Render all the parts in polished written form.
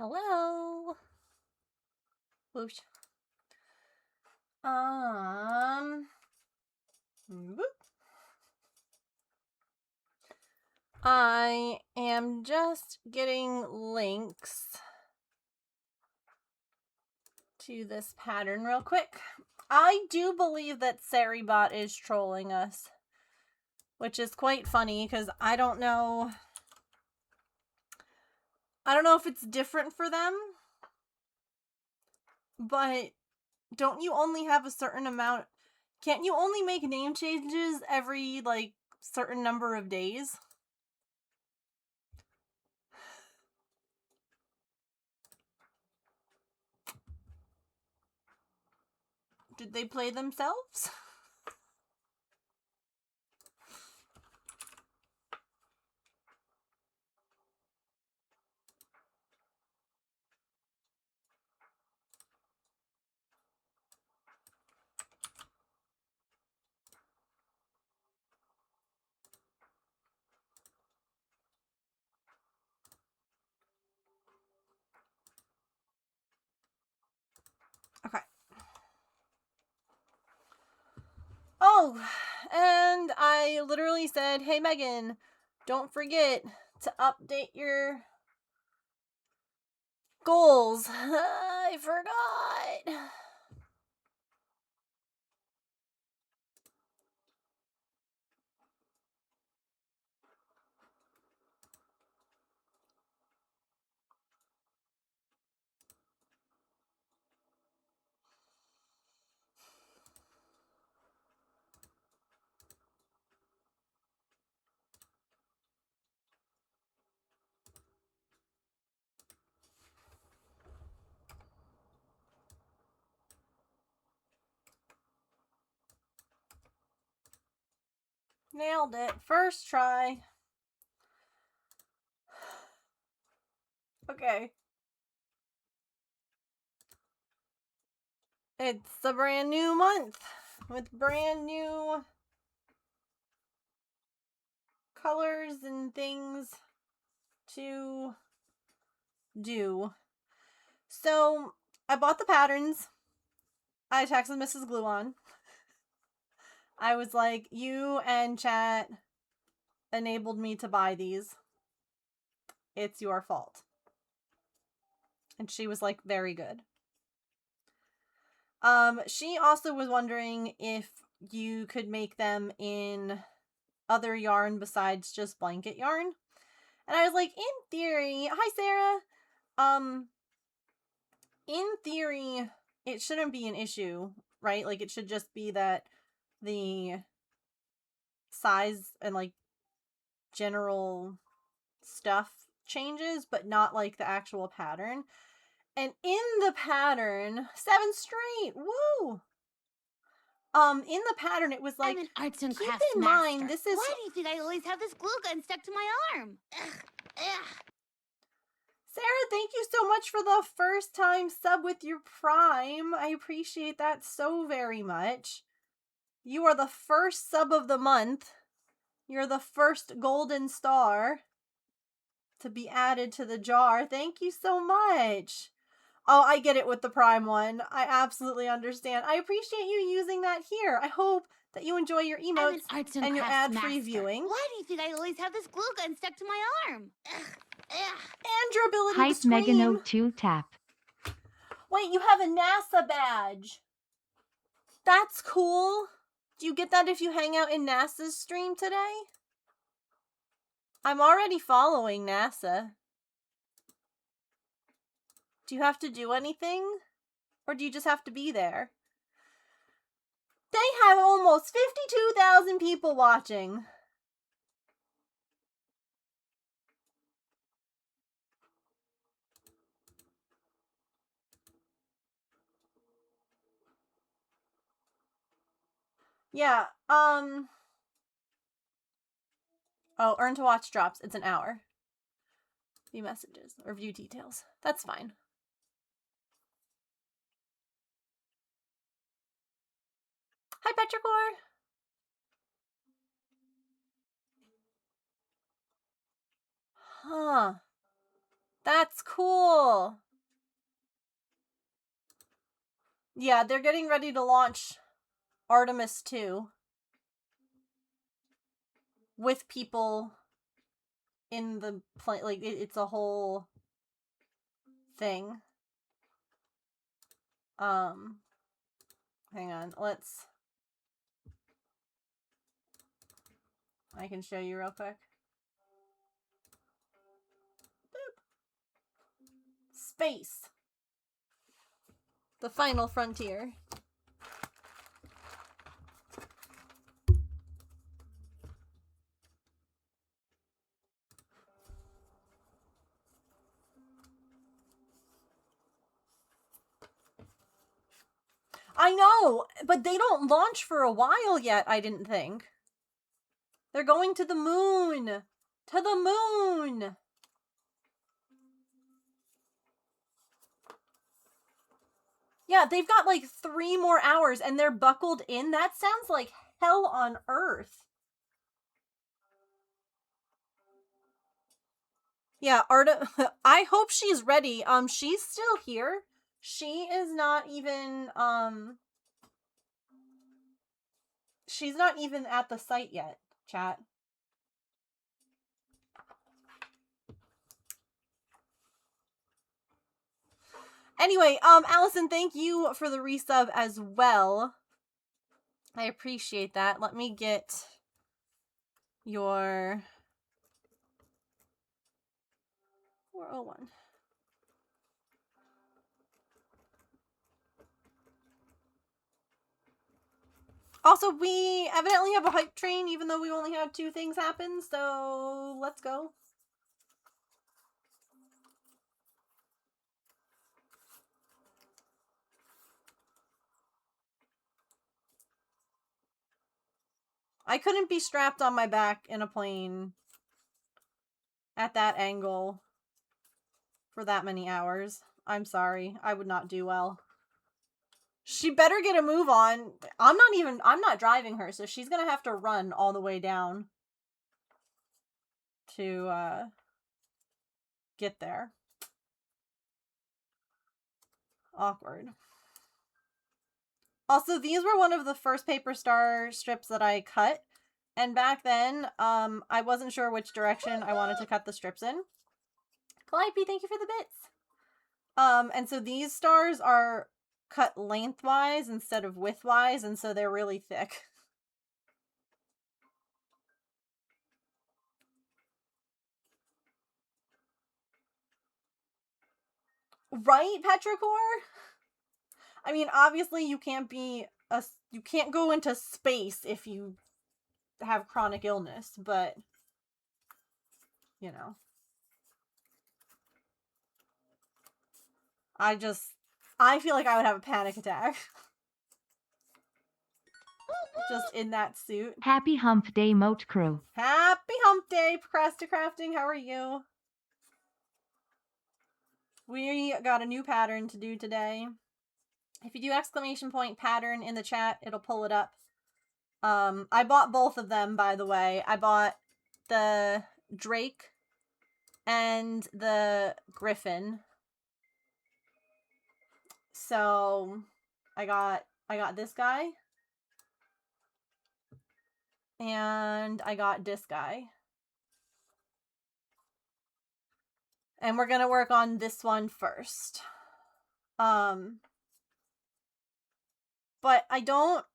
Hello. Whoosh. Boop. I am just getting links to this pattern real quick. I do believe that Saribot is trolling us, which is quite funny because I don't know if it's different for them, but don't you only have a certain amount? Can't you only make name changes every, like, certain number of days? Did they play themselves? Okay. Oh, and I literally said, hey, Megan, don't forget to update your goals. I forgot. Nailed it. First try. Okay. It's a brand new month with brand new colors and things to do. So I bought the patterns. I texted Mrs. Gluon. I was like, you and chat enabled me to buy these. It's your fault. And she was like, very good. She also was wondering if you could make them in other yarn besides just blanket yarn. And I was like, in theory, hi Sarah. In theory, it shouldn't be an issue, right? Like, it should just be that the size and, like, general stuff changes, but not, like, the actual pattern. And in the pattern, 7 straight, woo! In the pattern, it was like, I'm an arts and keep crafts in master. mind, this is... Why do you think I always have this glue gun stuck to my arm? Ugh. Sarah, thank you so much for the first time sub with your Prime. I appreciate that so very much. You are the first sub of the month. You're the first golden star to be added to the jar. Thank you so much. Oh, I get it with the Prime one. I absolutely understand. I appreciate you using that here. I hope that you enjoy your emotes and your ad-free viewing. Why do you think I always have this glue gun stuck to my arm? Ugh. And your ability Hype to scream. Megano 2 tap. Wait, you have a NASA badge. That's cool. Do you get that if you hang out in NASA's stream today? I'm already following NASA. Do you have to do anything? Or do you just have to be there? They have almost 52,000 people watching. Yeah, oh, earn to watch drops. It's an hour. View messages or view details. That's fine. Hi, Petrichor. Huh. That's cool. Yeah, they're getting ready to launch Artemis 2 with people in the plane. Like, it's a whole thing. Hang on, I can show you real quick. Boop. Space. The final frontier. I know, but they don't launch for a while yet, I didn't think. They're going to the moon. To the moon. Yeah, they've got like 3 more hours and they're buckled in. That sounds like hell on earth. Yeah, I hope she's ready. She's still here. She is not even, she's not even at the site yet, chat. Anyway, Allison, thank you for the resub as well. I appreciate that. Let me get your 401. Also, we evidently have a hype train, even though we only had 2 things happen, so let's go. I couldn't be strapped on my back in a plane at that angle for that many hours. I'm sorry. I would not do well. She better get a move on. I'm not driving her, so she's gonna have to run all the way down to, get there. Awkward. Also, these were one of the first Paper Star strips that I cut. And back then, I wasn't sure which direction I wanted to cut the strips in. Calliope, thank you for the bits. And so these stars are cut lengthwise instead of widthwise, and so they're really thick. Right, Petrichor? I mean, obviously you can't go into space if you have chronic illness, but you know. I feel like I would have a panic attack. Just in that suit. Happy Hump Day, Moat Crew. Happy Hump Day, Procrasticrafting. How are you? We got a new pattern to do today. If you do ! Pattern in the chat, it'll pull it up. I bought both of them, by the way. I bought the Drake and the Griffin. So I got this guy. And I got this guy. And we're gonna work on this one first. But I don't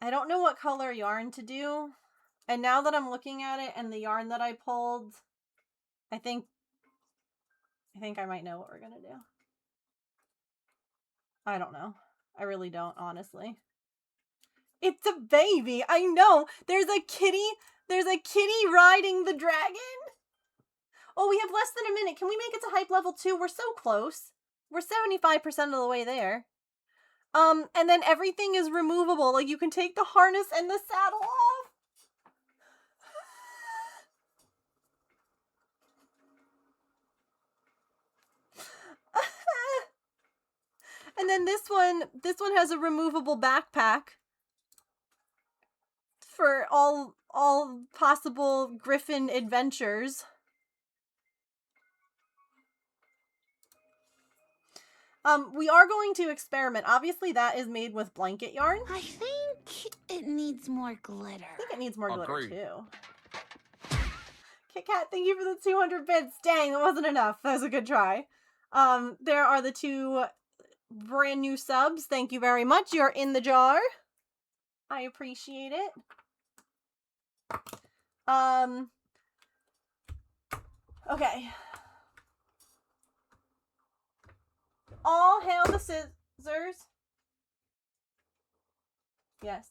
know what color yarn to do. And now that I'm looking at it and the yarn that I pulled, I think I might know what we're gonna do. I don't know. I really don't, honestly. It's a baby. I know. There's a kitty riding the dragon. Oh, we have less than a minute. Can we make it to hype level 2? We're so close. We're 75% of the way there. And then everything is removable. Like, you can take the harness and the saddle off. And then this one has a removable backpack for all possible Griffin adventures. We are going to experiment. Obviously, that is made with blanket yarn. I think it needs more glitter. I think it needs more glitter, Agreed. too. Kit Kat, thank you for the 200 bits. Dang, that wasn't enough. That was a good try. There are the 2 brand new subs. Thank you very much. You're in the jar. I appreciate it. Okay. All hail the scissors. Yes.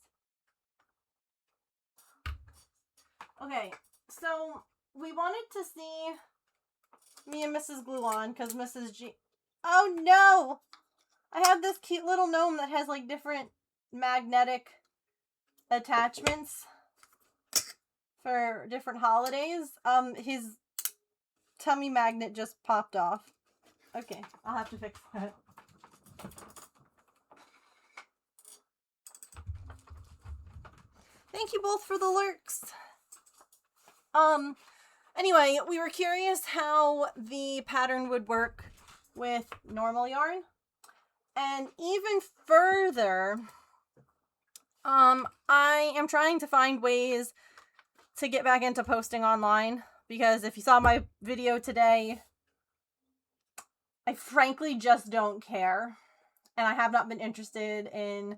Okay, so we wanted to see me and Mrs. Gluon because Mrs. G. Oh no! I have this cute little gnome that has like different magnetic attachments for different holidays. His tummy magnet just popped off. Okay, I'll have to fix that. Thank you both for the lurks. Anyway, we were curious how the pattern would work with normal yarn. And even further, I am trying to find ways to get back into posting online, because if you saw my video today, I frankly just don't care. And I have not been interested in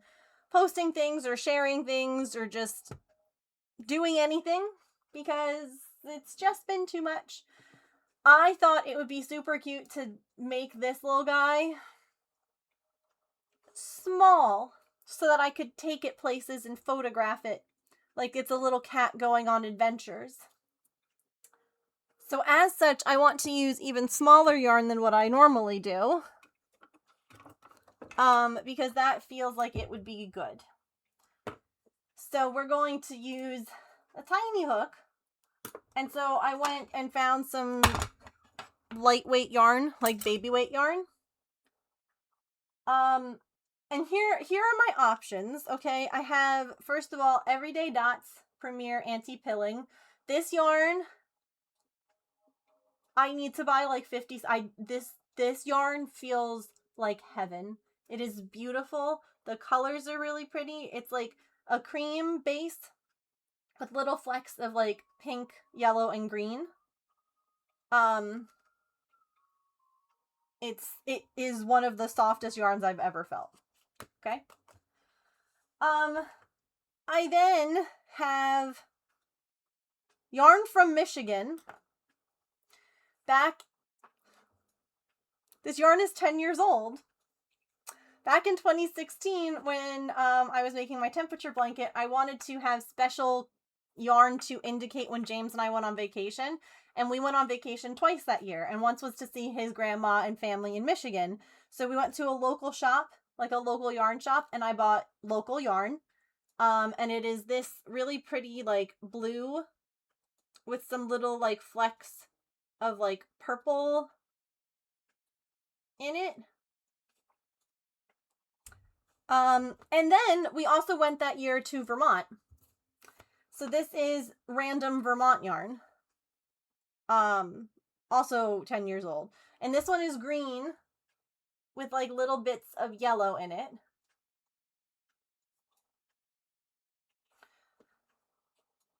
posting things or sharing things or just doing anything because it's just been too much. I thought it would be super cute to make this little guy small so that I could take it places and photograph it like it's a little cat going on adventures. So as such, I want to use even smaller yarn than what I normally do, because that feels like it would be good. So we're going to use a tiny hook. And so I went and found some lightweight yarn, like baby weight yarn. And here are my options, okay? I have, first of all, Everyday Dots Premier Anti-Pilling. This yarn, I need to buy like 50. This yarn feels like heaven. It is beautiful. The colors are really pretty. It's like a cream base with little flecks of like pink, yellow, and green. It is one of the softest yarns I've ever felt. Okay. I then have yarn from Michigan. This yarn is 10 years old. Back in 2016, when I was making my temperature blanket, I wanted to have special yarn to indicate when James and I went on vacation. And we went on vacation twice that year. And once was to see his grandma and family in Michigan. So we went to a local shop, like a local yarn shop, and I bought local yarn. And it is this really pretty, like, blue with some little, like, flecks of, like, purple in it. And then we also went that year to Vermont. So this is random Vermont yarn. Also 10 years old. And this one is green with like little bits of yellow in it.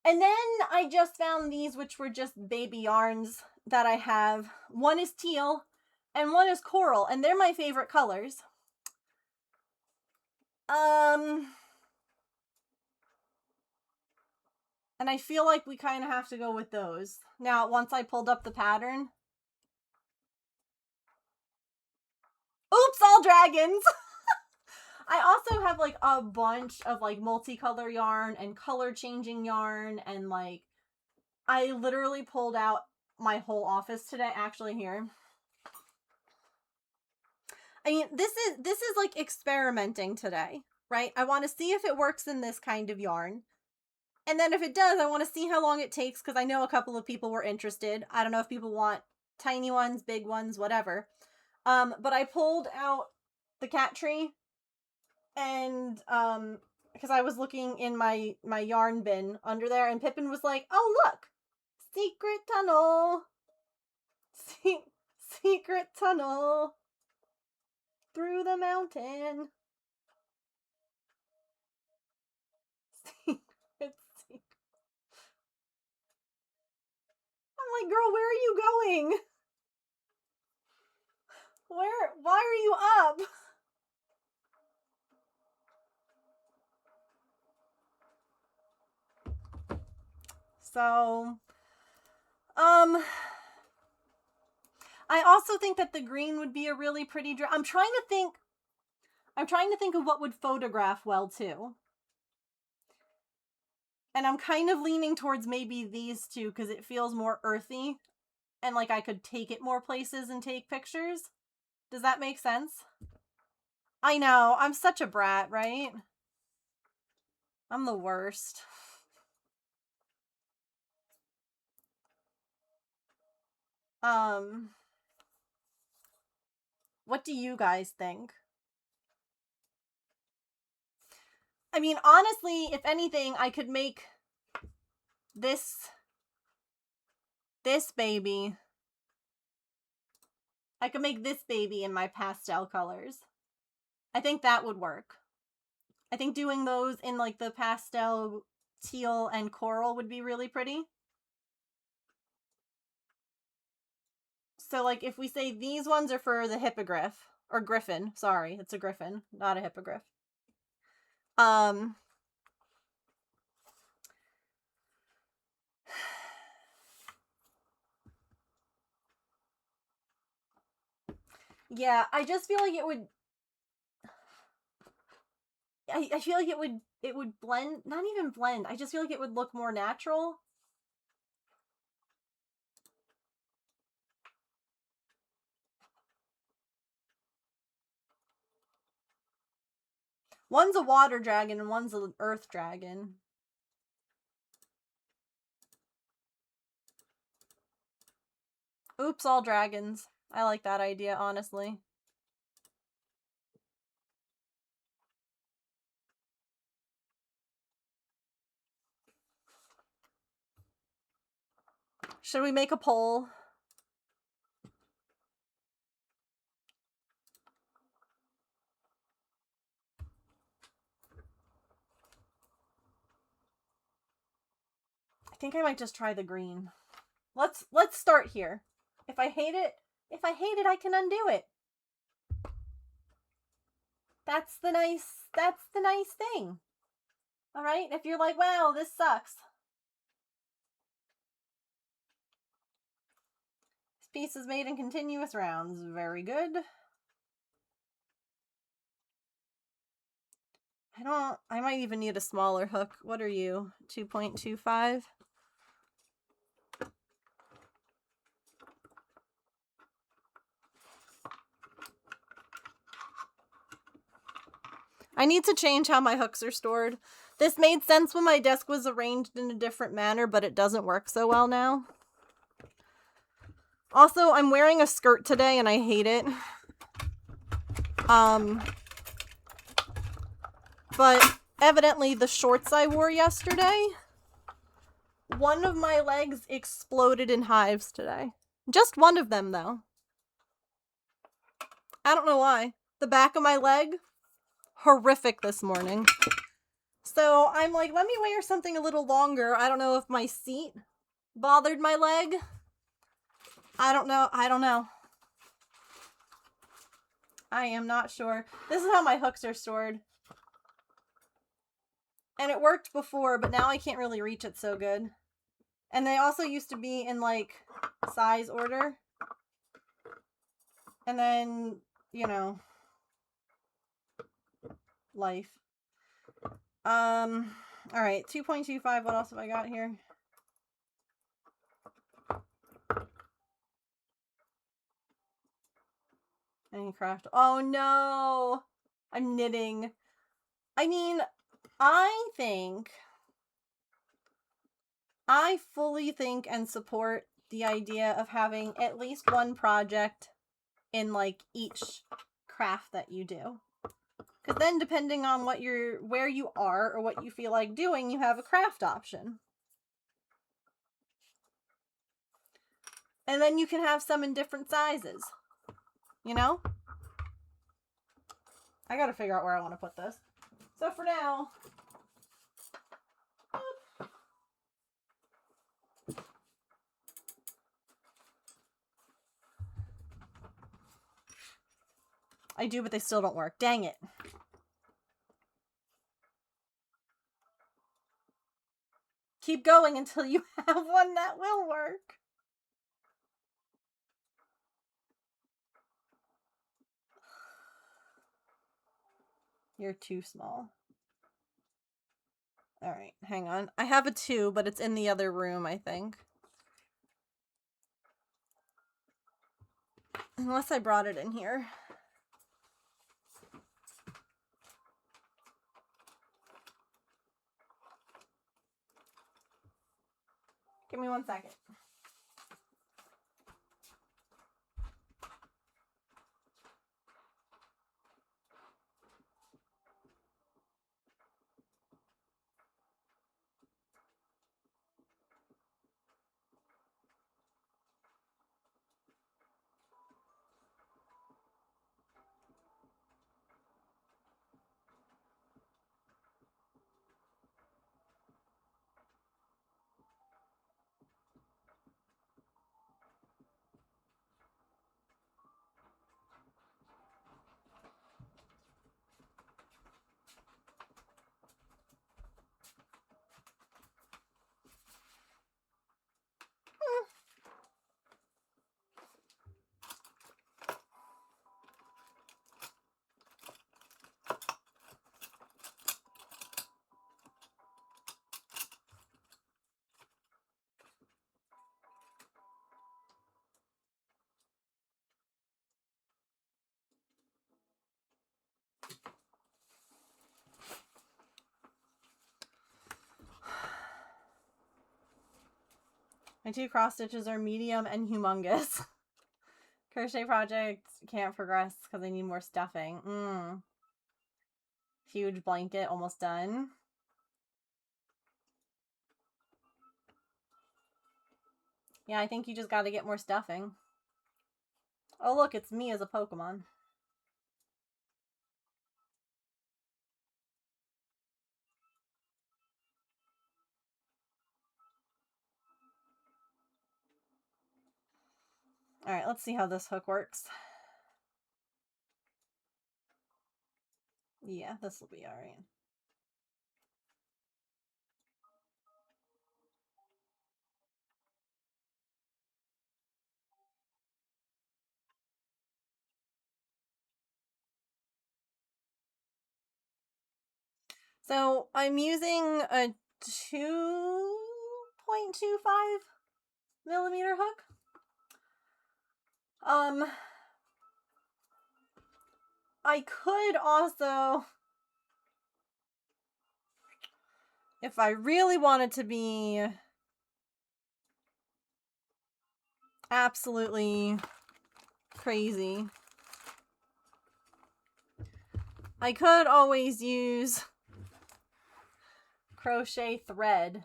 And then I just found these, which were just baby yarns that I have. One is teal and one is coral, and they're my favorite colors. And I feel like we kind of have to go with those. Now, once I pulled up the pattern. Oops, all dragons! I also have like a bunch of like multicolor yarn and color changing yarn, and like I literally pulled out my whole office today. Actually, here. I mean, this is like experimenting today, right? I want to see if it works in this kind of yarn. And then if it does, I want to see how long it takes, because I know a couple of people were interested. I don't know if people want tiny ones, big ones, whatever. But I pulled out the cat tree, and because I was looking in my yarn bin under there, and Pippin was like, "Oh, look! Secret tunnel! Secret tunnel!" through the mountain. Secret, secret. I'm like, girl, where are you going? Why are you up? So, I also think that the green would be a really pretty dress. I'm trying to think of what would photograph well too. And I'm kind of leaning towards maybe these two because it feels more earthy and like I could take it more places and take pictures. Does that make sense? I know, I'm such a brat, right? I'm the worst. What do you guys think? I mean, honestly, if anything, I could make this baby. I could make this baby in my pastel colors. I think that would work. I think doing those in like the pastel teal and coral would be really pretty. So like if we say these ones are for the hippogriff or griffin, sorry, it's a griffin, not a hippogriff. Yeah, I just feel like it would I feel like it would blend, not even blend. I just feel like it would look more natural. One's a water dragon and one's an earth dragon. Oops, all dragons. I like that idea, honestly. Should we make a poll? I think I might just try the green. Let's start here. If I hate it, I can undo it. That's the nice thing. All right? If you're like, "Wow, this sucks." This piece is made in continuous rounds. Very good. I might even need a smaller hook. What are you? 2.25? I need to change how my hooks are stored. This made sense when my desk was arranged in a different manner, but it doesn't work so well now. Also, I'm wearing a skirt today and I hate it. But evidently the shorts I wore yesterday, one of my legs exploded in hives today. Just one of them, though. I don't know why. The back of my leg, horrific this morning. So I'm like, let me wear something a little longer. I don't know if my seat bothered my leg. I don't know. I am not sure. This is how my hooks are stored. And it worked before, but now I can't really reach it so good. And they also used to be in, like, size order. And then, you know, life. Alright, 2.25, what else have I got here? Any craft? Oh no! I'm knitting. I mean, I fully think and support the idea of having at least one project in like each craft that you do. Because then depending on where you are or what you feel like doing, you have a craft option. And then you can have some in different sizes. You know? I gotta figure out where I want to put this. So for now, I do, but they still don't work. Dang it. Keep going until you have one that will work. You're too small. All right, hang on. I have a 2, but it's in the other room, I think. Unless I brought it in here. Give me 1 second. My 2 cross stitches are medium and humongous. Crochet project can't progress because I need more stuffing. Huge blanket, almost done. Yeah, I think you just got to get more stuffing. Oh, look, it's me as a Pokemon. All right, let's see how this hook works. Yeah, this will be all right. So I'm using a 2.25 millimeter hook. I could also, if I really wanted to be absolutely crazy, I could always use crochet thread.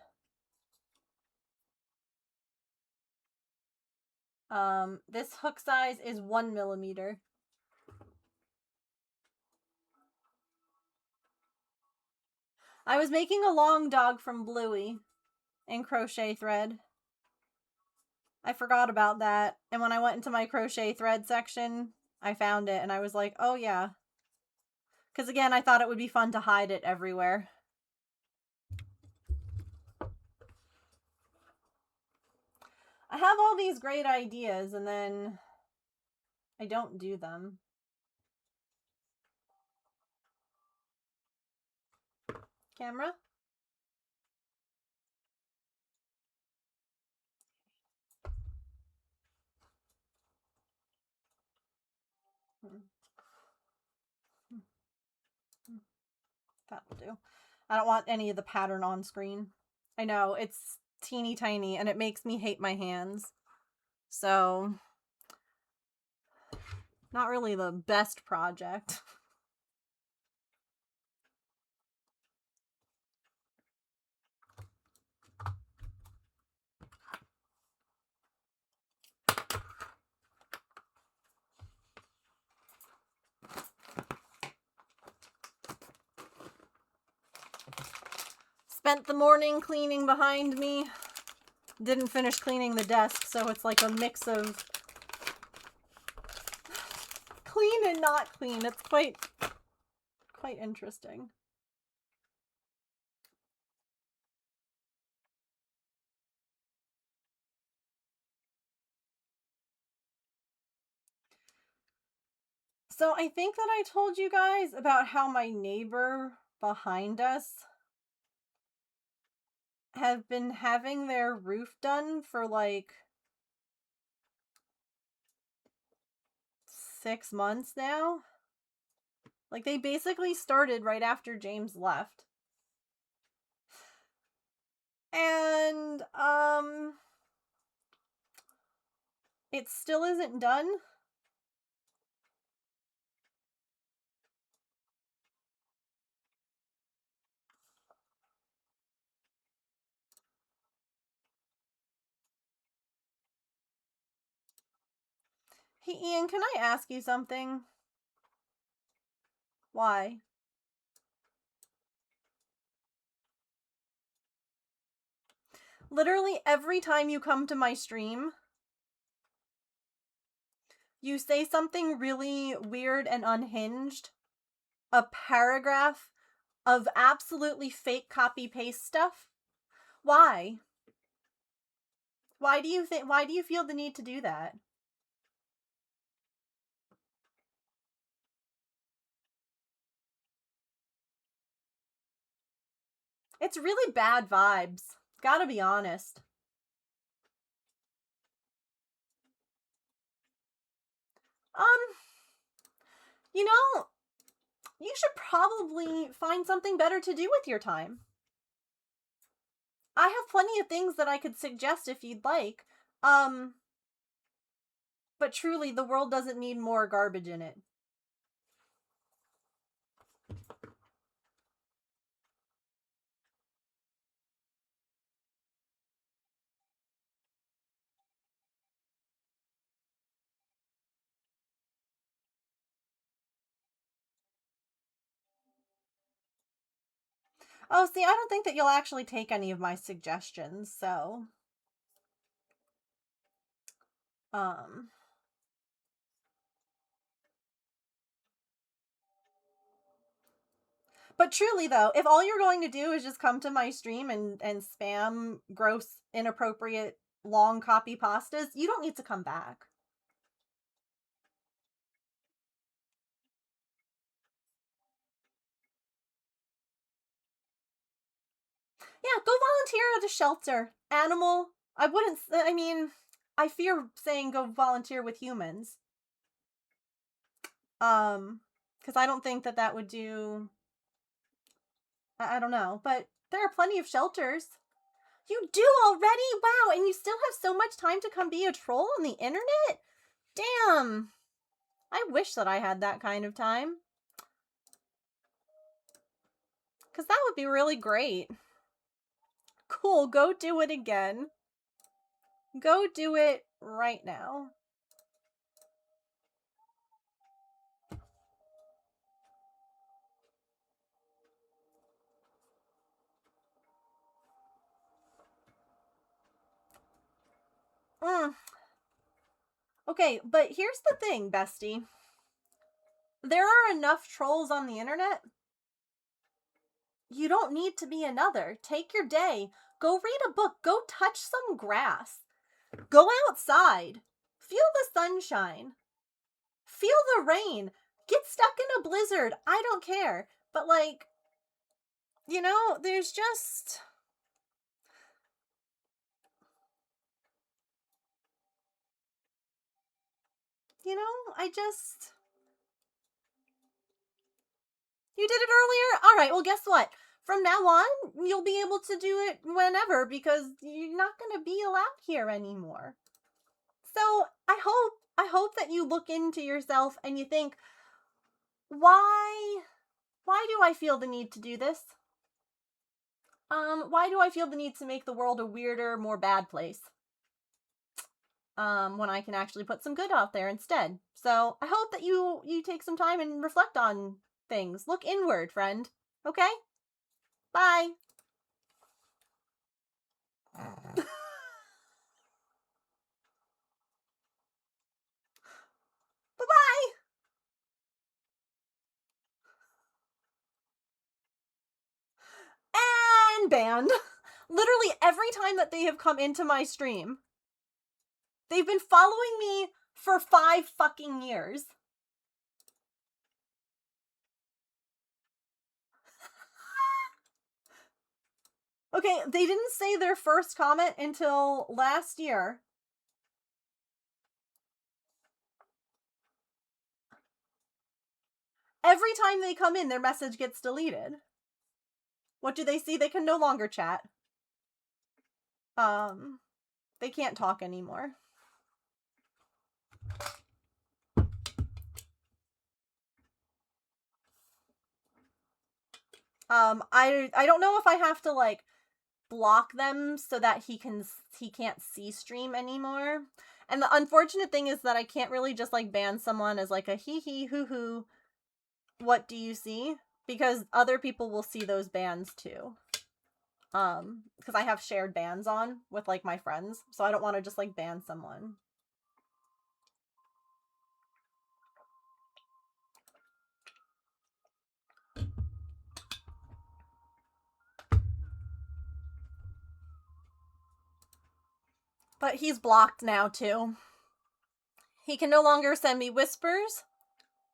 This hook size is 1 millimeter. I was making a long dog from Bluey in crochet thread. I forgot about that. And when I went into my crochet thread section, I found it and I was like, oh yeah. Because again, I thought it would be fun to hide it everywhere. I have all these great ideas and then I don't do them. Camera? That'll do. I don't want any of the pattern on screen. I know, it's teeny tiny and it makes me hate my hands. So, not really the best project. Spent the morning cleaning behind me. Didn't finish cleaning the desk, so it's like a mix of clean and not clean. It's quite interesting. So I think that I told you guys about how my neighbor behind us have been having their roof done for like 6 months now. Like they basically started right after James left. And it still isn't done. Hey Ian, can I ask you something? Why? Literally every time you come to my stream, you say something really weird and unhinged. A paragraph of absolutely fake copy paste stuff. Why? Why do you feel the need to do that? It's really bad vibes. Gotta be honest. You know, you should probably find something better to do with your time. I have plenty of things that I could suggest if you'd like. But truly, the world doesn't need more garbage in it. Oh, see, I don't think that you'll actually take any of my suggestions, so... But truly, though, if all you're going to do is just come to my stream and spam gross, inappropriate, long copy pastas, you don't need to come back. Yeah, go volunteer at a shelter. Animal. I fear saying go volunteer with humans. Because I don't think that would do... I don't know, but there are plenty of shelters. You do already? Wow, and you still have so much time to come be a troll on the internet? Damn. I wish that I had that kind of time. Because that would be really great. Cool, go do it again. Go do it right now. Okay, but here's the thing, bestie. There are enough trolls on the internet. You don't need to be another. Take your day. Go read a book. Go touch some grass. Go outside. Feel the sunshine. Feel the rain. Get stuck in a blizzard. I don't care. But like, you know, there's just... You know, You did it earlier? Alright, well guess what? From now on, you'll be able to do it whenever because you're not going to be allowed here anymore. So, I hope that you look into yourself and you think, why do I feel the need to do this? Why do I feel the need to make the world a weirder, more bad place? When I can actually put some good out there instead. So, I hope that you take some time and reflect on things. Look inward, friend. Okay? Bye. Bye-bye! And banned. Literally every time that they have come into my stream, they've been following me for 5 fucking years. Okay, they didn't say their first comment until last year. Every time they come in, their message gets deleted. What do they see? They can no longer chat. They can't talk anymore. I don't know if I have to, like, block them so that he can't see stream anymore. And the unfortunate thing is that I can't really just, like, ban someone as, like, a hee hoo hoo, what do you see? Because other people will see those bans too. Because I have shared bans on with, like, my friends, so I don't want to just, like, ban someone. But he's blocked now, too. He can no longer send me whispers,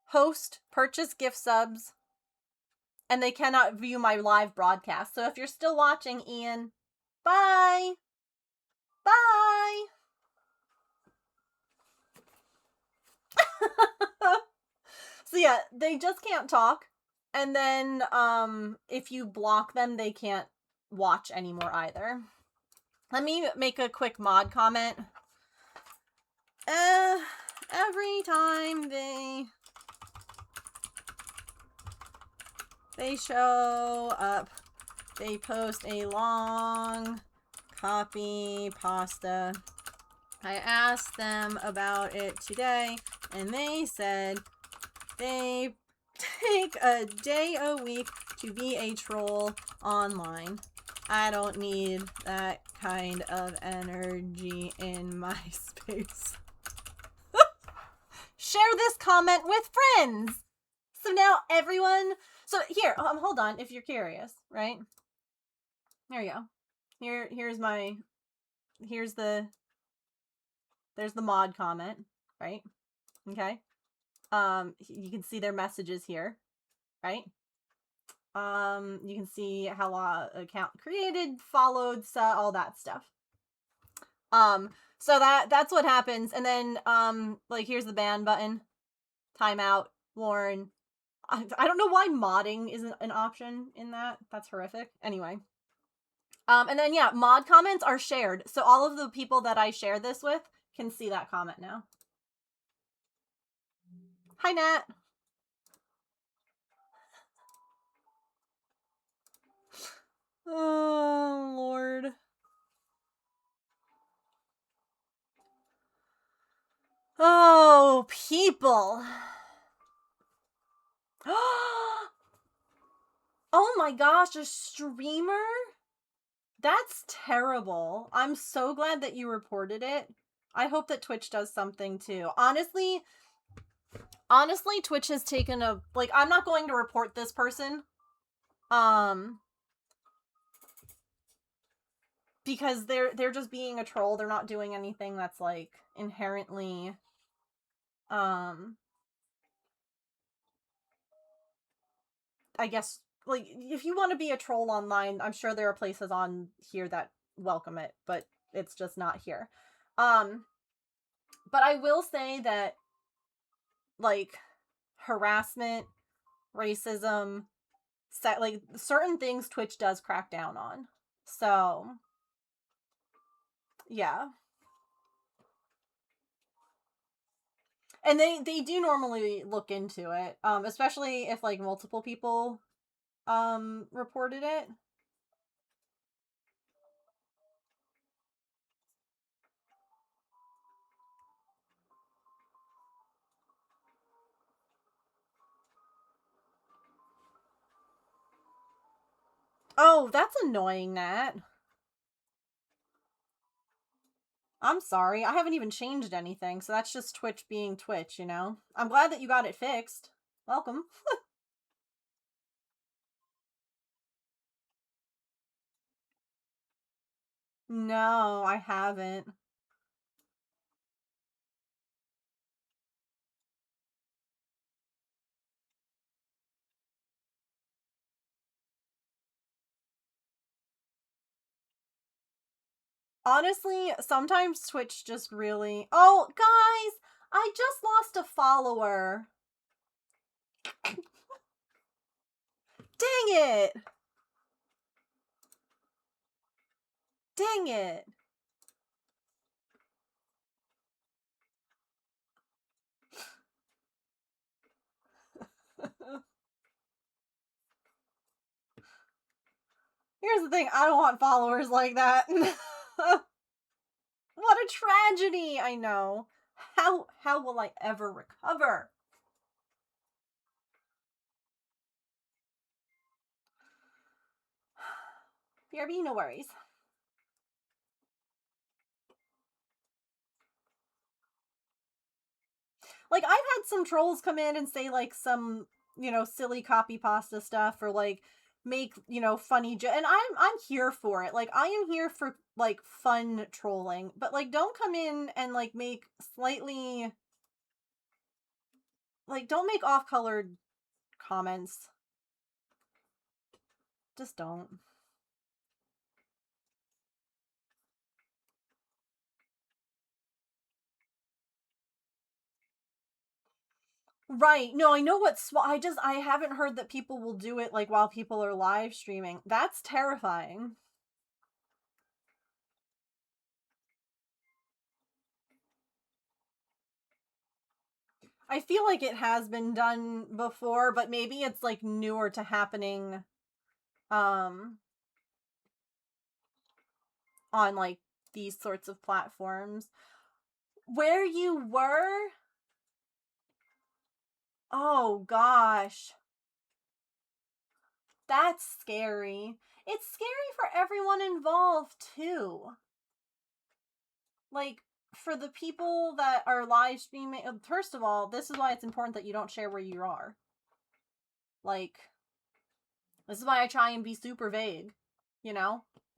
host, purchase gift subs, and they cannot view my live broadcast. So if you're still watching, Ian, bye! Bye! So yeah, they just can't talk. And then, if you block them, they can't watch anymore either. Let me make a quick mod comment. Every time they show up, they post a long copy pasta. I asked them about it today, and they said they take a day a week to be a troll online. I don't need that kind of energy in my space. Share this comment with friends! So now everyone... So here, hold on, if you're curious, right? There you go. Here's my... There's the mod comment, right? Okay. You can see their messages here, right? You can see how account created, followed, all that stuff. So that's what happens. And then, like, here's the ban button. Timeout, warn. I don't know why modding isn't an option in that. That's horrific. Anyway. And then, yeah, mod comments are shared. So all of the people that I share this with can see that comment now. Hi, Nat. Oh, Lord. Oh, people. Oh my gosh, a streamer? That's terrible. I'm so glad that you reported it. I hope that Twitch does something too. Honestly, Twitch has taken a... Like, I'm not going to report this person. Because they're just being a troll. They're not doing anything that's, like, inherently... I guess, like, if you want to be a troll online, I'm sure there are places on here that welcome it, but it's just not here. But I will say that, like, harassment, racism, like, certain things Twitch does crack down on. So, yeah. And they do normally look into it, especially if, like, multiple people, reported it. Oh, that's annoying, Nat. I'm sorry. I haven't even changed anything, so that's just Twitch being Twitch, you know? I'm glad that you got it fixed. Welcome. No, I haven't. Honestly, sometimes Twitch just really. Oh, guys, I just lost a follower. Dang it. Dang it. Here's the thing, I don't want followers like that. What a tragedy, I know. How will I ever recover? BRB, no worries. Like, I've had some trolls come in and say like some, silly copy pasta stuff, or like make, funny and I'm here for it. Like, I am here for like fun trolling, but like don't come in and like make slightly, like, don't make off-colored comments. Just don't. Right. No, I know what I haven't heard that people will do it like while people are live streaming. That's terrifying. I feel like it has been done before, but maybe it's like newer to happening um on like these sorts of platforms. Where you were? Oh gosh. That's scary. It's scary for everyone involved too. Like, for the people that are live streaming, first of all, this is why it's important that you don't share where you are. Like, this is why I try and be super vague,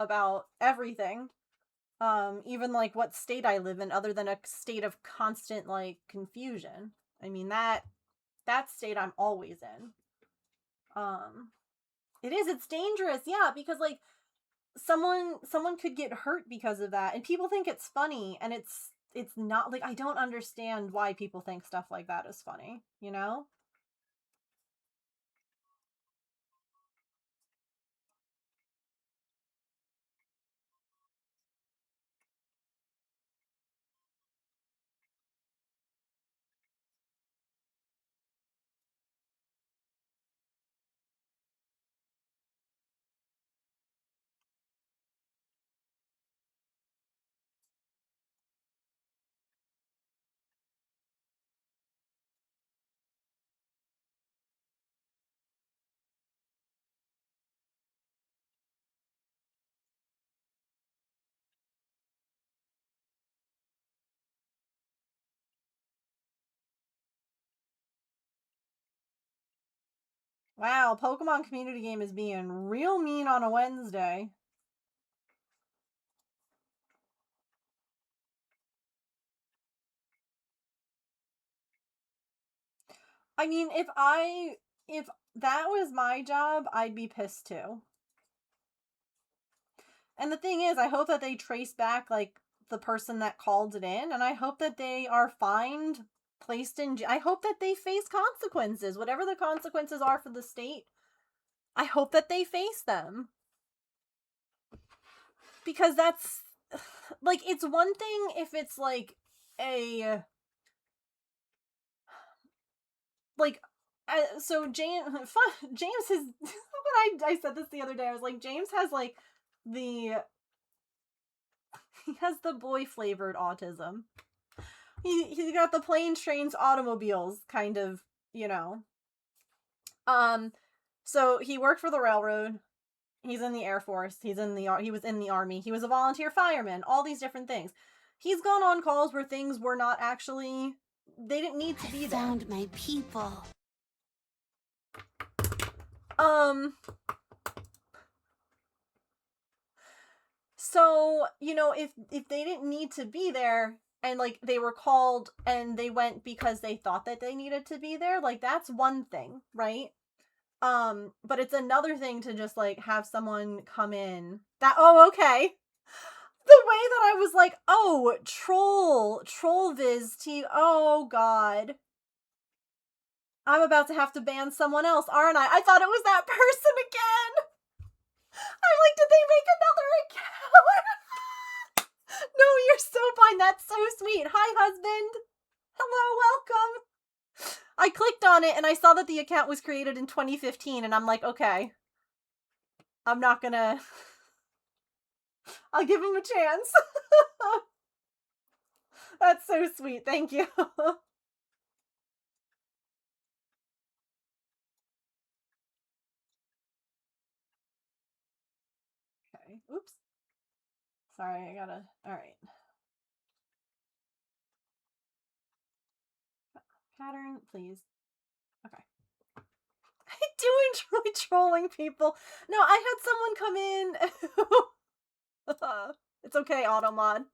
about everything. Even like what state I live in, other than a state of constant like confusion. I mean, that state I'm always in. It's dangerous, yeah, because like someone could get hurt because of that, and people think it's funny, and it's not. Like, I don't understand why people think stuff like that is funny. Wow, Pokemon community game is being real mean on a Wednesday. I mean, if that was my job, I'd be pissed too. And the thing is, I hope that they trace back like the person that called it in, and I hope that they are fined, placed in. I hope that they face consequences, whatever the consequences are for the state. I hope that they face them, because that's like, it's one thing if it's like a like so James James is when I said this the other day, I was like, James has like the he has the boy flavored autism. He got the planes, trains, automobiles kind of, you know. So he worked for the railroad. He's in the Air Force. He was in the army. He was a volunteer fireman. All these different things. He's gone on calls where things were not actually, they didn't need to be there. I found my people. So, you know, if they didn't need to be there and like they were called and they went because they thought that they needed to be there, like that's one thing, right? But it's another thing to just like have someone come in that, oh, okay. The way that I was like, oh, troll viz t, oh god. I'm about to have to ban someone else, aren't I? I thought it was that person again. I'm like, did they make another account? No, you're so fine. That's so sweet. Hi, husband. Hello, welcome. I clicked on it and I saw that the account was created in 2015 and I'm like, okay. I'm not gonna... I'll give him a chance. That's so sweet. Thank you. Okay. Oops. Sorry, I gotta... Alright. Pattern, please. Okay. I do enjoy trolling people. No, I had someone come in. It's okay, Automod.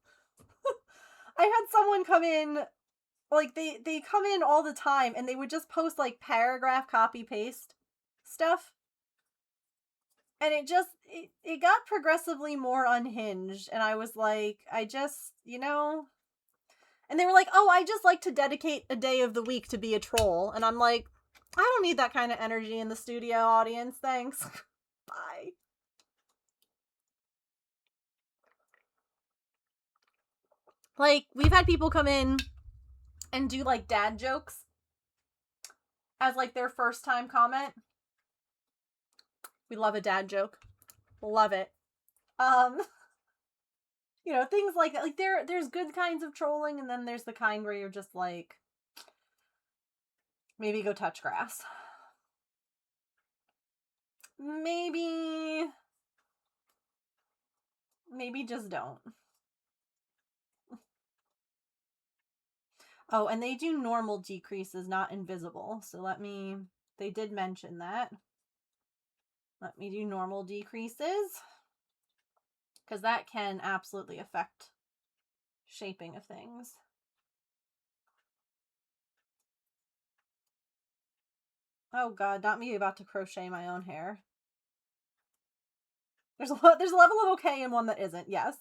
I had someone come in, like, they come in all the time, and they would just post, like, paragraph copy-paste stuff. And it just, it got progressively more unhinged, and I was like, I just, you know... And they were like, oh, I just like to dedicate a day of the week to be a troll. And I'm like, I don't need that kind of energy in the studio, audience. Thanks. Bye. Like, we've had people come in and do, like, dad jokes as, like, their first time comment. We love a dad joke. Love it. You know, things like that. Like, there's good kinds of trolling, and then there's the kind where you're just like, maybe go touch grass. Maybe just don't. Oh, and they do normal decreases, not invisible. So they did mention that. Let me do normal decreases. Because that can absolutely affect shaping of things. Oh god, not me about to crochet my own hair. There's a level of okay and one that isn't, yes.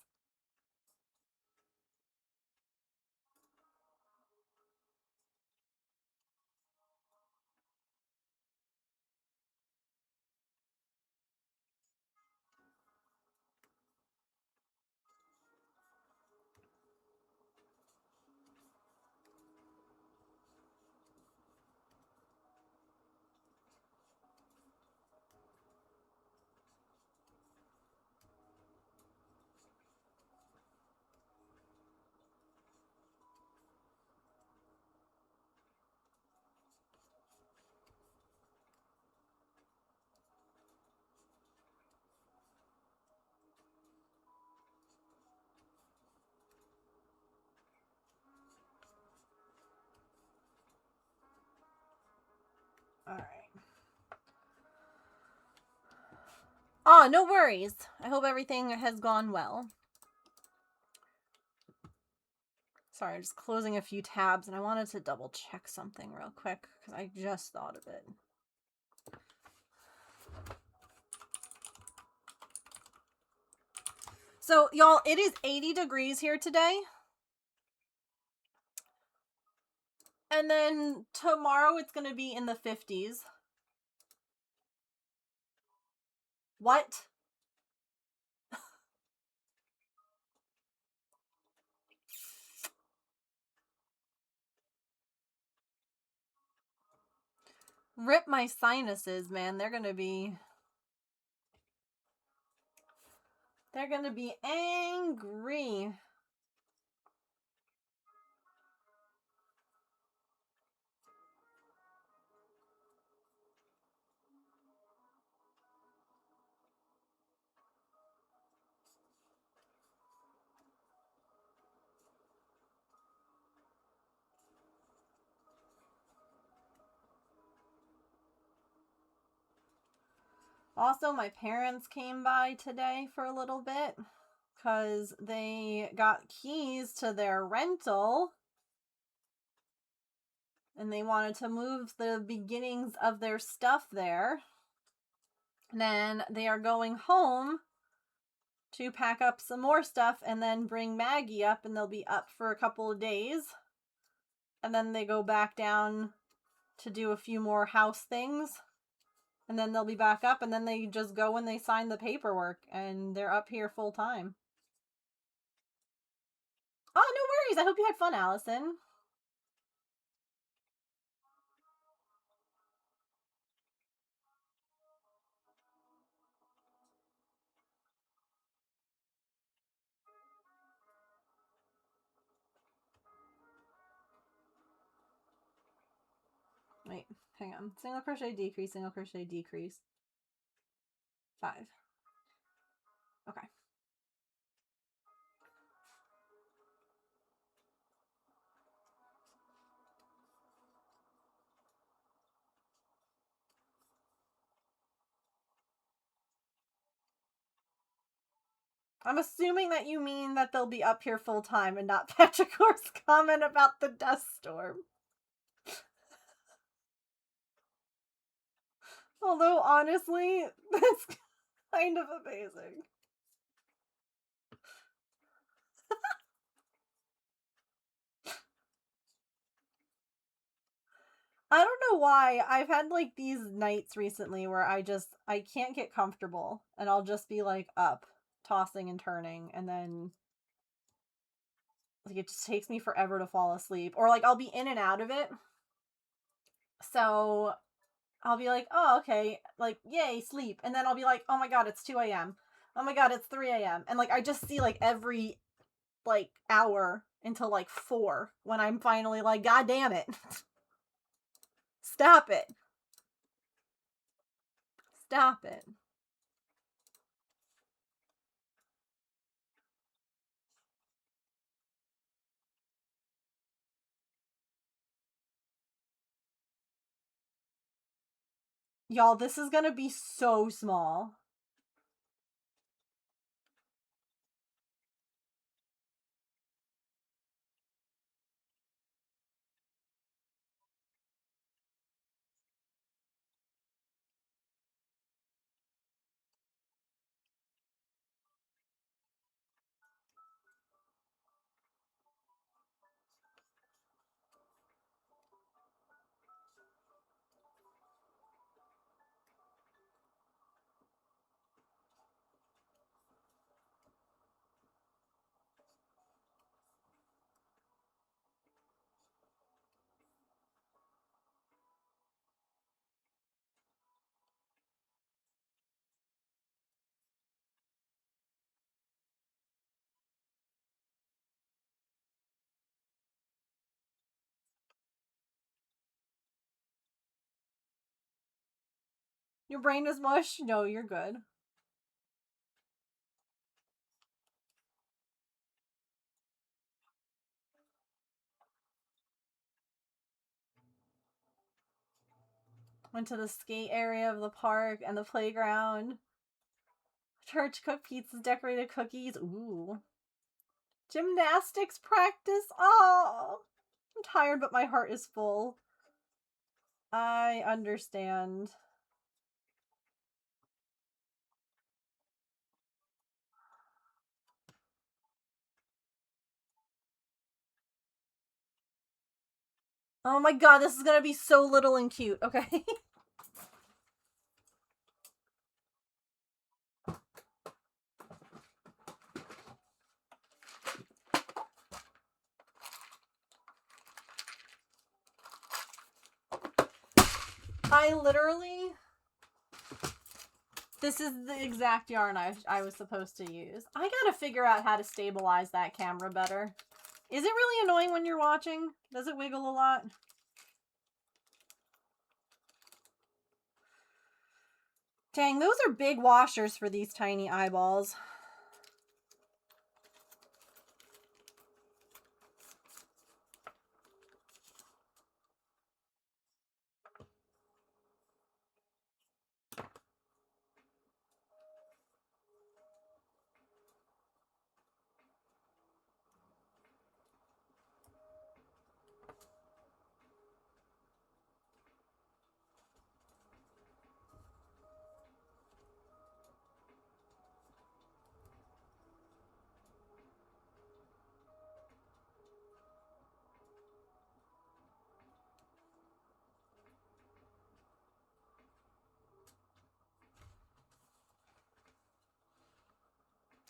Alright. Oh, no worries. I hope everything has gone well. Sorry, I'm just closing a few tabs, and I wanted to double check something real quick, because I just thought of it. So, y'all, it is 80 degrees here today. And then tomorrow it's going to be in the 50s. What? Rip my sinuses, man. They're going to be angry. Also, my parents came by today for a little bit because they got keys to their rental and they wanted to move the beginnings of their stuff there. And then they are going home to pack up some more stuff and then bring Maggie up, and they'll be up for a couple of days. And then they go back down to do a few more house things. And then they'll be back up, and then they just go and they sign the paperwork, and they're up here full time. Oh, no worries. I hope you had fun, Allison. Wait, hang on. Single crochet decrease, single crochet decrease. 5. Okay. I'm assuming that you mean that they'll be up here full time and not Petrichor's comment about the dust storm. Although, honestly, that's kind of amazing. I don't know why. I've had like these nights recently where I can't get comfortable and I'll just be like up, tossing and turning, and then like it just takes me forever to fall asleep. Or like I'll be in and out of it. So I'll be like, oh, okay, like, yay, sleep. And then I'll be like, oh my god, it's 2 a.m. Oh my god, it's 3 a.m. And like I just see like every like hour until like 4 when I'm finally like, god damn it. Stop it. Stop it. Y'all, this is gonna be so small. Your brain is mush? No, you're good. Went to the skate area of the park and the playground. Church cooked pizzas, decorated cookies. Ooh. Gymnastics practice. Oh, I'm tired, but my heart is full. I understand. Oh my god, this is gonna be so little and cute, okay? I literally... This is the exact yarn I was supposed to use. I gotta figure out how to stabilize that camera better. Is it really annoying when you're watching? Does it wiggle a lot? Dang, those are big washers for these tiny eyeballs.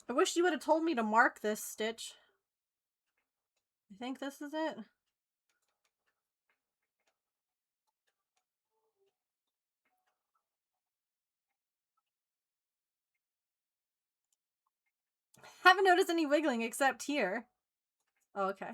I wish you would have told me to mark this stitch. I think this is it. Haven't noticed any wiggling except here. Oh, okay.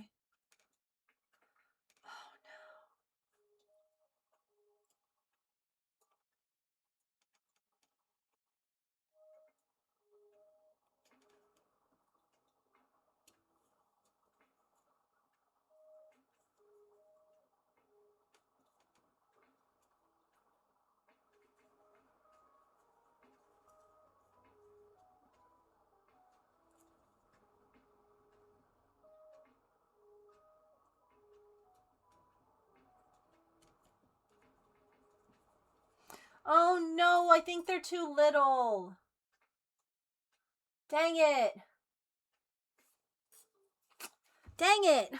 Oh no, I think they're too little. Dang it. Dang it.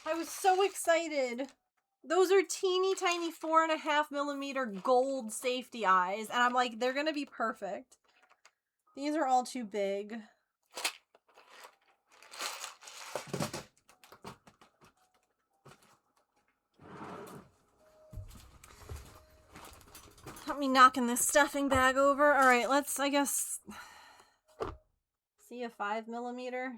I was so excited. Those are teeny tiny 4.5mm gold safety eyes, and I'm like, they're gonna be perfect. These are all too big. Got me knocking this stuffing bag over. All right, let's, I guess, see a 5mm.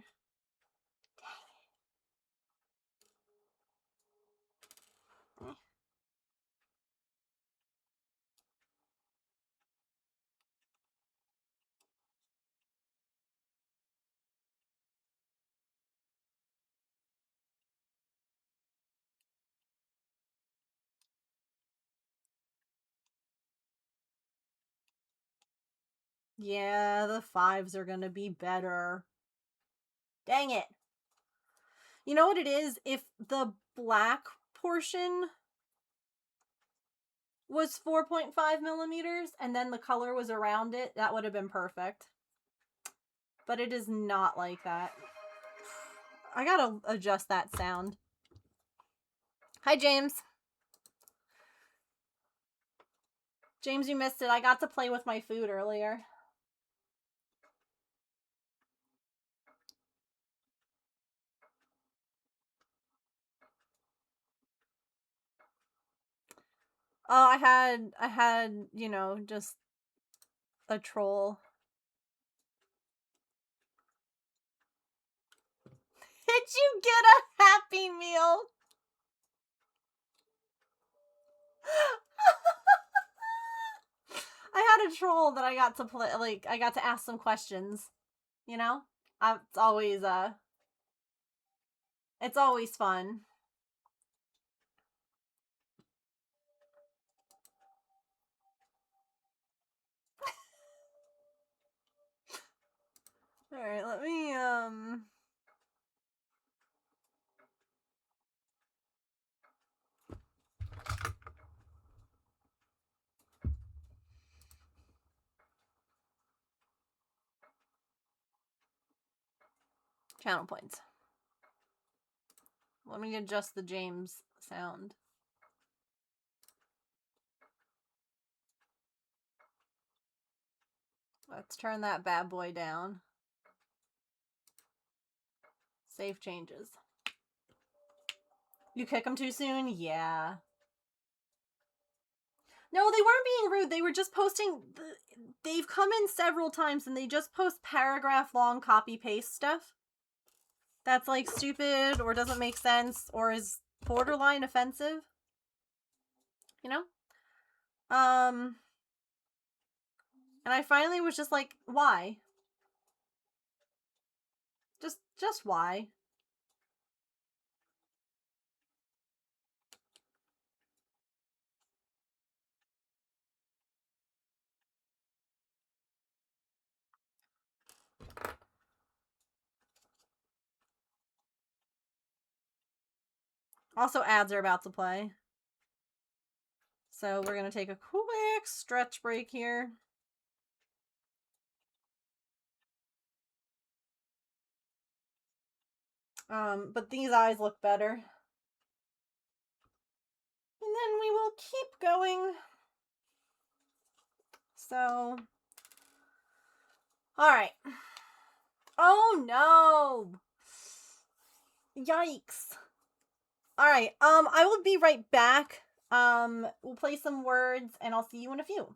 Yeah, the 5s are gonna be better. Dang it. You know what it is? If the black portion was 4.5mm and then the color was around it, that would have been perfect. But it is not like that. I gotta adjust that sound. Hi, James. James, you missed it. I got to play with my food earlier. Oh, I had, you know, just a troll. Did you get a Happy Meal? I had a troll that I got to play, like, I got to ask some questions, you know? It's always fun. Alright, let me, channel points. Let me adjust the James sound. Let's turn that bad boy down. Save changes. You kick them too soon? Yeah. No, they weren't being rude. They were just posting... They've come in several times and they just post paragraph-long copy-paste stuff. That's, like, stupid or doesn't make sense or is borderline offensive. You know? And I finally was just like, why? Just why? Also, ads are about to play. So we're going to take a quick stretch break here. But these eyes look better. And then we will keep going. So, all right. Oh no! Yikes. All right. I will be right back. We'll play some words, and I'll see you in a few.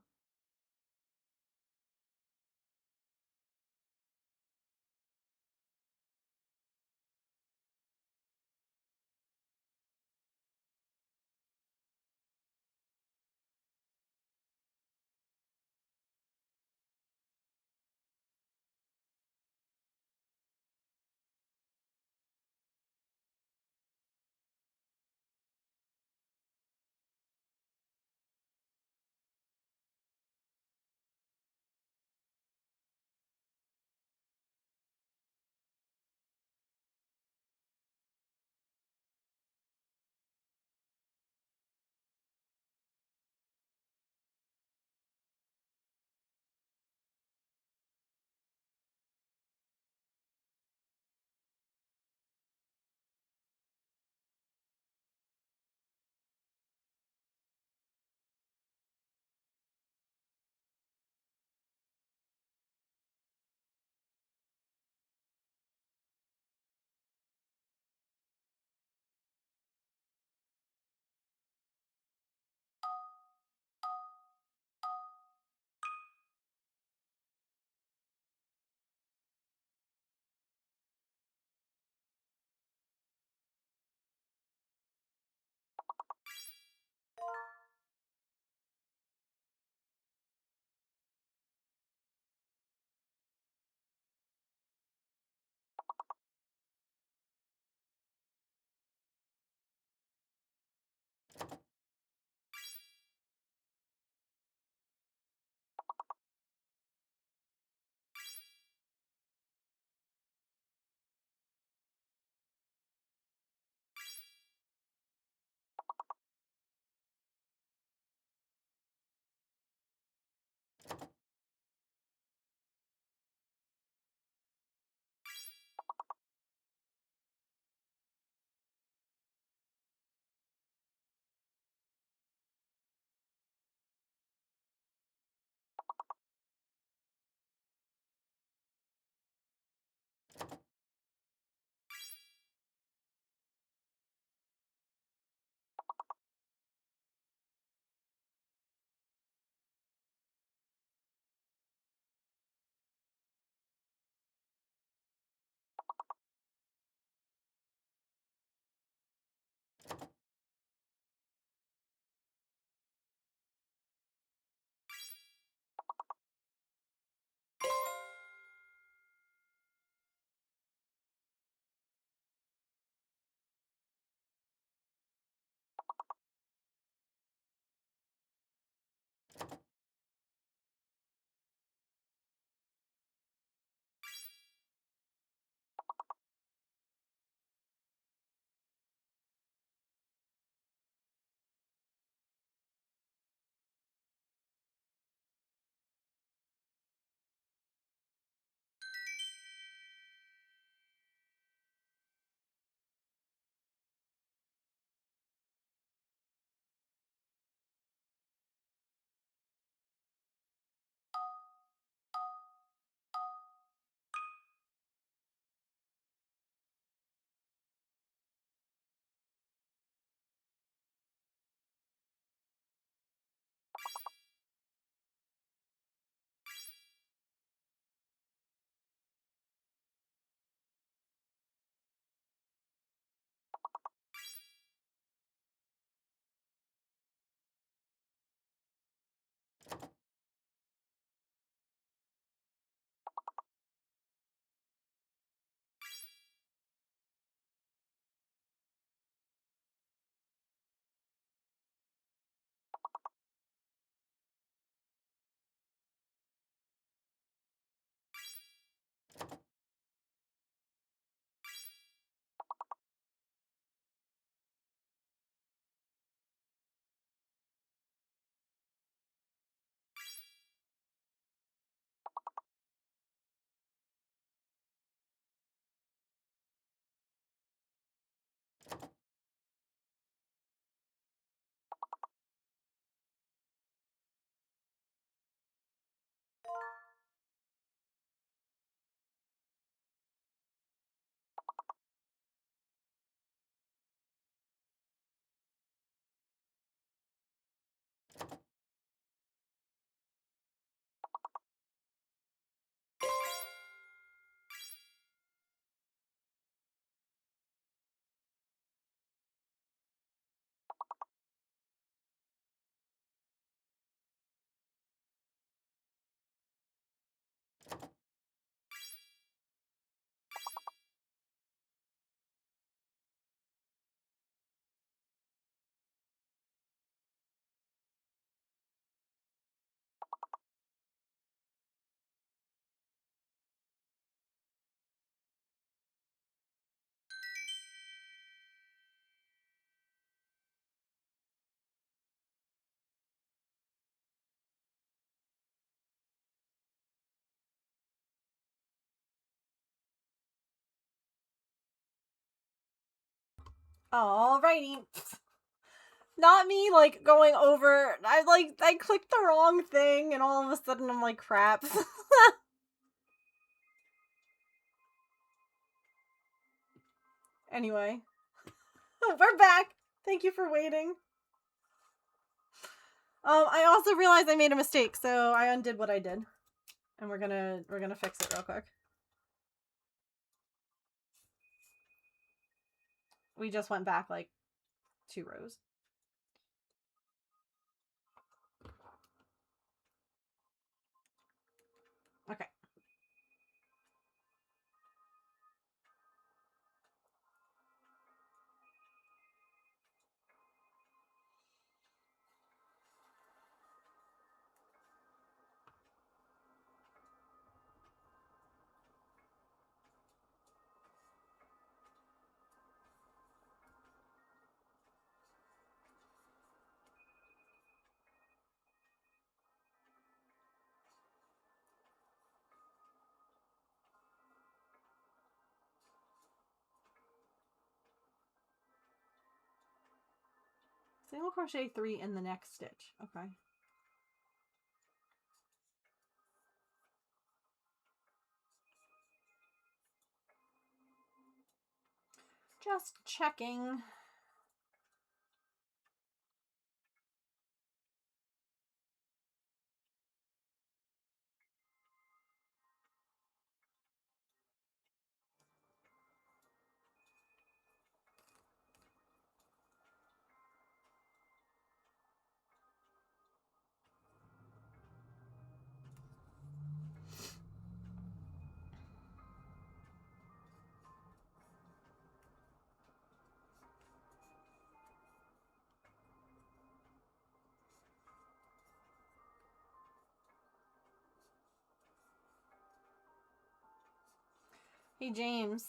Alrighty. Not me, like, going over... I clicked the wrong thing, and all of a sudden I'm like, crap. Anyway. We're back! Thank you for waiting. I also realized I made a mistake, so I undid what I did. And we're gonna fix it real quick. We just went back, like, 2 rows. Okay. Single crochet 3 in the next stitch. Okay. Just checking. Hey, James.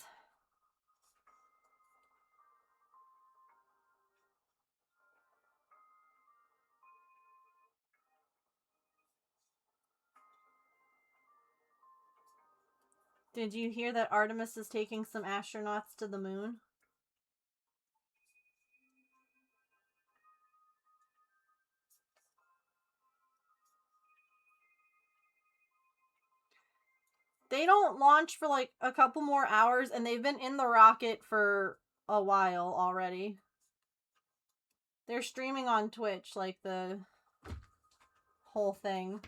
Did you hear that Artemis is taking some astronauts to the moon? They don't launch for like a couple more hours, and they've been in the rocket for a while already. They're streaming on Twitch, like the whole thing.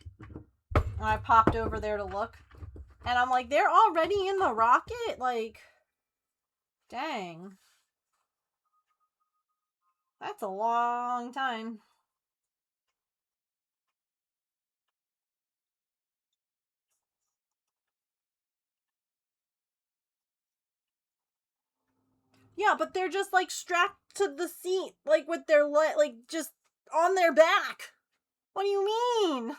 And I popped over there to look. And I'm like, they're already in the rocket? Like, dang. That's a long time. Yeah, but they're just like strapped to the seat, like with their like just on their back. What do you mean?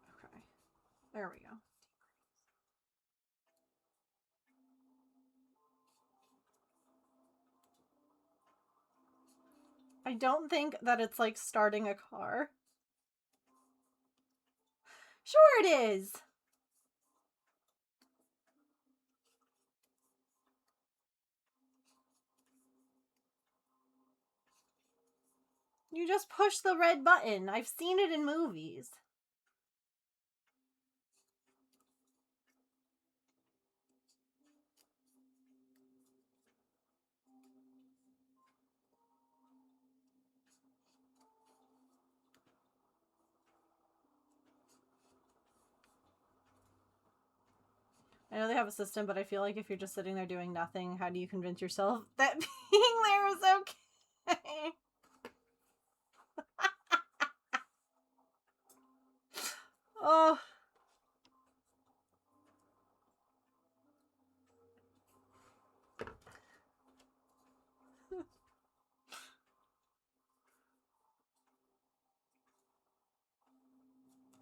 Okay. There we go. I don't think that it's like starting a car. Sure it is. You just push the red button. I've seen it in movies. I know they have a system, but I feel like if you're just sitting there doing nothing, how do you convince yourself that being there is okay? Oh.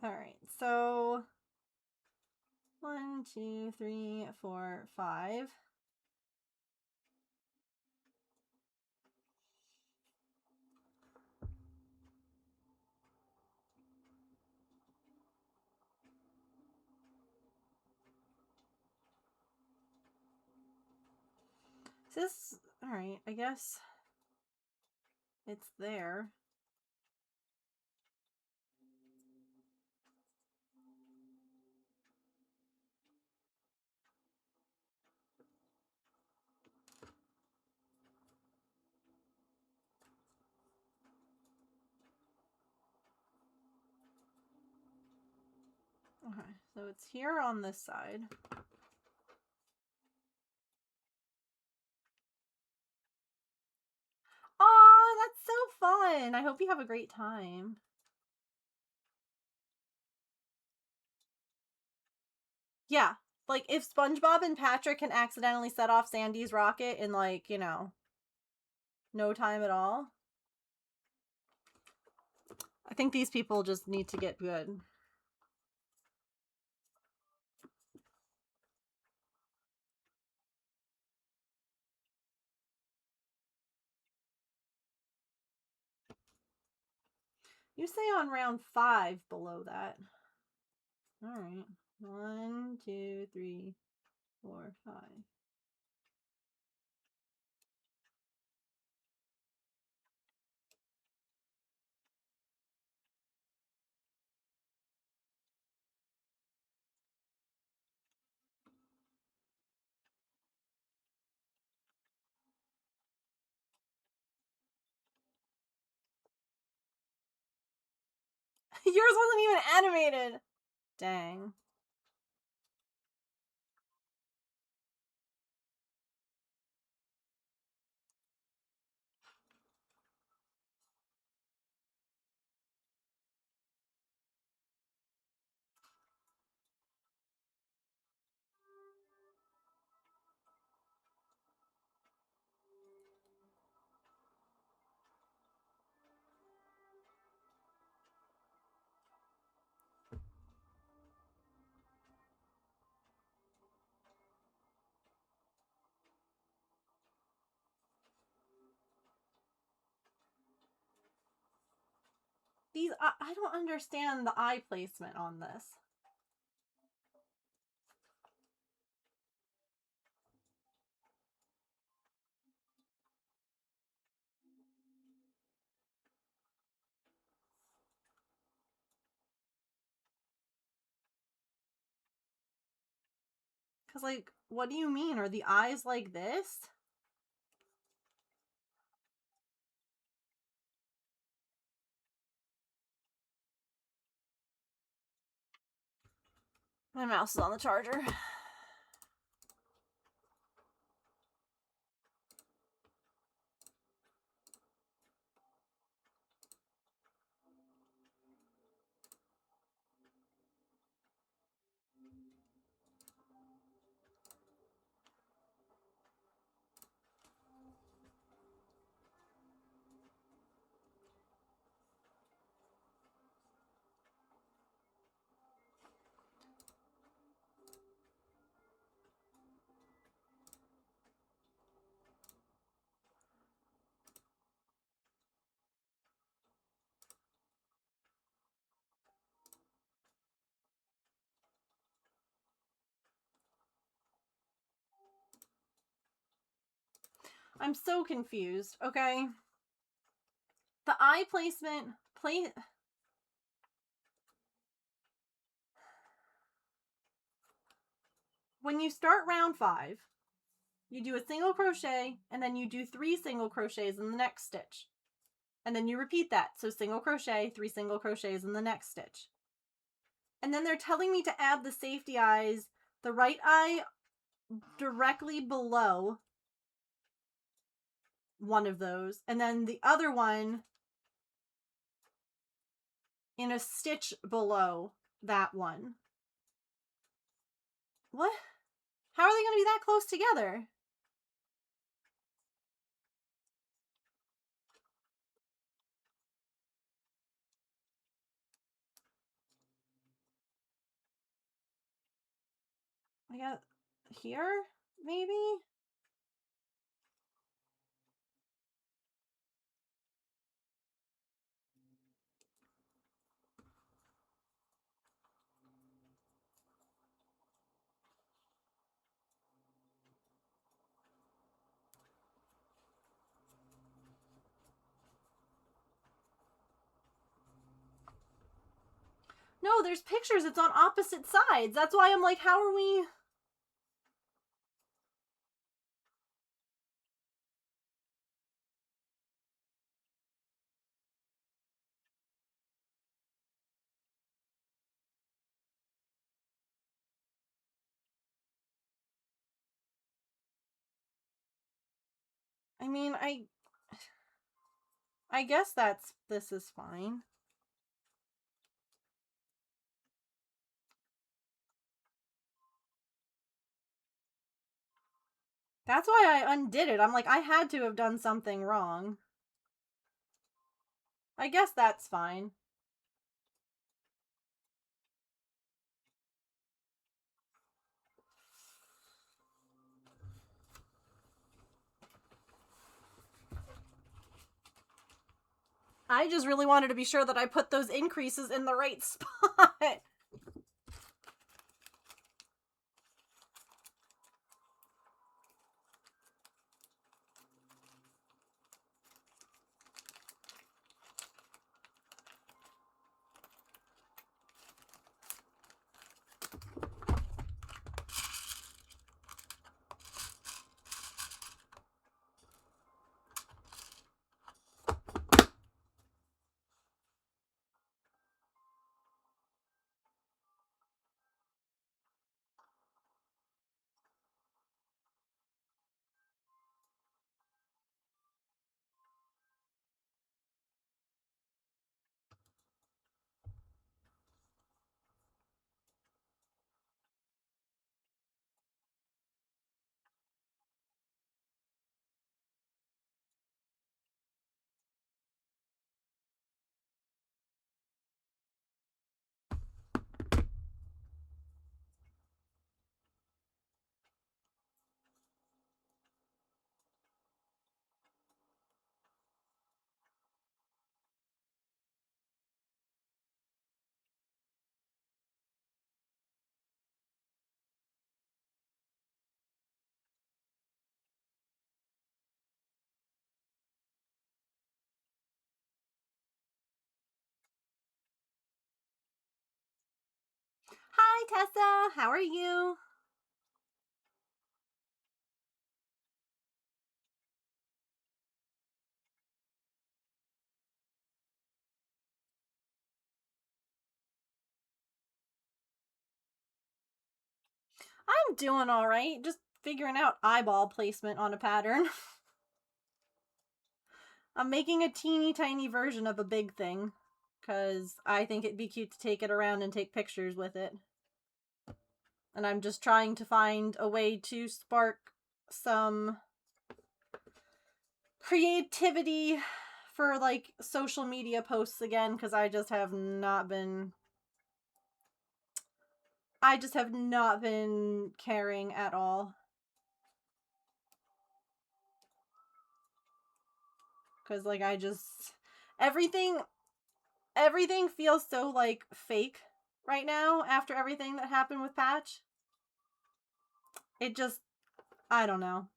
All right, so 1, 2, 3, 4, 5. This, all right, I guess it's there. Okay, so it's here on this side. Aw, that's so fun. I hope you have a great time. Yeah, like if SpongeBob and Patrick can accidentally set off Sandy's rocket in like, you know, no time at all. I think these people just need to get good. You say on round 5 below that. All right. 1, 2, 3, 4, 5. Yours wasn't even animated. Dang. These, I don't understand the eye placement on this. Because, like, what do you mean? Are the eyes like this? My mouse is on the charger. I'm so confused, okay? The eye placement, when you start round 5, you do a single crochet, and then you do 3 single crochets in the next stitch. And then you repeat that. So single crochet, 3 single crochets in the next stitch. And then they're telling me to add the safety eyes, the right eye directly below one of those, and then the other one in a stitch below that one. What? How are they going to be that close together? I got here, maybe? No, there's pictures. It's on opposite sides. That's why I'm like, how are we... I mean, I guess this is fine. That's why I undid it. I'm like, I had to have done something wrong. I guess that's fine. I just really wanted to be sure that I put those increases in the right spot. Hi, Tessa. How are you? I'm doing all right. Just figuring out eyeball placement on a pattern. I'm making a teeny tiny version of a big thing because I think it'd be cute to take it around and take pictures with it. And I'm just trying to find a way to spark some creativity for like social media posts again because I just have not been caring at all. Because like everything feels so like fake right now after everything that happened with Patch. It just, I don't know.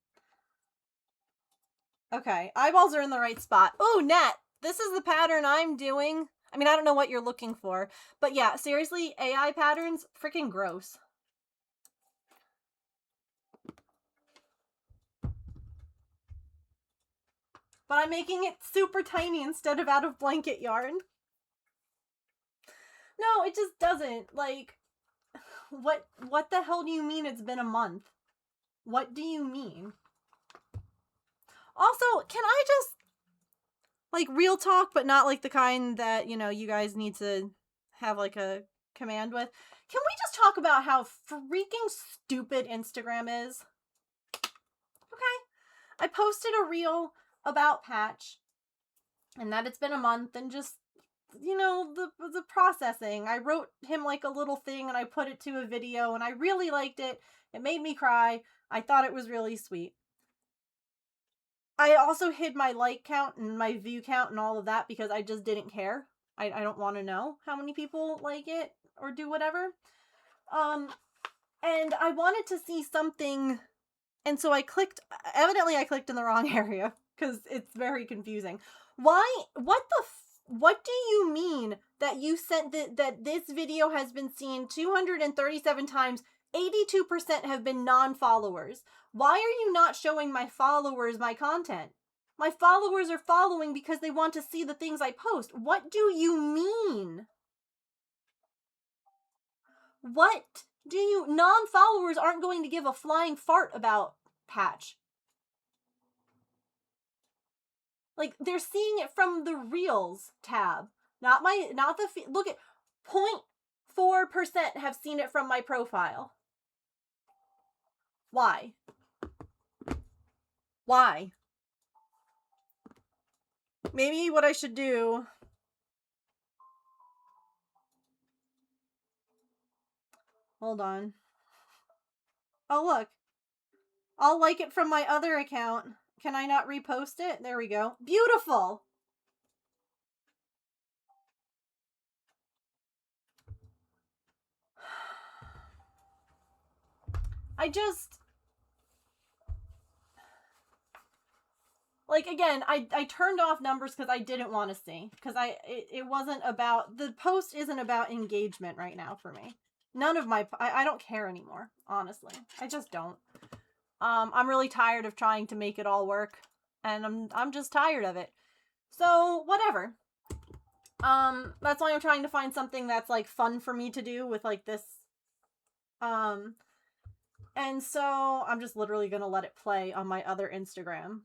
Okay, eyeballs are in the right spot. Oh, Net! This is the pattern I'm doing. I mean, I don't know what you're looking for. But yeah, seriously, AI patterns, freaking gross. But I'm making it super tiny instead of out of blanket yarn. No, it just doesn't. Like, what the hell do you mean it's been a month? What do you mean? Also, can I just, like, real talk, but not like the kind that, you know, you guys need to have like a command with. Can we just talk about how freaking stupid Instagram is? Okay. I posted a reel about Patch and that it's been a month and just, you know, the processing. I wrote him like a little thing and I put it to a video and I really liked it. It made me cry. I thought it was really sweet. I also hid my like count and my view count and all of that because I just didn't care. I don't want to know how many people like it or do whatever. And I wanted to see something, and so I clicked, evidently I clicked in the wrong area because it's very confusing. Why, what do you mean that you sent that this video has been seen 237 times, 82% have been non-followers? Why are you not showing my followers my content? My followers are following because they want to see the things I post. What do you mean? What do you... Non-followers aren't going to give a flying fart about Patch. Like, they're seeing it from the Reels tab. Not the... Look at... 0.4% have seen it from my profile. Why? Why? Maybe what I should do... Hold on. Oh, look. I'll like it from my other account. Can I not repost it? There we go. Beautiful! I just... Like, again, I turned off numbers because I didn't want to see. Because it wasn't about... The post isn't about engagement right now for me. None of my... I don't care anymore, honestly. I just don't. I'm really tired of trying to make it all work. And I'm just tired of it. So, whatever. That's why I'm trying to find something that's, like, fun for me to do with, like, this. And so I'm just literally gonna let it play on my other Instagram.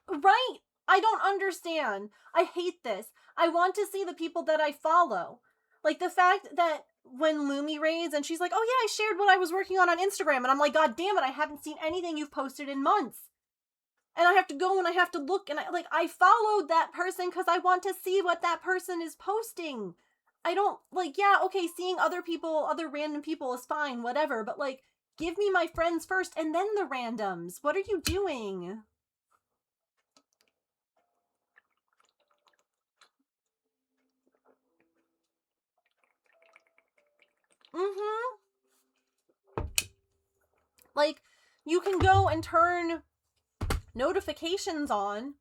Right! I don't understand. I hate this. I want to see the people that I follow. Like, the fact that when Lumi raids and she's like, oh yeah, I shared what I was working on Instagram. And I'm like, God damn it, I haven't seen anything you've posted in months. And I have to go and I have to look and I followed that person because I want to see what that person is posting. I don't, like, yeah, okay, seeing other people, other random people is fine, whatever. But, like, give me my friends first and then the randoms. What are you doing? Like, you can go and turn notifications on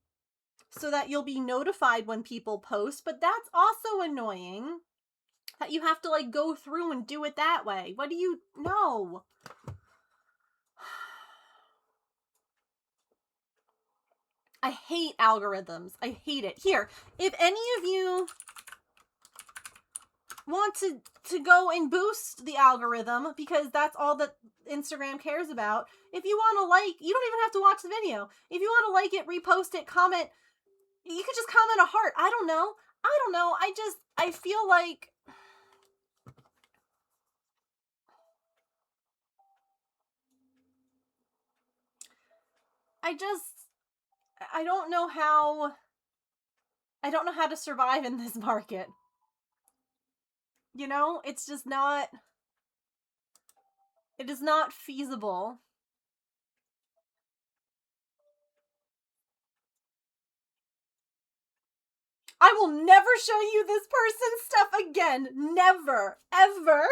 so that you'll be notified when people post, but that's also annoying that you have to, like, go through and do it that way. What do you... No. I hate algorithms. I hate it. Here, if any of you want to go and boost the algorithm, because that's all that Instagram cares about, if you want to like, you don't even have to watch the video. If you want to like it, repost it, comment, you could just comment a heart. I don't know. I feel like... I don't know how... I don't know how to survive in this market. You know, it's just not... It is not feasible. I will never show you this person's stuff again. Never. Ever.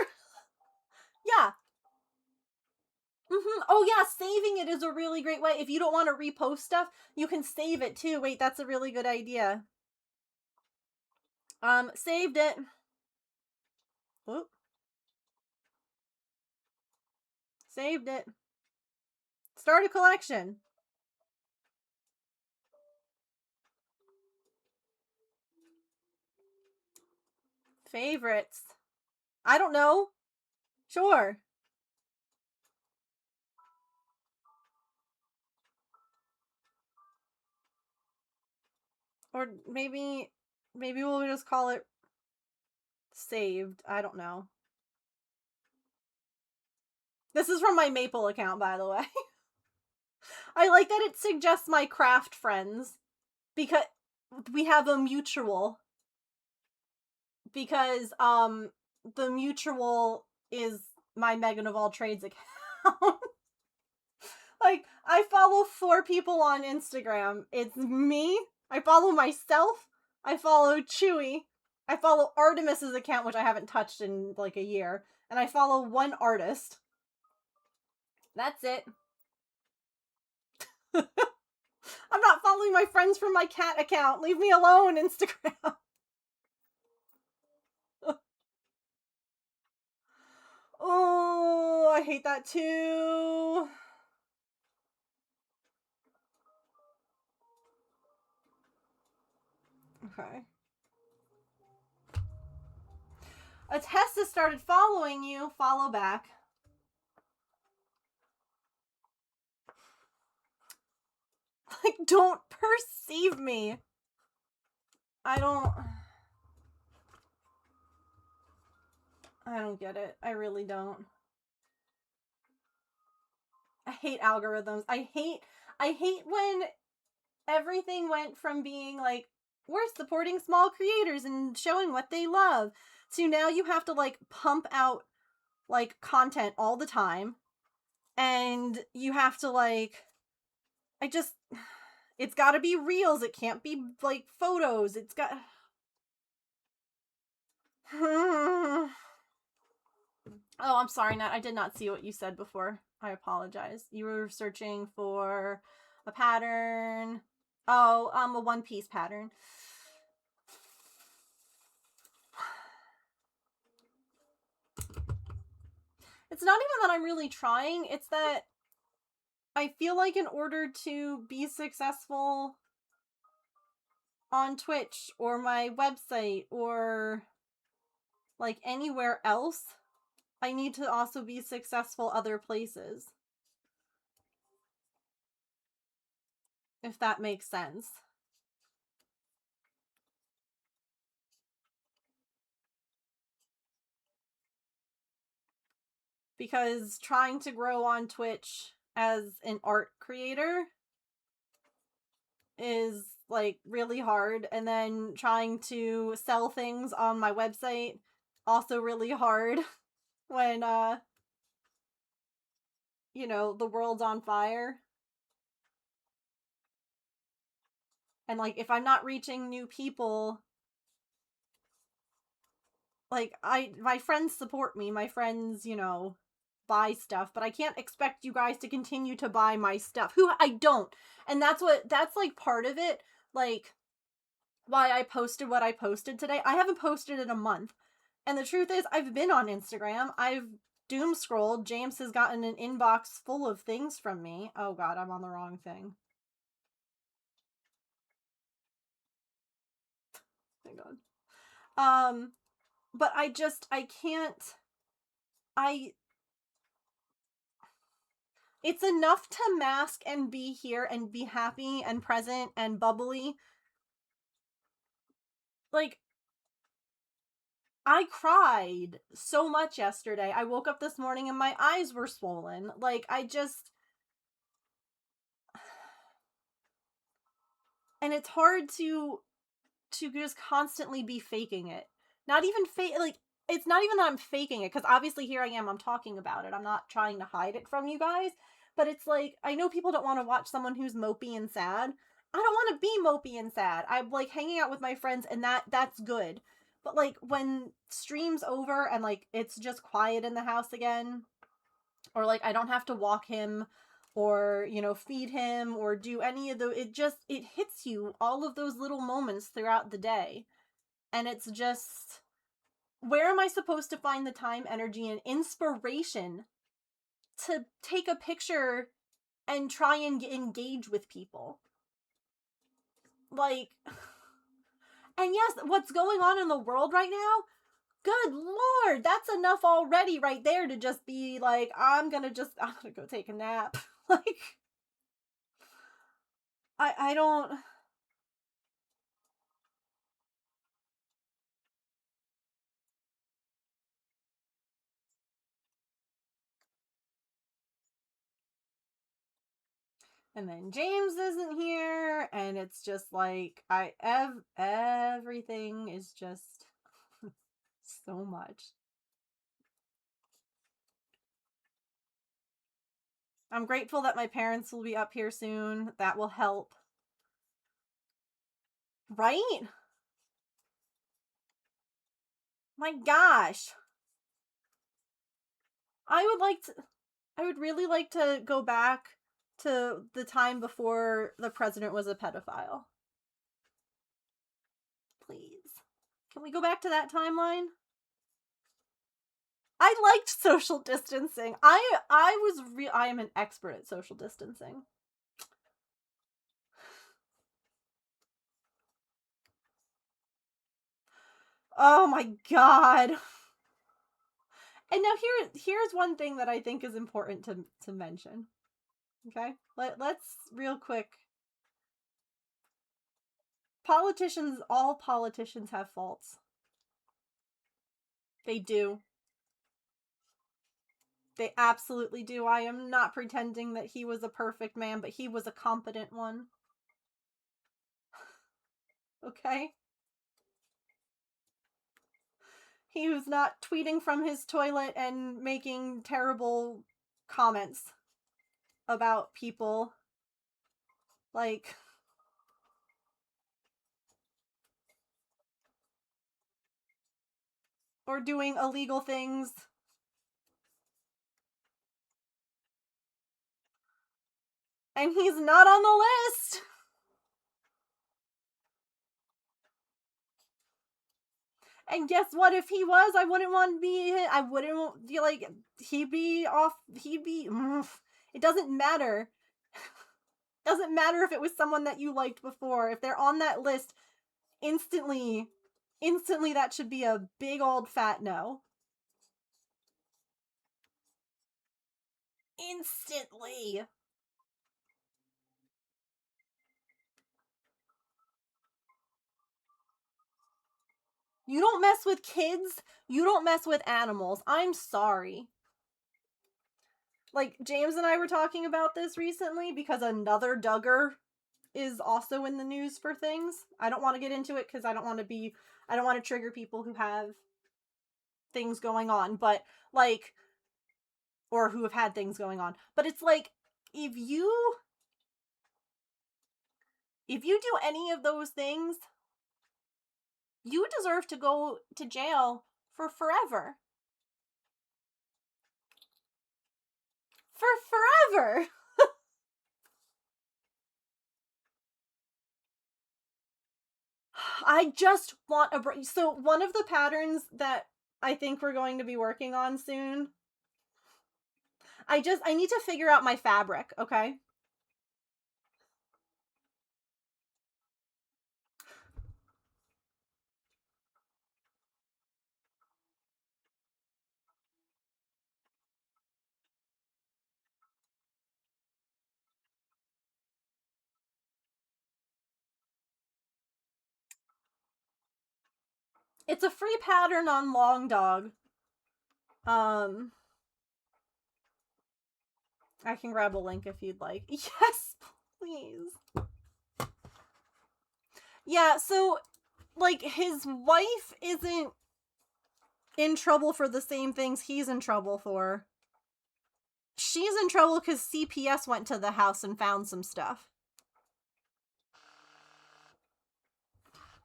Yeah. Oh yeah, saving it is a really great way. If you don't want to repost stuff, you can save it too. Wait, that's a really good idea. Saved it. Whoop. Saved it. Start a collection. Favorites. I don't know. Sure. Or maybe we'll just call it saved. I don't know. This is from my Maple account, by the way. I like that it suggests my craft friends because we have a mutual. Because the mutual is my Megan of all trades account. Like, I follow 4 people on Instagram. It's me, I follow myself, I follow Chewy, I follow Artemis's account, which I haven't touched in like a year, and I follow one artist. That's it. I'm not following my friends from my cat account. Leave me alone, Instagram. Oh, I hate that too. Okay. A test has started following you. Follow back. Like, don't perceive me. I don't get it. I really don't. I hate algorithms. I hate when everything went from being like, we're supporting small creators and showing what they love, to now you have to like pump out like content all the time, and you have to like, it's got to be reels. It can't be like photos. It's got Oh, I'm sorry, Nat. I did not see what you said before. I apologize. You were searching for a pattern. Oh, a one-piece pattern. It's not even that I'm really trying. It's that I feel like in order to be successful on Twitch or my website or like anywhere else, I need to also be successful other places. If that makes sense. Because trying to grow on Twitch as an art creator is like really hard, and then trying to sell things on my website also really hard when you know, the world's on fire. And like, if I'm not reaching new people, like, my friends support me, my friends, you know, buy stuff, but I can't expect you guys to continue to buy my stuff. Who I don't. And that's like part of it, like why I posted what I posted today. I haven't posted in a month. And the truth is, I've been on Instagram. I've doom scrolled. James has gotten an inbox full of things from me. Oh god, I'm on the wrong thing. Thank god. But I can't, it's enough to mask and be here and be happy and present and bubbly. Like, I cried so much yesterday. I woke up this morning and my eyes were swollen. Like, and it's hard to just constantly be faking it. Not even like, it's not even that I'm faking it, because obviously here I am, I'm talking about it. I'm not trying to hide it from you guys, but it's like, I know people don't want to watch someone who's mopey and sad. I don't want to be mopey and sad. I'm like hanging out with my friends, and that's good. But like, when stream's over and like it's just quiet in the house again, or like I don't have to walk him or, you know, feed him or do any of the, it hits you, all of those little moments throughout the day. And it's just, where am I supposed to find the time, energy, and inspiration to take a picture and try and engage with people? Like, and yes, what's going on in the world right now? Good lord, that's enough already right there to just be like, I'm gonna go take a nap. Like, I don't, And then James isn't here, and it's just like everything is just so much. I'm grateful that my parents will be up here soon. That will help. Right? My gosh. I would really like to go back to the time before the president was a pedophile. Please. Can we go back to that timeline? I liked social distancing. I am an expert at social distancing. Oh my god. And now here's one thing that I think is important to mention. Okay? Let's real quick. All politicians have faults. They do. They absolutely do. I am not pretending that he was a perfect man, but he was a competent one. Okay? He was not tweeting from his toilet and making terrible comments about people. Like, or doing illegal things. And he's not on the list! And guess what? If he was, I wouldn't want to be. I wouldn't feel like he'd be off. He'd be. It doesn't matter. Doesn't matter if it was someone that you liked before. If they're on that list, instantly that should be a big old fat no. Instantly. You don't mess with kids. You don't mess with animals. I'm sorry. Like, James and I were talking about this recently because another Duggar is also in the news for things. I don't want to get into it because I don't want to trigger people who have things going on, but like, or who have had things going on. But it's like, if you do any of those things, you deserve to go to jail for forever. For forever. I just want a break. So one of the patterns that I think we're going to be working on soon, I need to figure out my fabric, okay? It's a free pattern on Long Dog. I can grab a link if you'd like. Yes, please. Yeah, so, like, his wife isn't in trouble for the same things he's in trouble for. She's in trouble because CPS went to the house and found some stuff.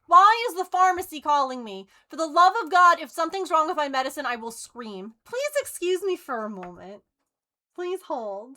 Why is the pharmacy calling me? For the love of God, if something's wrong with my medicine, I will scream. Please excuse me for a moment. Please hold.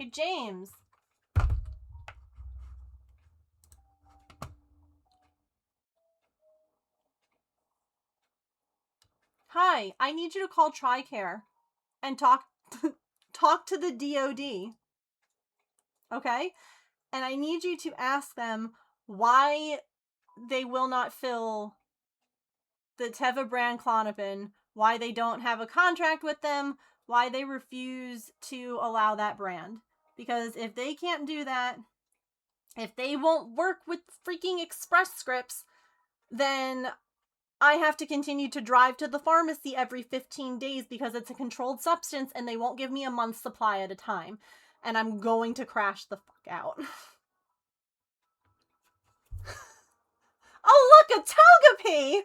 Hey, James. Hi, I need you to call TRICARE and talk to the DOD. Okay? And I need you to ask them why they will not fill the Teva brand Klonopin, why they don't have a contract with them, why they refuse to allow that brand. Because if they can't do that, if they won't work with freaking Express Scripts, then I have to continue to drive to the pharmacy every 15 days because it's a controlled substance and they won't give me a month's supply at a time. And I'm going to crash the fuck out. Oh, look, a Togepi!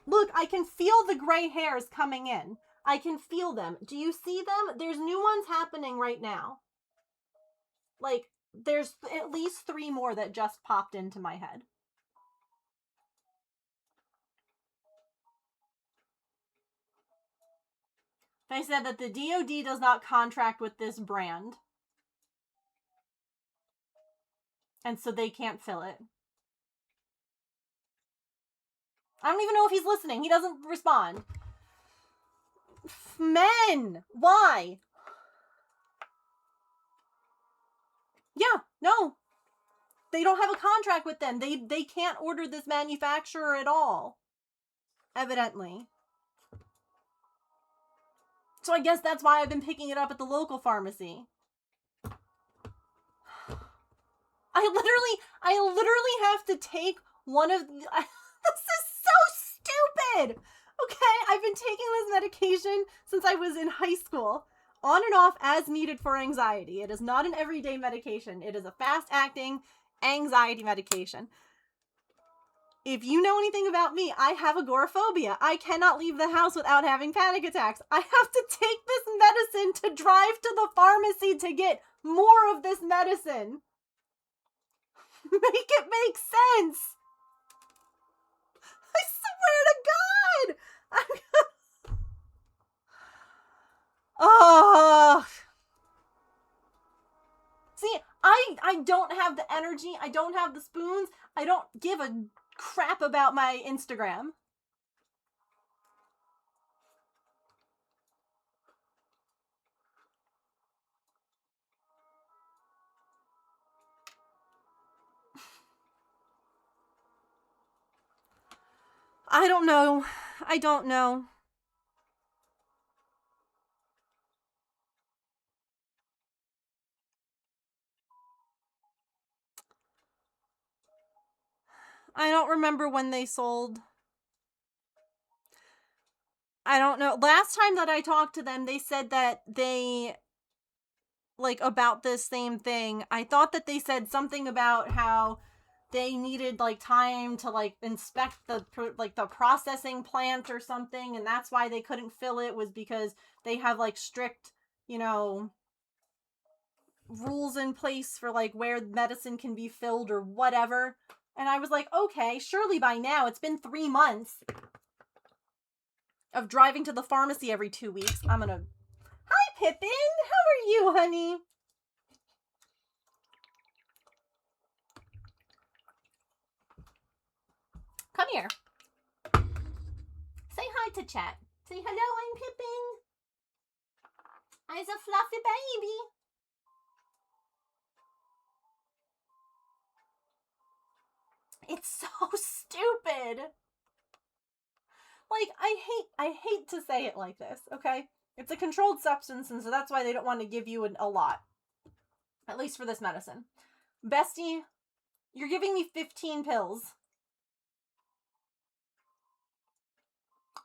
Look, I can feel the gray hairs coming in. I can feel them. Do you see them? There's new ones happening right now. Like, there's at least 3 more that just popped into my head. They said that the DOD does not contract with this brand. And so they can't fill it. I don't even know if he's listening. He doesn't respond. Men! Why? Yeah, no. They don't have a contract with them. They can't order this manufacturer at all. Evidently. So I guess that's why I've been picking it up at the local pharmacy. I literally have to take one of the... This is so stupid! Okay, I've been taking this medication since I was in high school. On and off as needed for anxiety. It is not an everyday medication. It is a fast-acting anxiety medication. If you know anything about me, I have agoraphobia. I cannot leave the house without having panic attacks. I have to take this medicine to drive to the pharmacy to get more of this medicine. Make it make sense. I swear to God. Oh. See, I don't have the energy. I don't have the spoons. I don't give a crap about my Instagram. I don't know. I don't know. I don't remember when they sold. I don't know. Last time that I talked to them, they said that they, like, about this same thing. I thought that they said something about how they needed, like, time to, like, inspect the processing plant or something, and that's why they couldn't fill it, was because they have, like, strict, you know, rules in place for, like, where medicine can be filled or whatever. And I was like, okay, surely by now, it's been 3 months of driving to the pharmacy every 2 weeks. I'm gonna... Hi, Pippin! How are you, honey? Come here. Say hi to chat. Say hello, I'm Pippin. I's a fluffy baby. It's so stupid. Like, I hate to say it like this, okay? It's a controlled substance, and so that's why they don't want to give you a lot. At least for this medicine. Bestie, you're giving me 15 pills.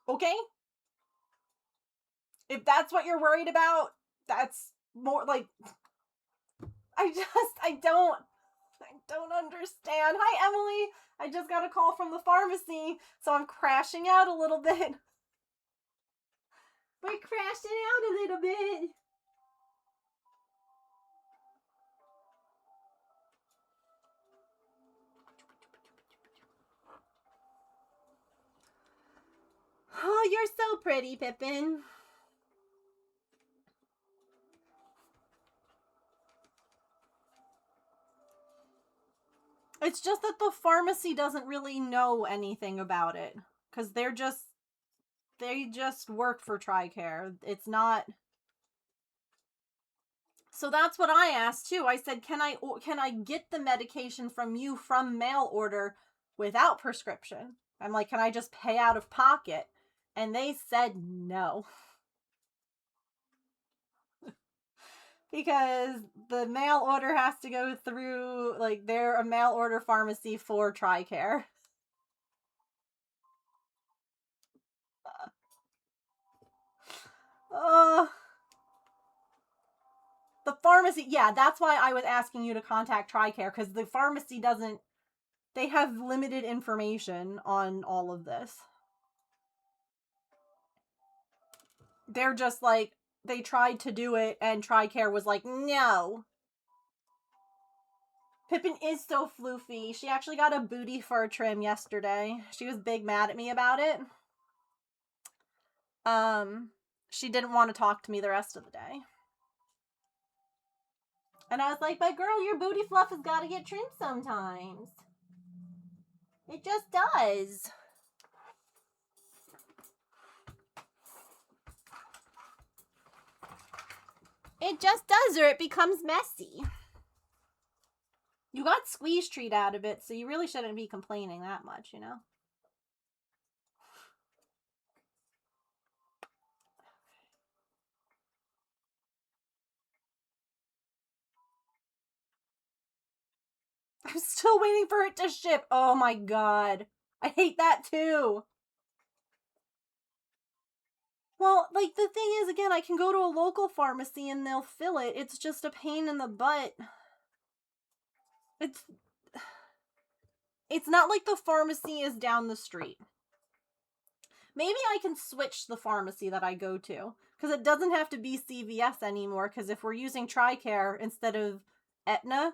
Okay? If that's what you're worried about, that's more like... I don't understand. Hi, Emily. I just got a call from the pharmacy, so I'm crashing out a little bit. We're crashing out a little bit. you're so pretty, Pippin. It's just that the pharmacy doesn't really know anything about it. Because they just work for TRICARE. It's not... So that's what I asked too. I said, can I get the medication from you from mail order without prescription? I'm like, can I just pay out of pocket? And they said no. Because the mail order has to go through, like, they're a mail order pharmacy for TRICARE. The pharmacy, yeah, that's why I was asking you to contact TRICARE, because the pharmacy doesn't, they have limited information on all of this. They're just like, they tried to do it, and TRICARE was like, no. Pippin is so floofy. She actually got a booty fur trim yesterday. She was big mad at me about it. She didn't want to talk to me the rest of the day. And I was like, but girl, your booty fluff has got to get trimmed sometimes. It just does. It just does, or it becomes messy. You got squeeze treat out of it, so you really shouldn't be complaining that much, you know? I'm still waiting for it to ship. Oh my god. I hate that too. Well, like, the thing is, again, I can go to a local pharmacy and they'll fill it. It's just a pain in the butt. It's not like the pharmacy is down the street. Maybe I can switch the pharmacy that I go to, because it doesn't have to be CVS anymore, because if we're using TRICARE instead of Aetna,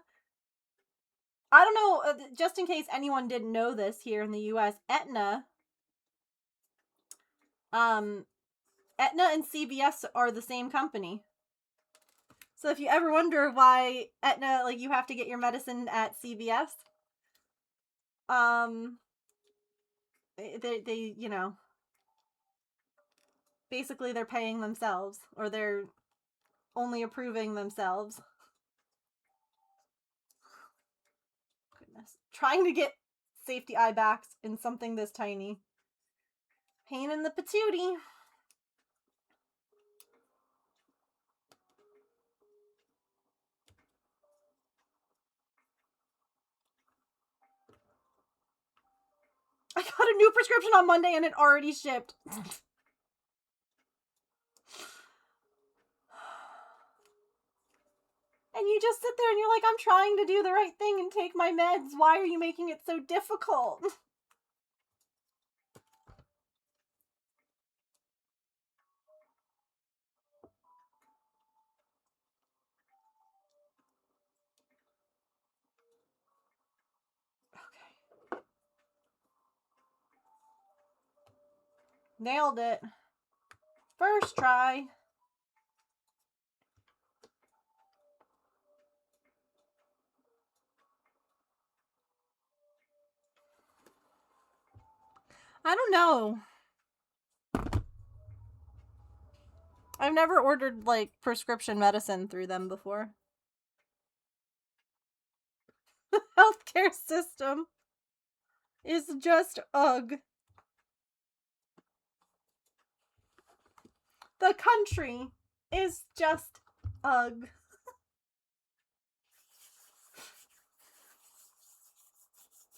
I don't know, just in case anyone didn't know this here in the US, Aetna and CVS are the same company. So if you ever wonder why Aetna, like, you have to get your medicine at CVS, they you know, basically they're paying themselves, or they're only approving themselves. Goodness. Trying to get safety eye backs in something this tiny. Pain in the patootie. I got a new prescription on Monday and it already shipped. And you just sit there and you're like, I'm trying to do the right thing and take my meds. Why are you making it so difficult? Okay. Nailed it. First try. I don't know. I've never ordered, like, prescription medicine through them before. The healthcare system is just ugh. The country is just ugh.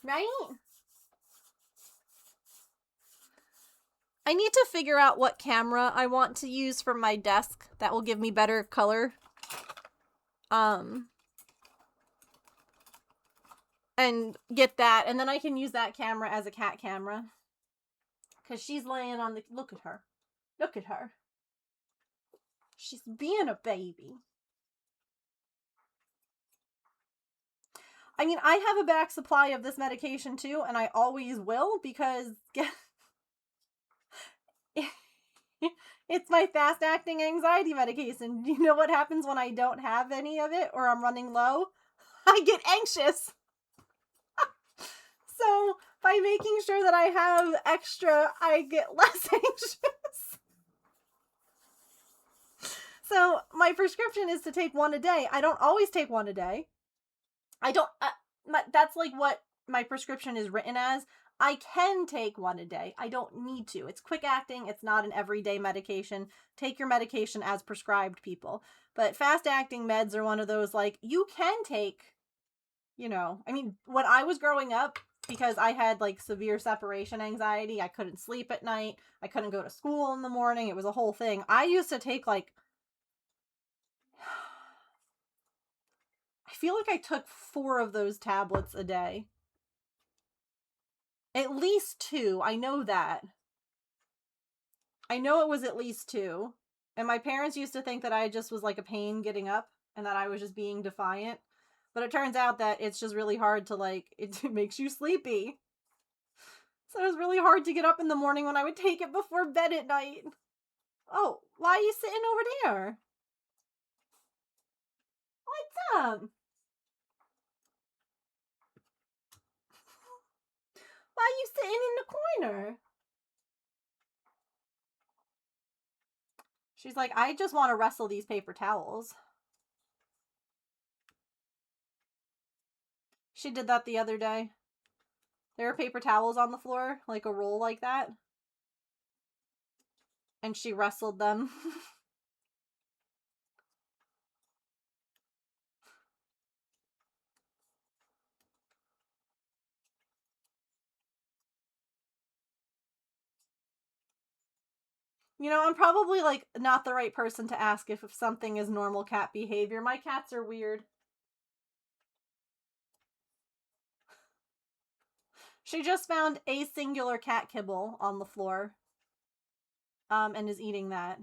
Right? I need to figure out what camera I want to use for my desk that will give me better color. And get that, and then I can use that camera as a cat camera. Because she's laying on the... Look at her. Look at her. She's being a baby. I mean, I have a back supply of this medication too, and I always will, because It's my fast-acting anxiety medication. Do you know what happens when I don't have any of it or I'm running low? I get anxious. So, by making sure that I have extra, I get less anxious. So, my prescription is to take one a day. I don't always take one a day. I don't, that's like what my prescription is written as. I can take one a day. I don't need to. It's quick acting. It's not an everyday medication. Take your medication as prescribed, people. But fast acting meds are one of those, like, you can take, I mean, when I was growing up, because I had like severe separation anxiety, I couldn't sleep at night. I couldn't go to school in the morning. It was a whole thing. I used to take like, I feel like I took 4 of those tablets a day. At least 2. I know that. I know it was at least 2. And my parents used to think that I just was like a pain getting up and that I was just being defiant. But it turns out that it's just really hard to it makes you sleepy. So it was really hard to get up in the morning when I would take it before bed at night. Oh, why are you sitting over there? What's up? Why are you sitting in the corner? She's like, I just want to wrestle these paper towels. She did that the other day. There were paper towels on the floor, like a roll like that. And she wrestled them. I'm probably like not the right person to ask if something is normal cat behavior. My cats are weird. She just found a singular cat kibble on the floor. And is eating that.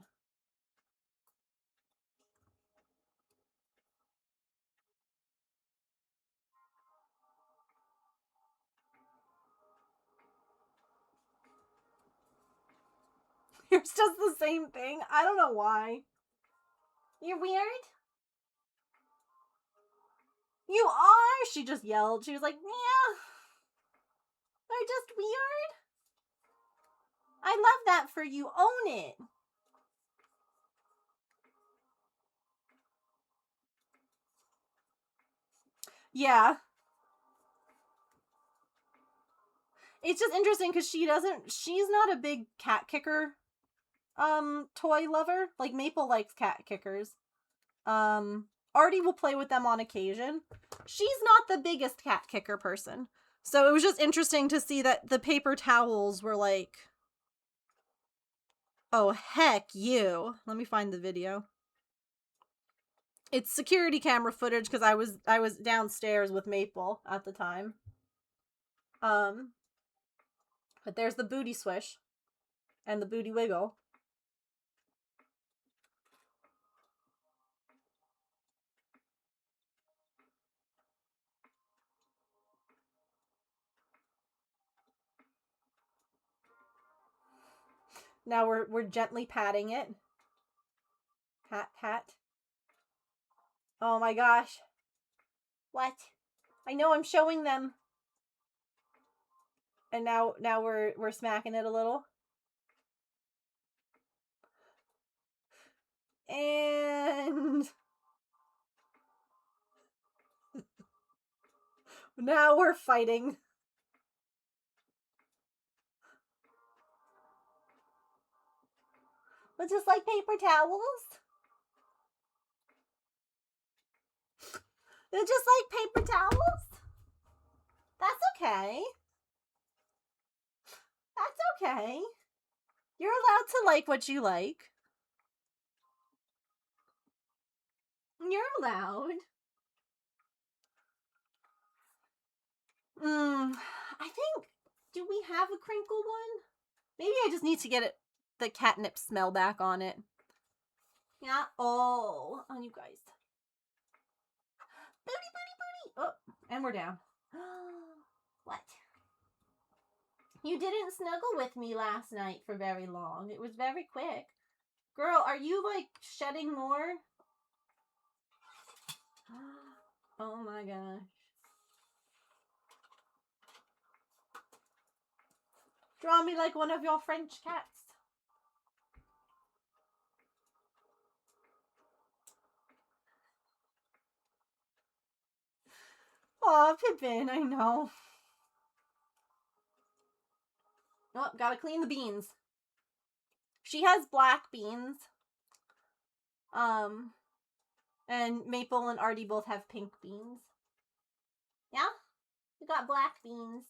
Yours does the same thing. I don't know why. You're weird? You are! She just yelled. She was like, yeah. They're just weird. I love that for you. Own it. Yeah. It's just interesting because she's not a big cat kicker toy lover. Like Maple likes cat kickers. Artie will play with them on occasion. She's not the biggest cat kicker person. So it was just interesting to see that the paper towels were like, oh heck you. Let me find the video. It's security camera footage because I was downstairs with Maple at the time. But there's the booty swish and the booty wiggle. Now we're gently patting it. Pat, pat. Oh my gosh. What? I know I'm showing them. And now we're smacking it a little. And now we're fighting. But just like paper towels. They're just like paper towels. That's okay. That's okay. You're allowed to like what you like. You're allowed. I think, do we have a crinkle one? Maybe I just need to get the catnip smell back on it. Yeah. Oh, on you guys. Booty, booty, booty. Oh, and we're down. What? You didn't snuggle with me last night for very long. It was very quick. Girl, are you like shedding more? Oh my gosh. Draw me like one of your French cats. Aw, Pippin, I know. Oh, gotta clean the beans. She has black beans. And Maple and Artie both have pink beans. Yeah? We got black beans.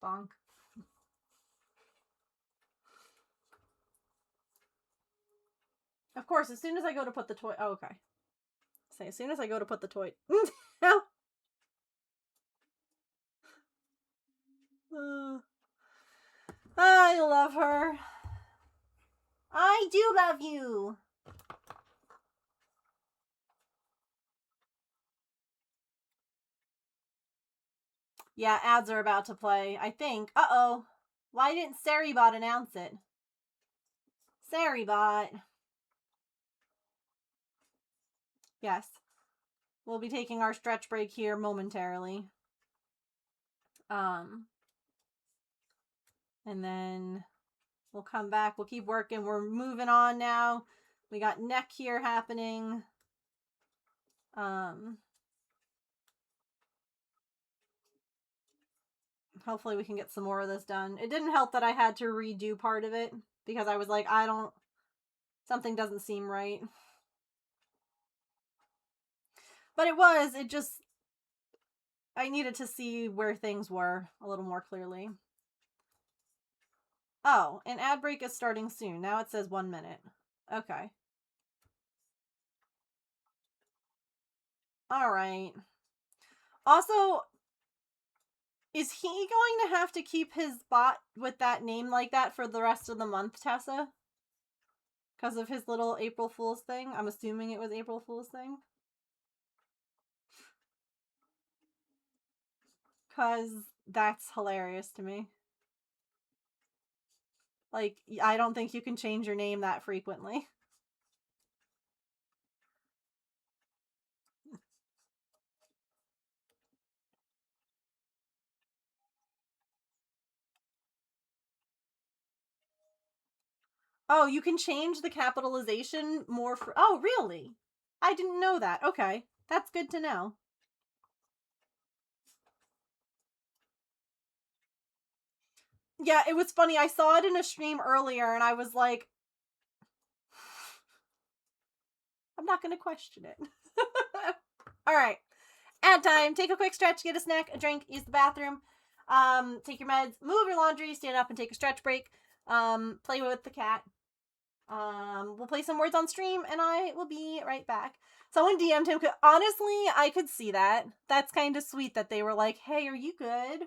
Bonk. Of course, as soon as I go to put the toy... Oh, okay. Say, as soon as I go to put the toy... I love her. I do love you. Yeah, ads are about to play, I think. Uh-oh. Why didn't Saribot announce it? Saribot. Yes. We'll be taking our stretch break here momentarily. And then we'll come back. We'll keep working. We're moving on now. We got neck here happening. Hopefully we can get some more of this done. It didn't help that I had to redo part of it because I was like, something doesn't seem right. But I needed to see where things were a little more clearly. Oh, an ad break is starting soon. Now it says 1 minute. Okay. All right. Also, is he going to have to keep his bot with that name like that for the rest of the month, Tessa? Because of his little April Fool's thing? I'm assuming it was April Fool's thing. Because that's hilarious to me. Like, I don't think you can change your name that frequently. Oh, you can change the capitalization more for... Oh, really? I didn't know that. Okay. That's good to know. Yeah, it was funny. I saw it in a stream earlier and I was like, I'm not going to question it. All right. Ad time. Take a quick stretch, get a snack, a drink, use the bathroom, take your meds, move your laundry, stand up and take a stretch break, play with the cat. We'll play some words on stream and I will be right back. Someone DM'd him. Honestly, I could see that. That's kind of sweet that they were like, hey, are you good?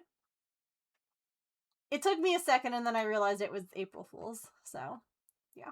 It took me a second and then I realized it was April Fool's. So, yeah.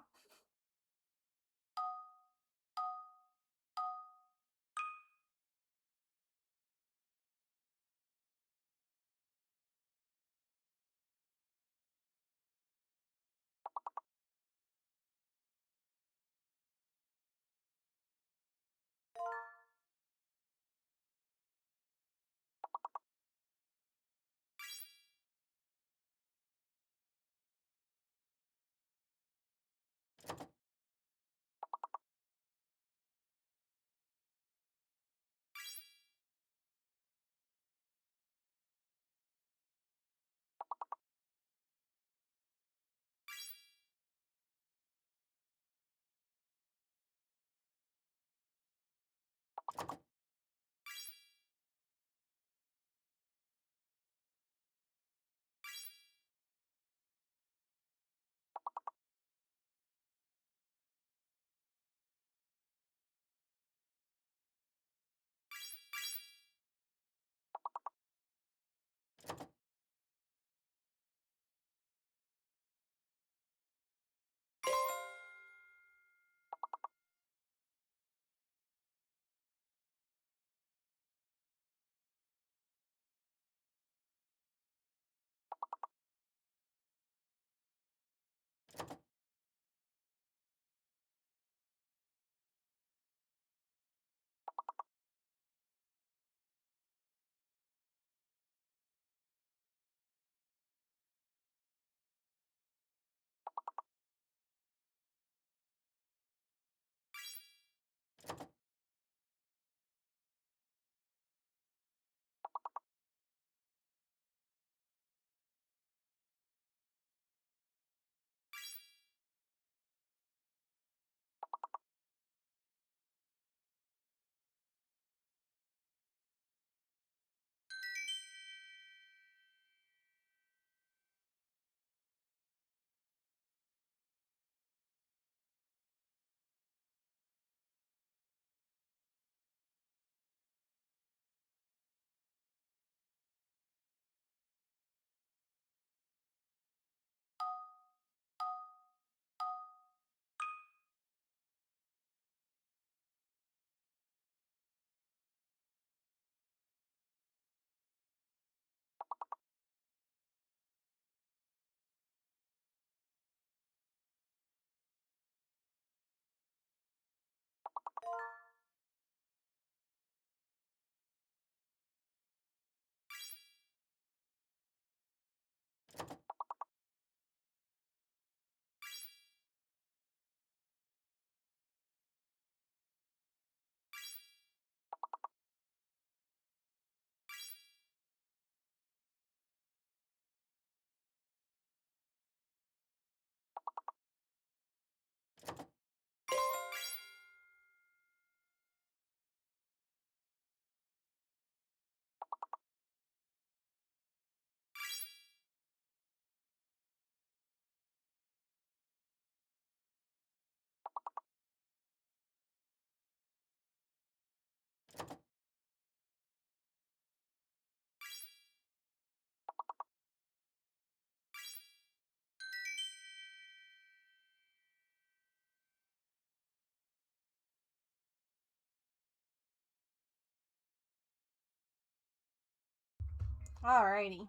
Alrighty.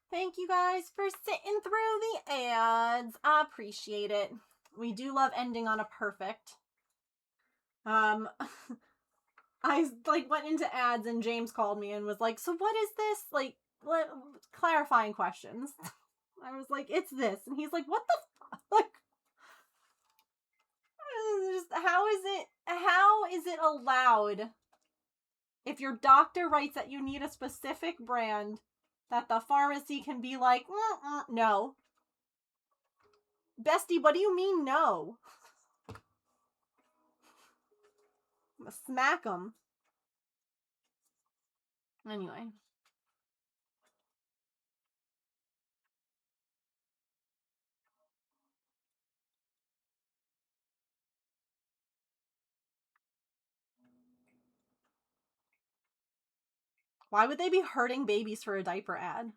Thank you guys for sitting through the ads. I appreciate it. We do love ending on a perfect. I like went into ads and James called me and was like, "So what is this?" Like clarifying questions. I was like, "It's this," and he's like, "What the fuck?" Like, just how is it allowed if your doctor writes that you need a specific brand that the pharmacy can be like, no. Bestie, what do you mean no? I'm gonna smack him. Anyway. Why would they be hurting babies for a diaper ad?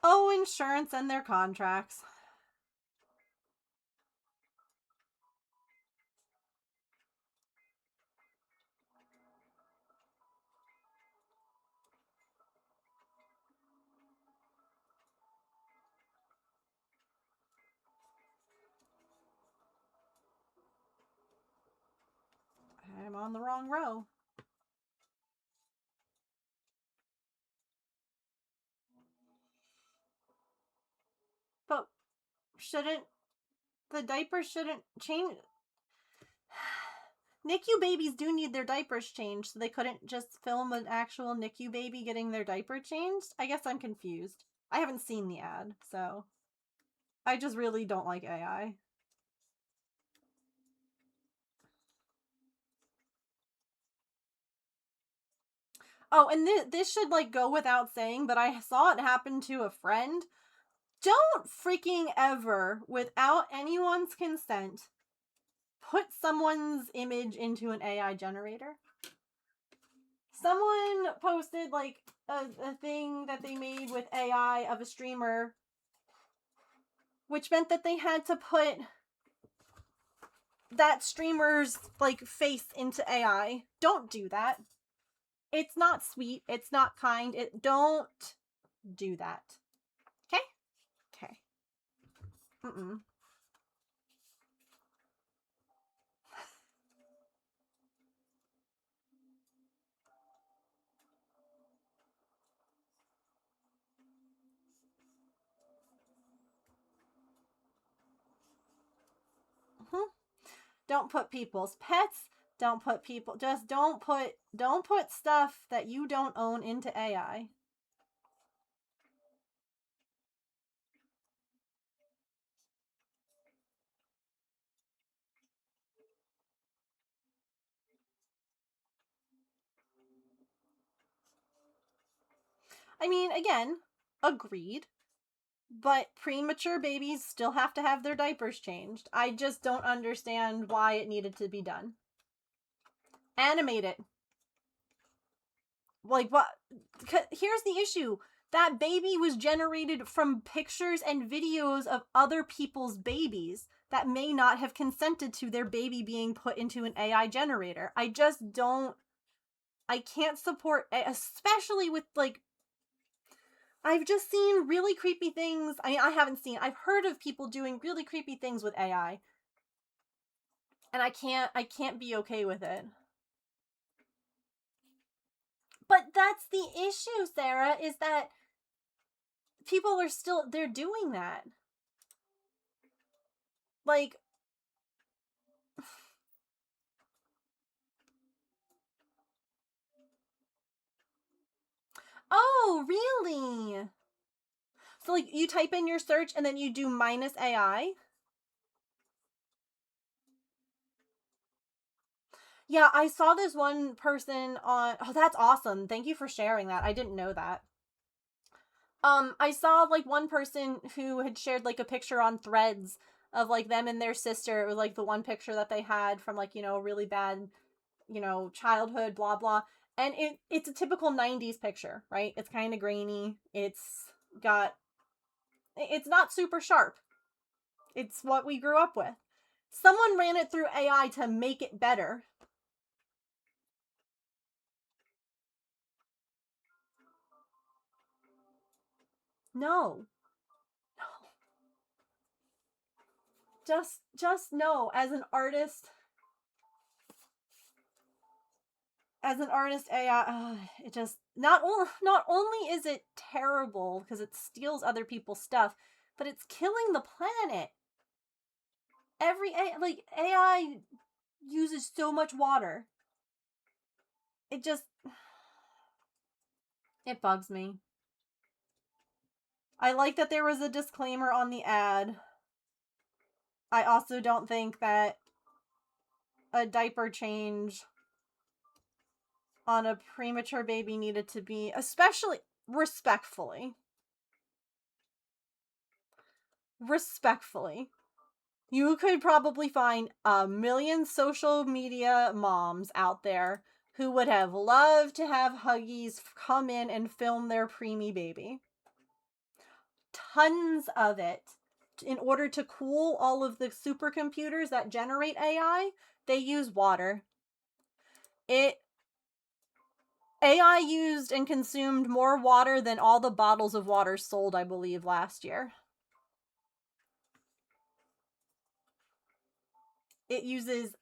Oh, insurance and their contracts. I'm on the wrong row. But the diapers shouldn't change? NICU babies do need their diapers changed, so they couldn't just film an actual NICU baby getting their diaper changed? I guess I'm confused. I haven't seen the ad, so I just really don't like AI. Oh, and this should like go without saying, but I saw it happen to a friend. Don't freaking ever, without anyone's consent, put someone's image into an AI generator. Someone posted like a thing that they made with AI of a streamer, which meant that they had to put that streamer's like face into AI. Don't do that. It's not sweet. It's not kind. Don't do that. Okay? Okay. Mm-mm. Mm-hmm. Don't put people's pets. Don't put people. Just don't put stuff that you don't own into AI. I mean, again, agreed. But premature babies still have to have their diapers changed. I just don't understand why it needed to be done. Animate it. Like, what? Here's the issue. That baby was generated from pictures and videos of other people's babies that may not have consented to their baby being put into an AI generator. I just don't. I can't support, especially with like. I've just seen really creepy things. I mean, I haven't seen. I've heard of people doing really creepy things with AI. And I can't be okay with it. But that's the issue, Sarah, is that people are still, they're doing that. Like, oh, really? So, like, you type in your search and then you do minus AI? Yeah, I saw this one person on, oh, that's awesome. Thank you for sharing that. I didn't know that. I saw, like, one person who had shared, like, a picture on Threads of like them and their sister. It was like the one picture that they had from like, really bad, childhood, blah blah. And it's a typical 90s picture, right? It's kind of grainy. It's not super sharp. It's what we grew up with. Someone ran it through AI to make it better. No. Just no. As an artist, AI, it just not only is it terrible because it steals other people's stuff, but it's killing the planet. AI uses so much water. It just it bugs me. I like that there was a disclaimer on the ad. I also don't think that a diaper change on a premature baby needed to be, especially respectfully. You could probably find a million social media moms out there who would have loved to have Huggies come in and film their preemie baby. Tons of it. In order to cool all of the supercomputers that generate AI, they use water. AI used and consumed more water than all the bottles of water sold, I believe, last year. It uses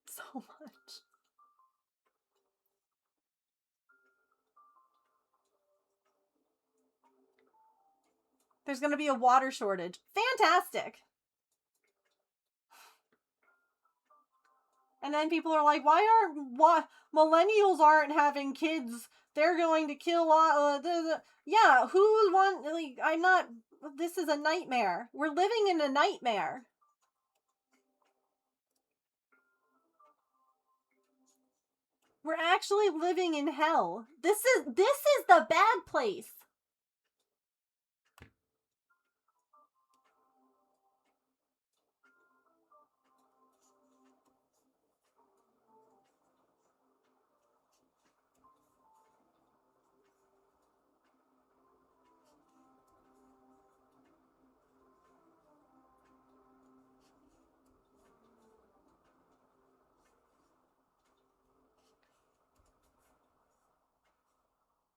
so much. There's going to be a water shortage. Fantastic. And then people are like, why millennials aren't having kids? They're going to kill yeah, who want like I'm not this is a nightmare. We're living in a nightmare. We're actually living in hell. This is the bad place.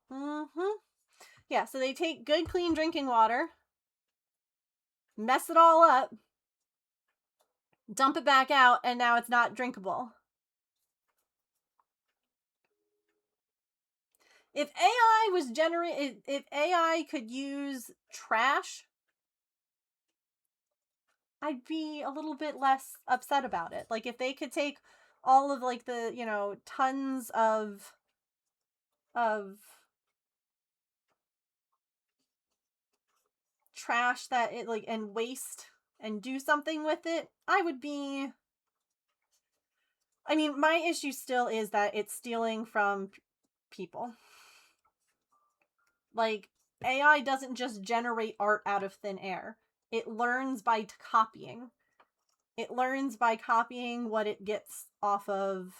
Mm-hmm. Yeah, so they take good, clean drinking water, mess it all up, dump it back out, and now it's not drinkable. If AI could use trash, I'd be a little bit less upset about it. Like if they could take all of like the, tons of trash that it like and waste and do something with it, I mean, my issue still is that it's stealing from people. Like AI doesn't just generate art out of thin air. It learns by copying. It learns by copying what it gets off of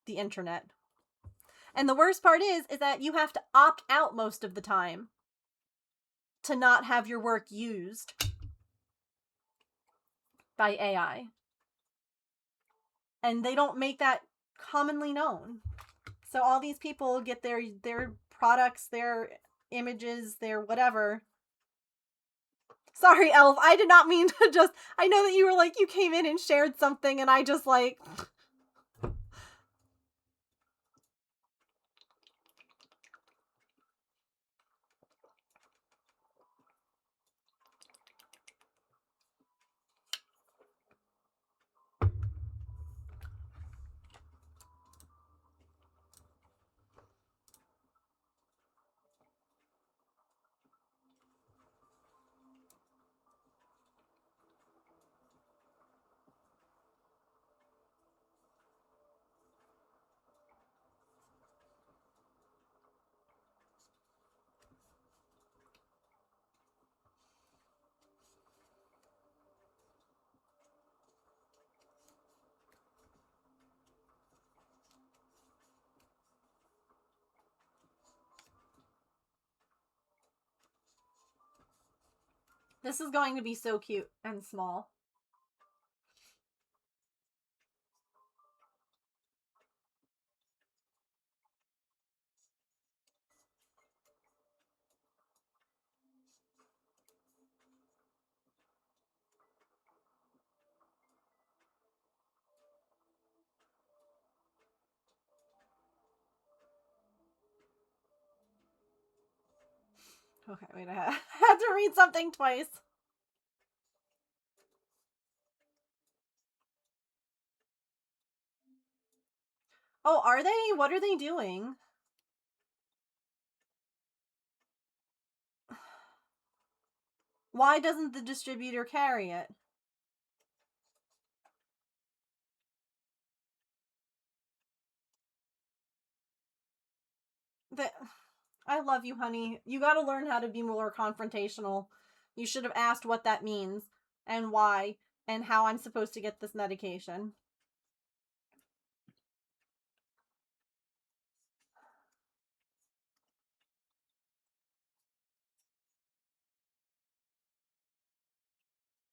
the internet. And the worst part is that you have to opt out most of the time to not have your work used by AI. And they don't make that commonly known. So all these people get their products, their images, their whatever. Sorry, Elf. I did not mean to just... I know that you were like, you came in and shared something and I just like... This is going to be so cute and small. Okay, wait, I had to read something twice. Oh, are they? What are they doing? Why doesn't the distributor carry it? I love you, honey. You gotta learn how to be more confrontational. You should have asked what that means and why and how I'm supposed to get this medication.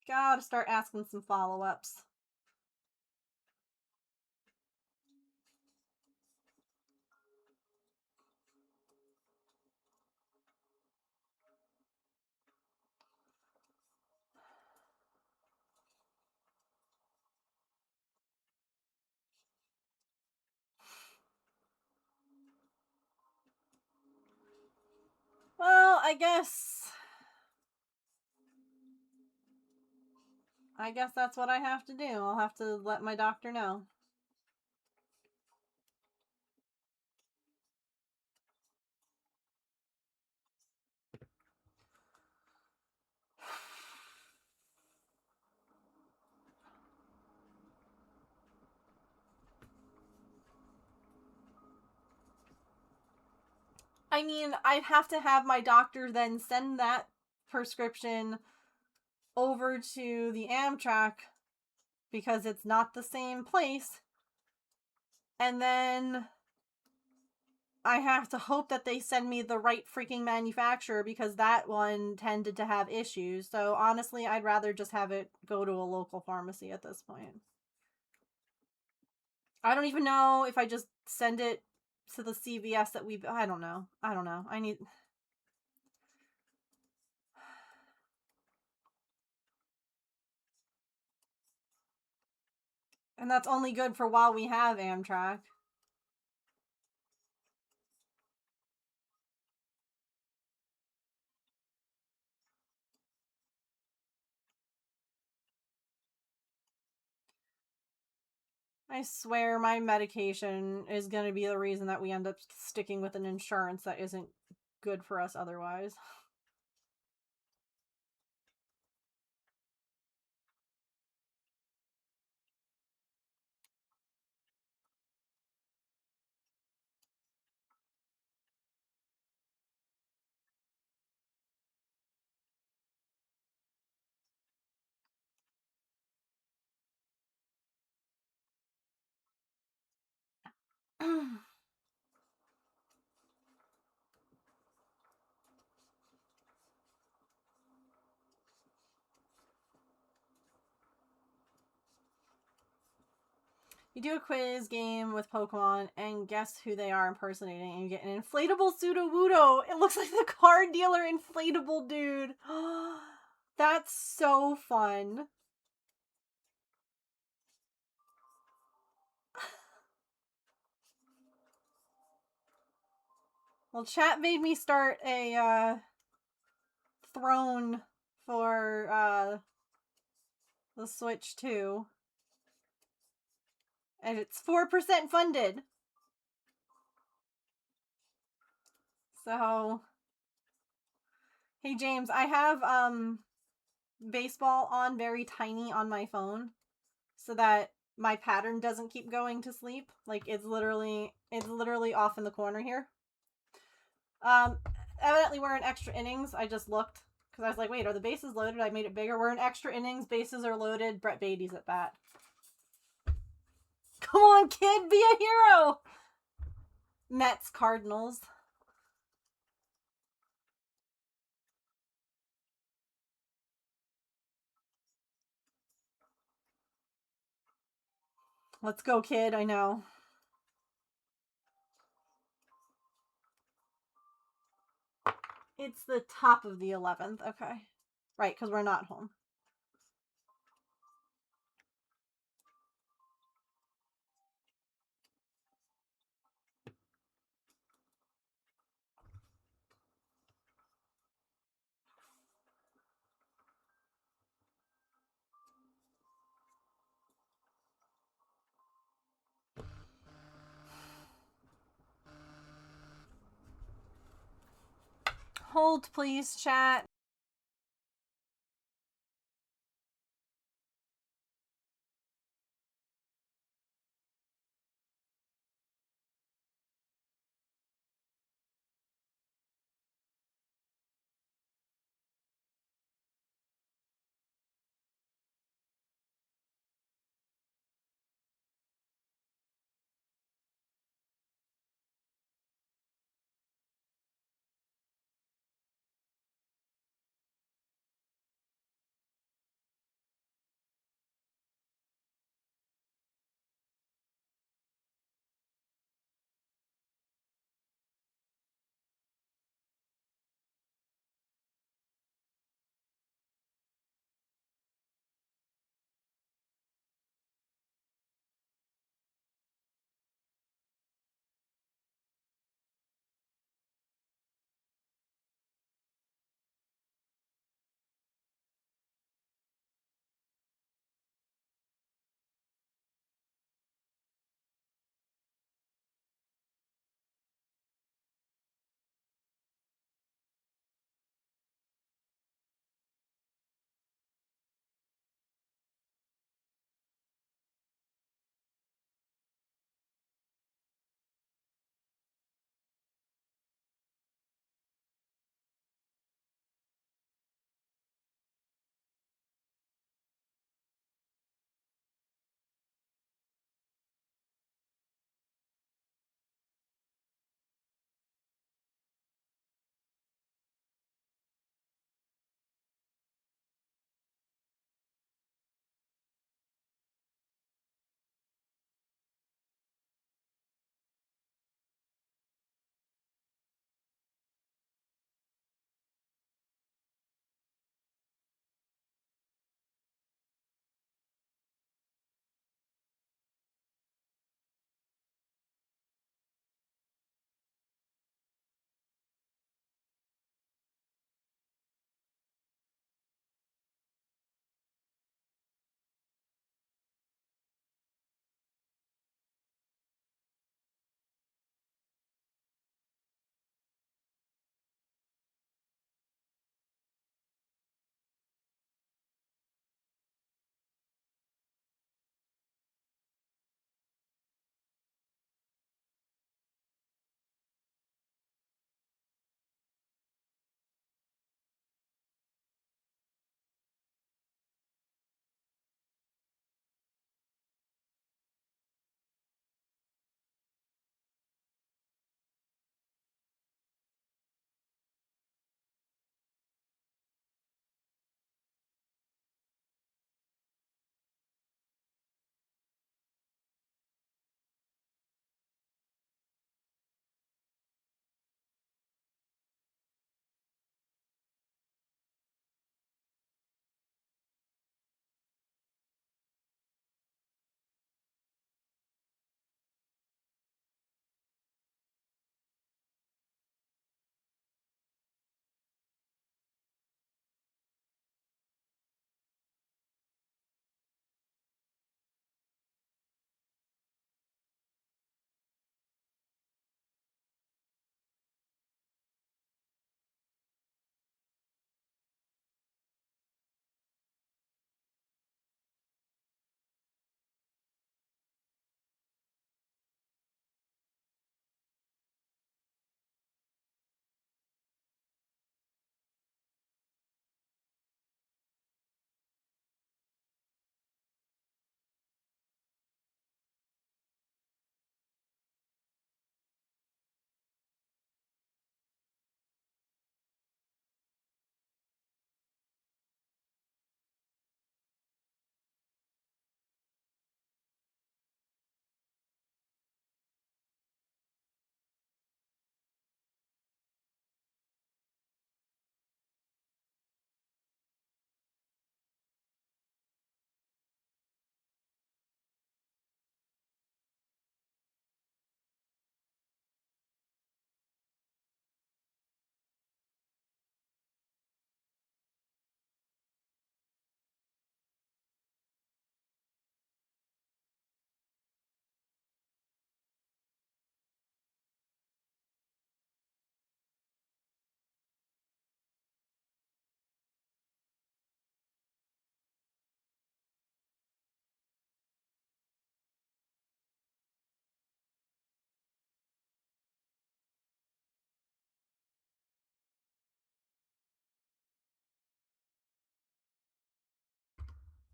Gotta start asking some follow-ups. Well, I guess that's what I have to do. I'll have to let my doctor know. I mean, I'd have to have my doctor then send that prescription over to the Amtrak because it's not the same place. And then I have to hope that they send me the right freaking manufacturer because that one tended to have issues. So honestly, I'd rather just have it go to a local pharmacy at this point. I don't even know if I just send it to the CVS that I don't know. I need... And that's only good for while we have Amtrak. I swear my medication is going to be the reason that we end up sticking with an insurance that isn't good for us otherwise. You do a quiz game with Pokemon and guess who they are impersonating, and you get an inflatable Sudowoodo. It looks like the car dealer inflatable dude. That's so fun. Well, chat made me start a throne for the Switch too. And it's 4% funded. So, hey James, I have baseball on very tiny on my phone so that my pattern doesn't keep going to sleep. Like it's literally off in the corner here. Evidently we're in extra innings. I just looked because I was like, wait, are the bases loaded? I made it bigger. We're in extra innings. Bases are loaded. Brett Beatty's at bat. Come on, kid, be a hero. Mets, Cardinals. Let's go, kid. I know. It's the top of the 11th. Okay. Right, because we're not home. Hold, please, chat.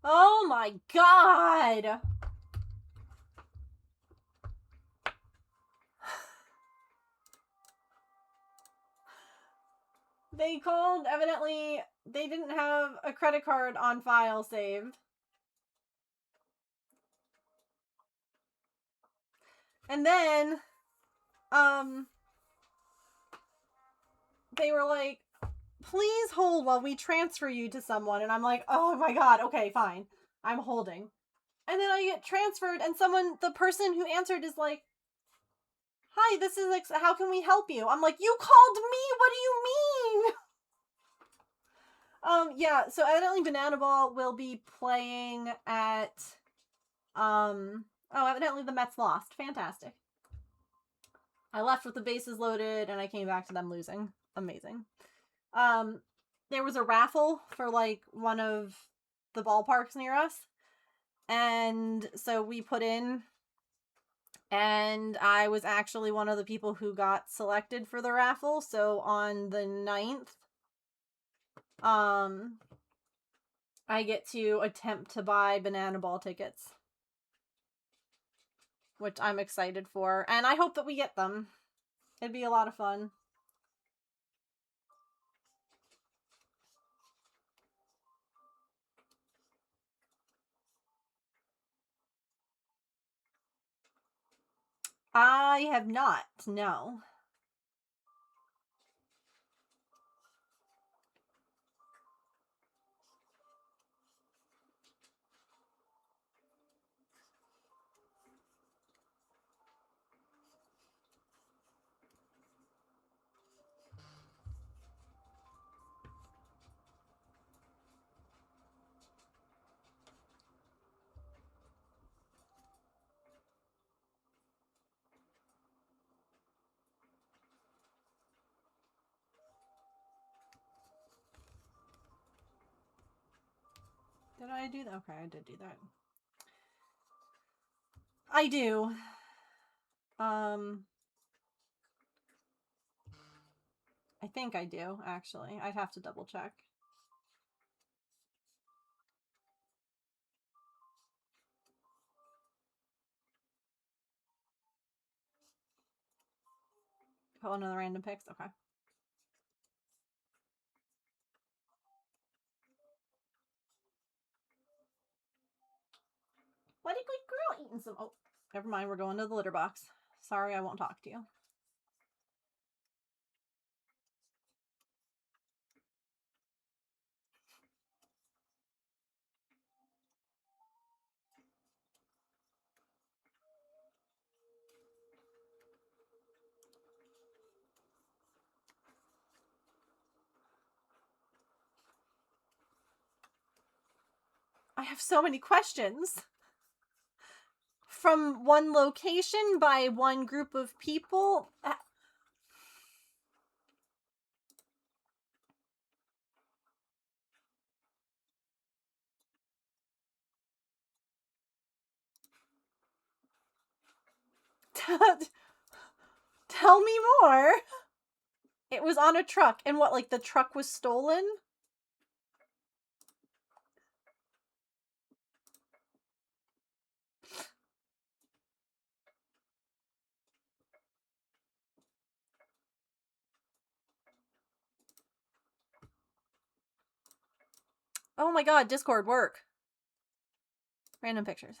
Oh my god! They called, evidently, they didn't have a credit card on file saved. And then, they were like, please hold while we transfer you to someone. And I'm like, oh my god, okay, fine. I'm holding. And then I get transferred, and the person who answered is like, hi, this is, like, how can we help you? I'm like, you called me? What do you mean? Yeah, so evidently Banana Ball will be playing at, evidently the Mets lost. Fantastic. I left with the bases loaded, and I came back to them losing. Amazing. There was a raffle for, like, one of the ballparks near us, and so we put in, and I was actually one of the people who got selected for the raffle. So on the 9th, I get to attempt to buy Banana Ball tickets, which I'm excited for, and I hope that we get them. It'd be a lot of fun. I have not, no. Did I do that? Okay, I did do that. I do. I think I do, actually. I'd have to double check. Oh, another random picks? Okay. What a good girl eating some... Oh, never mind. We're going to the litter box. Sorry, I won't talk to you. I have so many questions. From one location by one group of people. Tell me more. It was on a truck. And what, like the truck was stolen? Oh my god, Discord, work. Random pictures.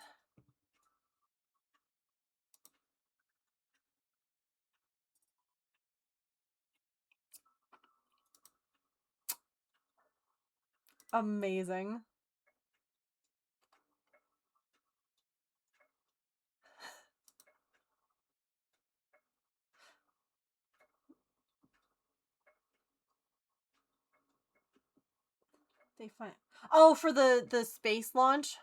Amazing. They find... Oh, for the space launch?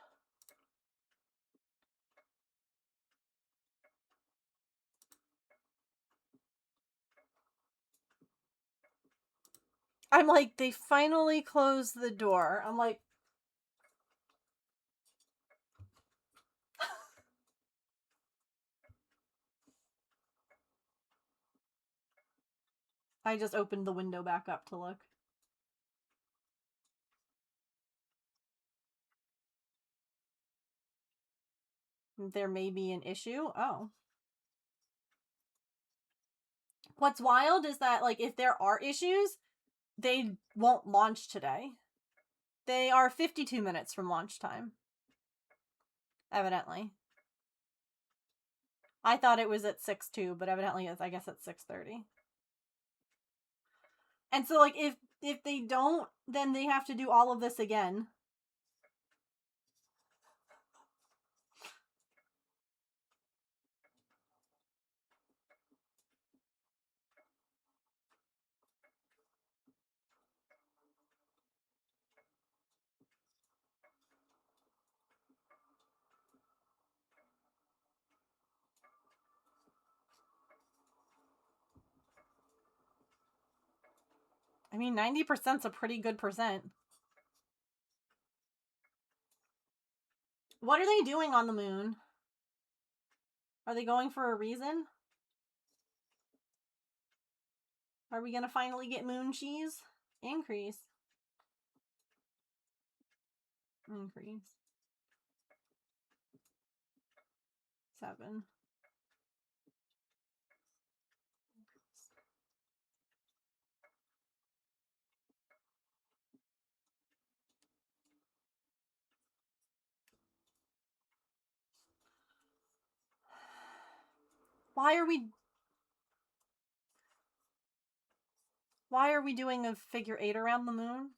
I'm like, they finally closed the door. I'm like... I just opened the window back up to look. there may be an issue. Oh. What's wild is that, like, if there are issues, they won't launch today. They are 52 minutes from launch time. Evidently. I thought it was at 6 too, but evidently it's, I guess, at 6:30. And so, like, if they don't, then they have to do all of this again. I mean, 90%'s a pretty good percent. What are they doing on the moon? Are they going for a reason? Are we gonna finally get moon cheese? Increase. Increase. 7. Why are we doing a figure 8 around the moon?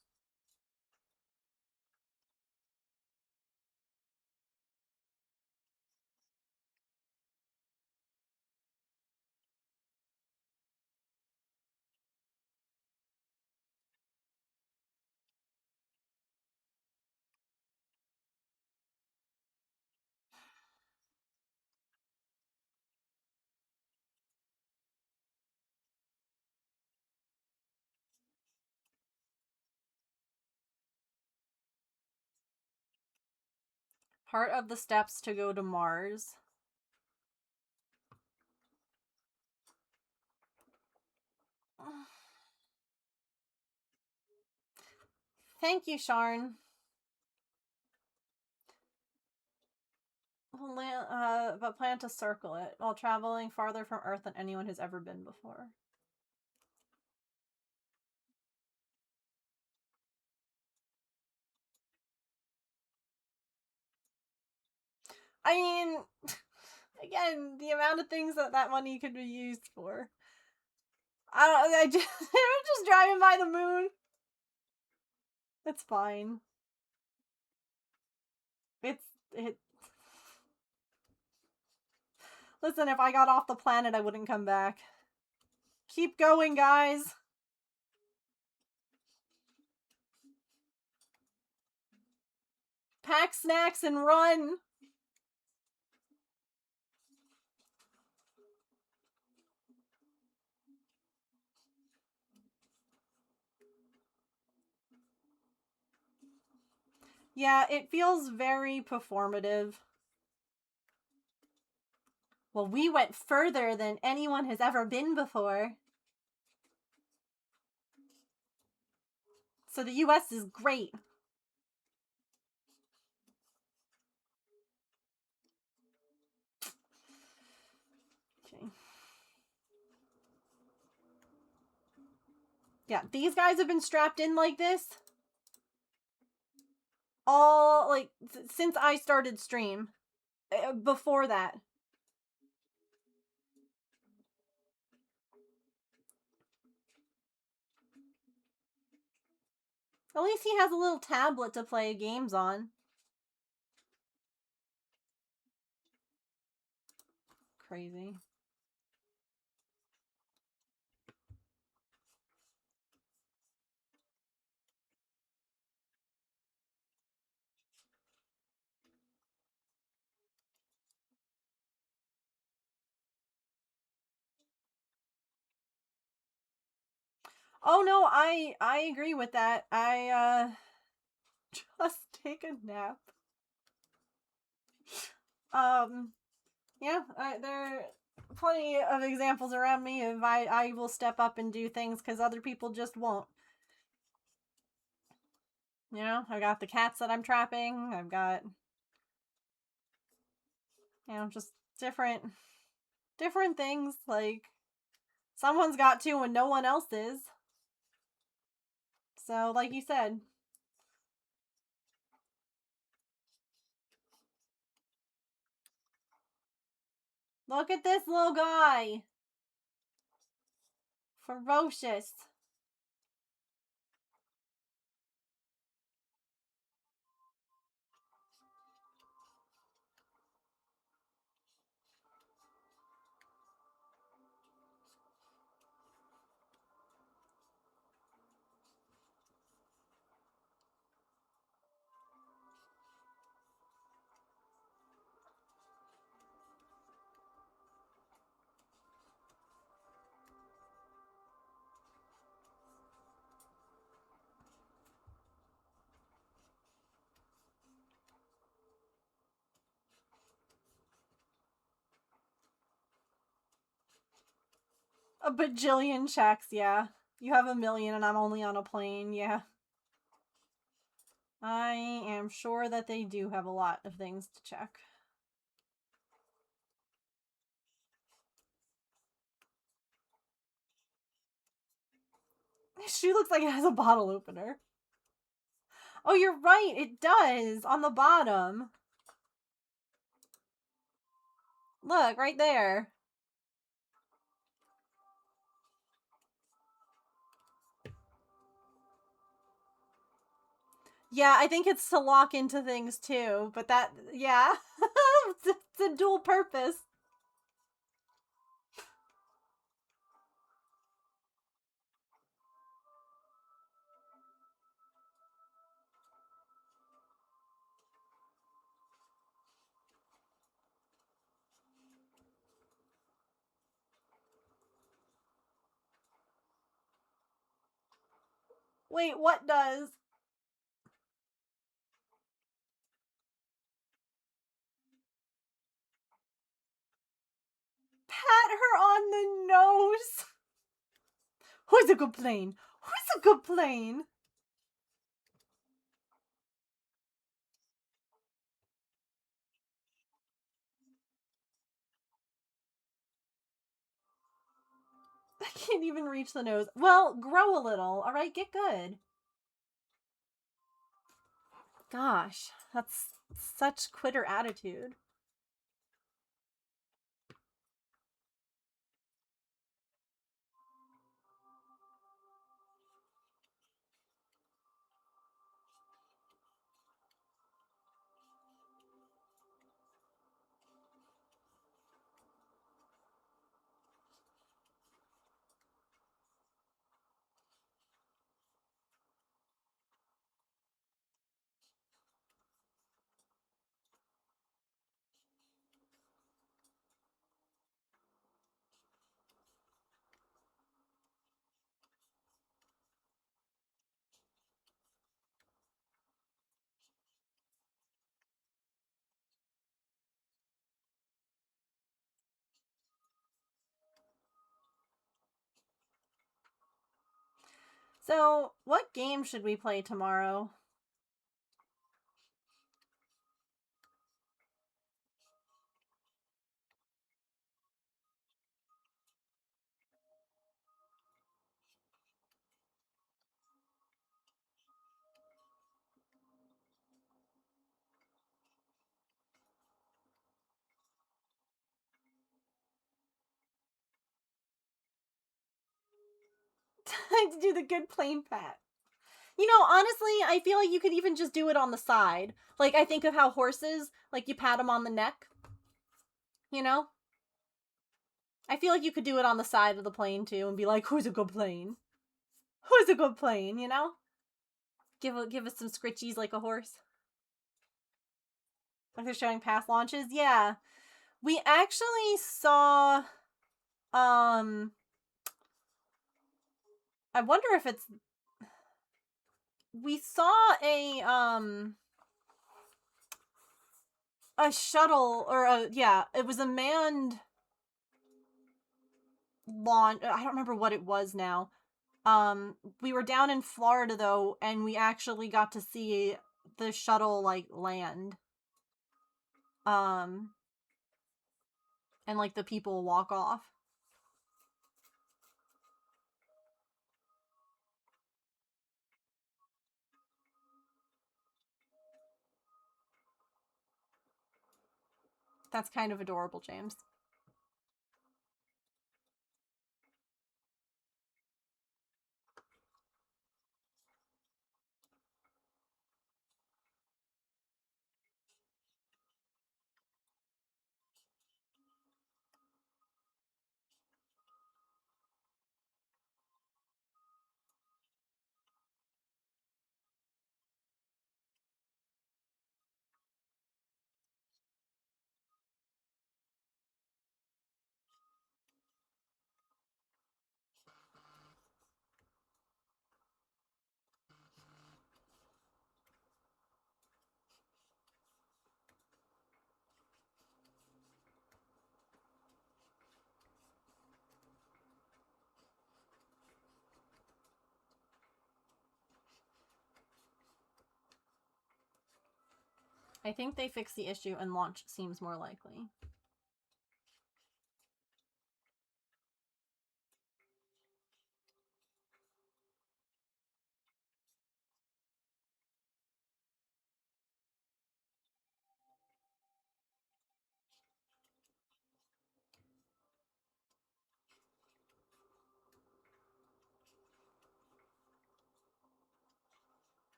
Part of the steps to go to Mars. Thank you, Sharn. But plan to circle it while traveling farther from Earth than anyone has ever been before. I mean, again, the amount of things that money could be used for. I just, I'm just driving by the moon. It's fine. It. Listen, if I got off the planet, I wouldn't come back. Keep going, guys. Pack snacks and run. Yeah, it feels very performative. Well, we went further than anyone has ever been before. So the US is great. Okay. Yeah, these guys have been strapped in like this all, like, since I started stream. Before that. At least he has a little tablet to play games on. Crazy. Oh no, I agree with that. I just take a nap. Yeah, there are plenty of examples around me of I will step up and do things because other people just won't. You know, I've got the cats that I'm trapping. I've got You know, just different things. Like, someone's got to when no one else is. So, like you said. Look at this little guy. Ferocious. A bajillion checks, yeah. You have 1,000,000 and I'm only on a plane, yeah. I am sure that they do have a lot of things to check. She looks like it has a bottle opener. Oh, you're right, it does, on the bottom. Look, right there. Yeah, I think it's to lock into things too, but that, yeah. It's a dual purpose. Wait, what does? Pat her on the nose. Who's a good plane? Who's a good plane? I can't even reach the nose. Well, grow a little, alright? Get good. Gosh, that's such quitter attitude. So, what game should we play tomorrow? Time to do the good plane pat. You know, honestly, I feel like you could even just do it on the side. Like, I think of how horses, like, you pat them on the neck. You know? I feel like you could do it on the side of the plane, too, and be like, who's a good plane? Who's a good plane, you know? Give us some scritchies like a horse. Like they're showing past launches. Yeah. We actually saw, I wonder if it's, we saw a shuttle, or yeah, it was a manned launch. I don't remember what it was now. We were down in Florida though, and we actually got to see the shuttle like land. Um, And like the people walk off. That's kind of adorable, James. I think they fix the issue and launch seems more likely.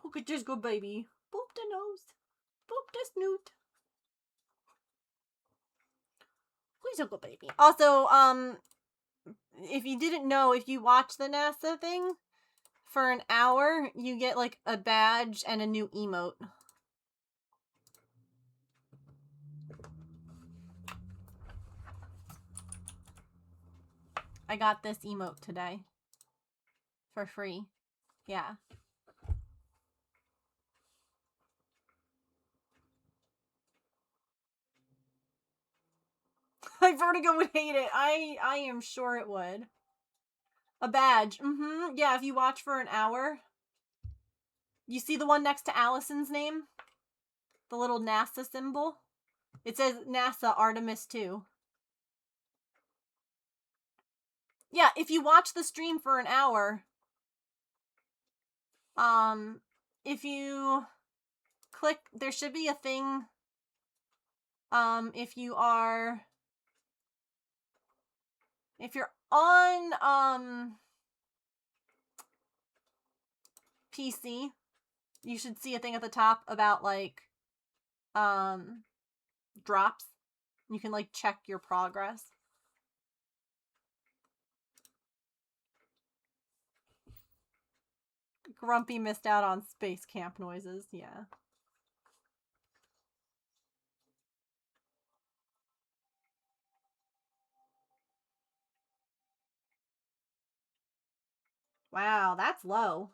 Look at this good baby. Boop the nose. Boop the snoot. He's a good baby. Also, if you didn't know, if you watch the NASA thing for an hour, you get like a badge and a new emote. I got this emote today. For free. Yeah. Vertigo would hate it. I am sure it would. A badge. Yeah, if you watch for an hour. You see the one next to Allison's name? The little NASA symbol? It says NASA Artemis 2. Yeah, if you watch the stream for an hour, if you click, there should be a thing, if you're on, PC, you should see a thing at the top about, like, drops. You can, like, check your progress. Grumpy missed out on space camp noises, yeah. Wow, that's low.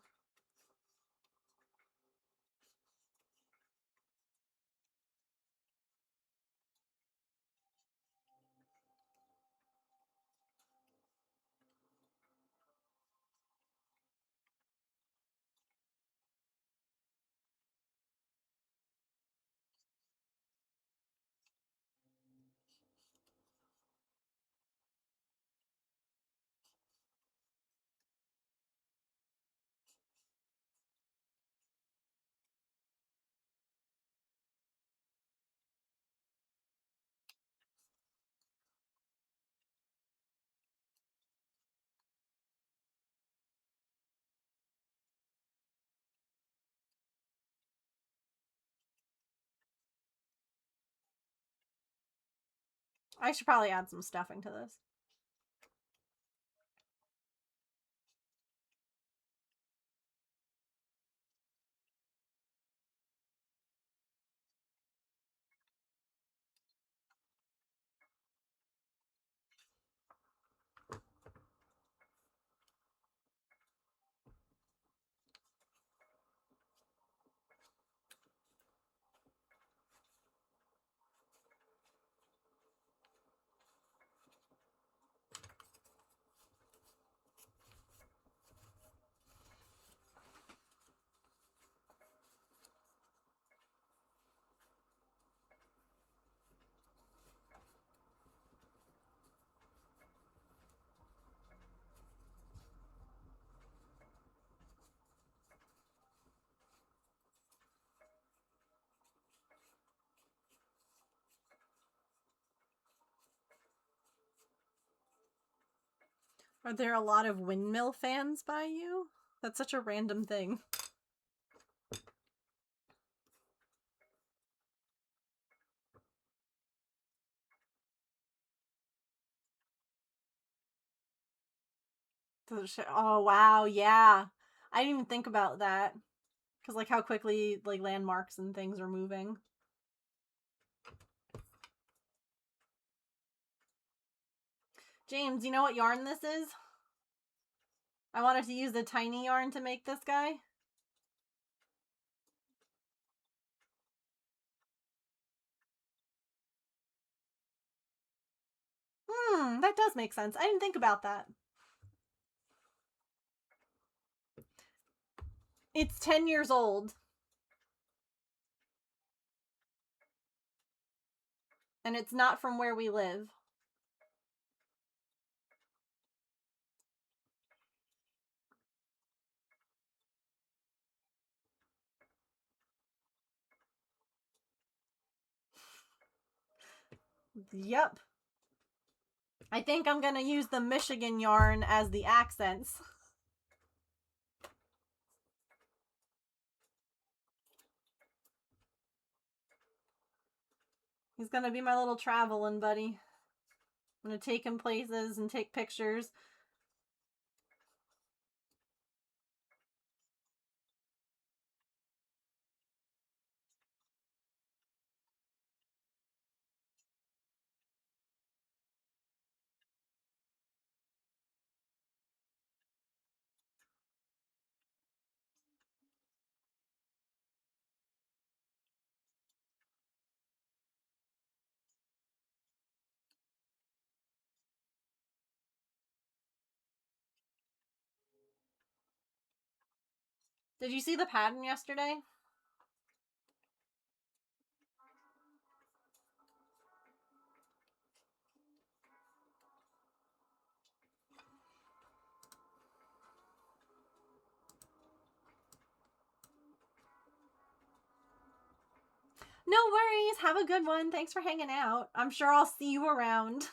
I should probably add some stuffing to this. Are there a lot of windmill fans by you? That's such a random thing. Oh, wow, yeah. I didn't even think about that. Because, like, how quickly, like, landmarks and things are moving. James, you know what yarn this is? I wanted to use the tiny yarn to make this guy. That does make sense. I didn't think about that. It's 10 years old. And it's not from where we live. Yep. I think I'm gonna use the Michigan yarn as the accents. He's gonna be my little traveling buddy. I'm gonna take him places and take pictures. Did you see the pattern yesterday? No worries. Have a good one. Thanks for hanging out. I'm sure I'll see you around.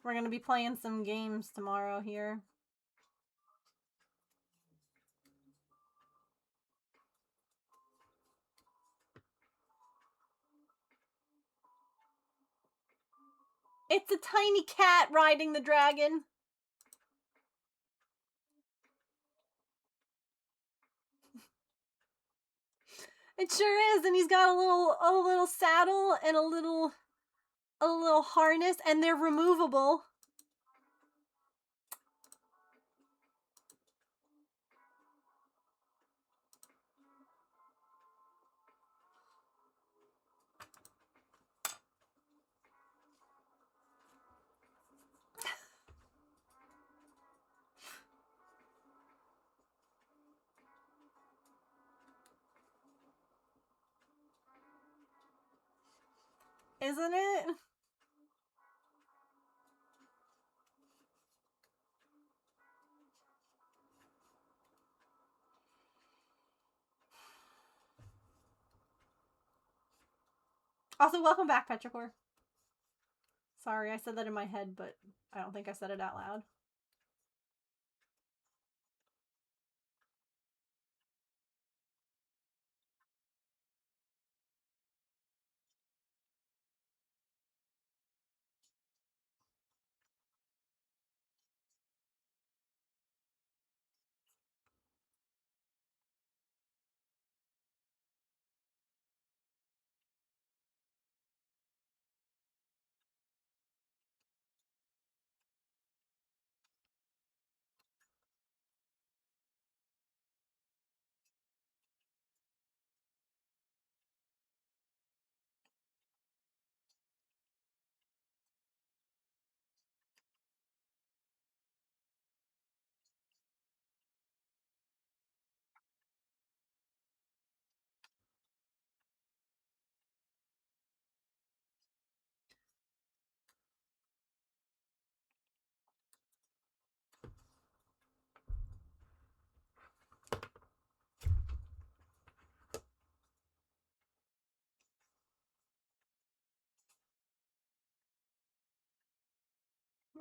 We're gonna be playing some games tomorrow here. It's a tiny cat riding the dragon. It sure is, and he's got a little saddle and a little harness, and they're removable. Isn't it? Also, welcome back, Petrichor. Sorry, I said that in my head, but I don't think I said it out loud.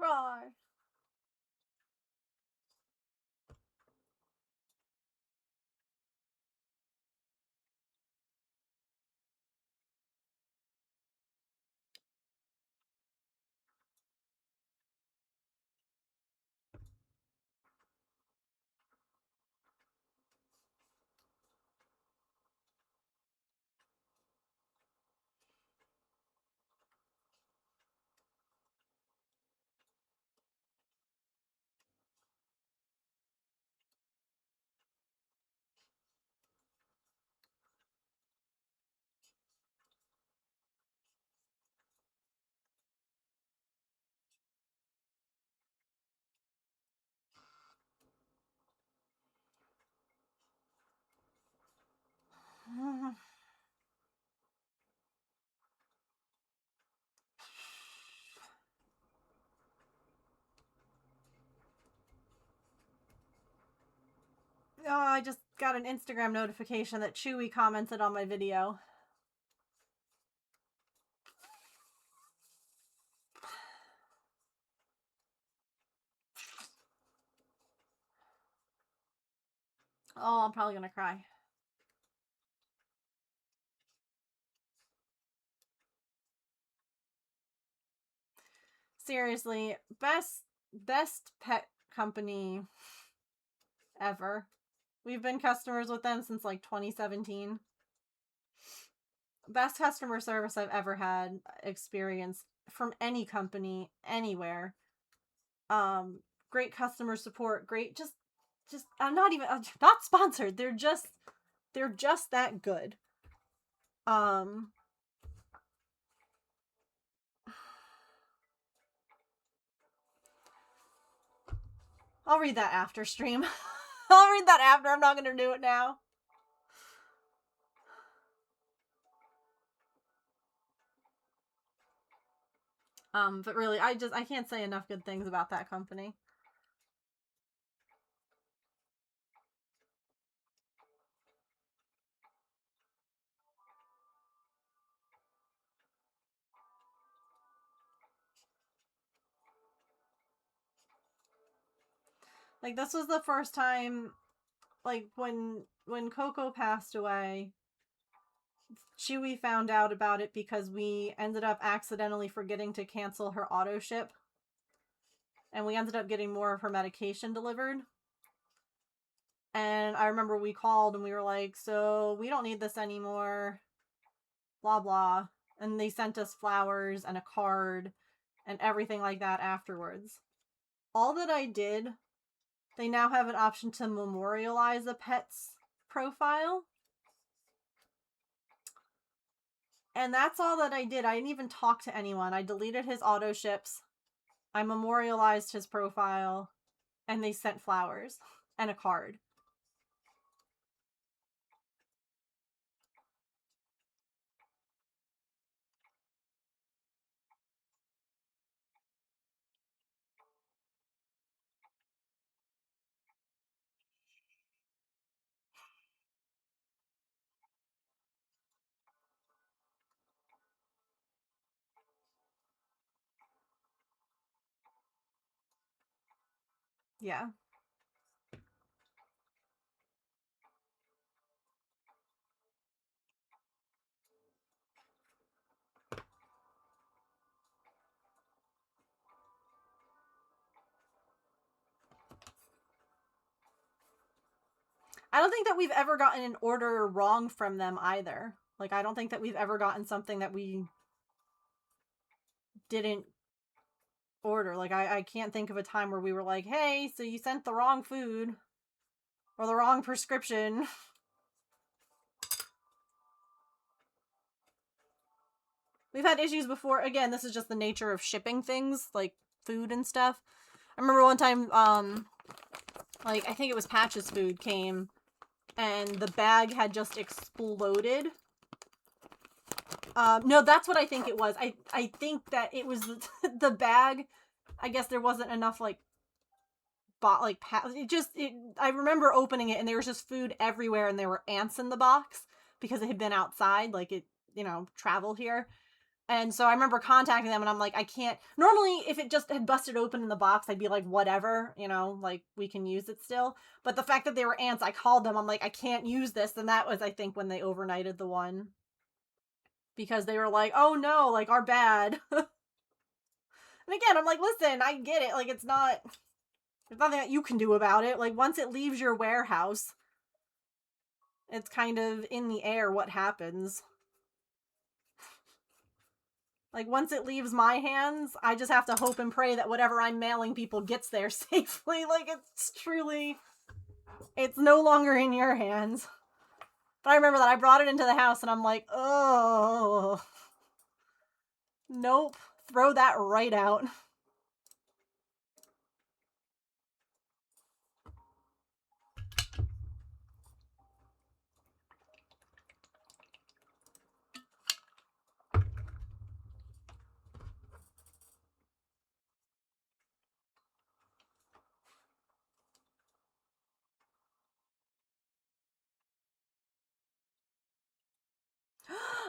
cry. Oh, I just got an Instagram notification that Chewy commented on my video. Oh, I'm probably gonna cry. Seriously, best pet company ever. We've been customers with them since like 2017. Best customer service I've ever had experienced from any company anywhere. Great customer support, great just I'm not even not sponsored. They're just that good. I'll read that after stream. I'll read that after. I'm not going to do it now. But really, I can't say enough good things about that company. Like, this was the first time, like, when Coco passed away, Chewy found out about it because we ended up accidentally forgetting to cancel her auto ship. And we ended up getting more of her medication delivered. And I remember we called and we were like, so we don't need this anymore. Blah, blah. And they sent us flowers and a card and everything like that afterwards. All that I did, they now have an option to memorialize a pet's profile. And that's all that I did. I didn't even talk to anyone. I deleted his auto ships. I memorialized his profile. And they sent flowers and a card. Yeah. I don't think that we've ever gotten an order wrong from them either. Like, I don't think that we've ever gotten something that we didn't order. Like, I can't think of a time where we were like, hey, so you sent the wrong food or the wrong prescription. We've had issues before. Again, this is just the nature of shipping things, like food and stuff. I remember one time, like, I think it was Patch's food came, and the bag had just exploded. No, that's what I think it was. I think that it was the bag. I guess there wasn't enough, like, I remember opening it, and there was just food everywhere, and there were ants in the box, because it had been outside, like, it, traveled here. And so I remember contacting them and I'm like, I can't. Normally, if it just had busted open in the box, I'd be like, whatever, like we can use it still. But the fact that they were ants, I called them. I'm like, I can't use this. And that was, I think, when they overnighted the one. Because they were like, oh no, like our bad. And again, I'm like, listen, I get it. Like, there's nothing that you can do about it. Like, once it leaves your warehouse, it's kind of in the air what happens. Like, once it leaves my hands, I just have to hope and pray that whatever I'm mailing people gets there safely. Like, it's no longer in your hands. But I remember that I brought it into the house and I'm like, oh, nope, throw that right out.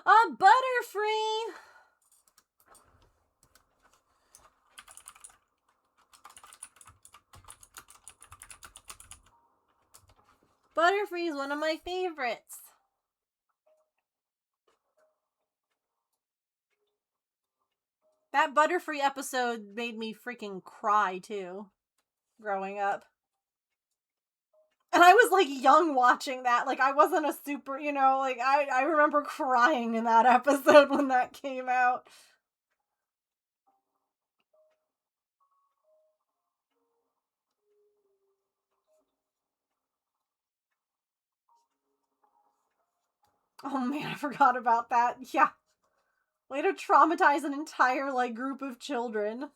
A Butterfree! Butterfree is one of my favorites. That Butterfree episode made me freaking cry, too, growing up. And I was, like, young watching that. Like, I wasn't a super, like, I remember crying in that episode when that came out. Oh, man, I forgot about that. Yeah. Way to traumatize an entire, like, group of children.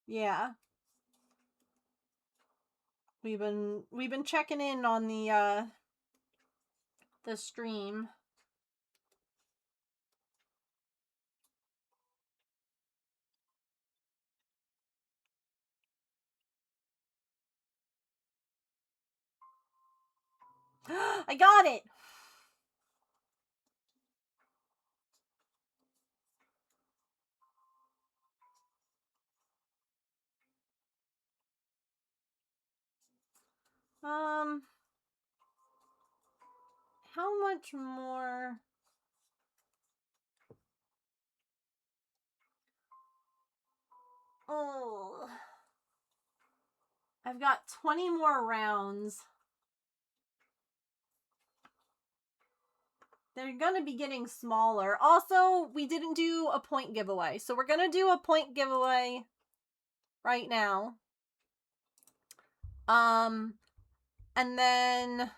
Yeah. We've been checking in on the stream. I got it. How much more? Oh. I've got 20 more rounds. They're gonna be getting smaller. Also, we didn't do a point giveaway. So we're gonna do a point giveaway right now. And then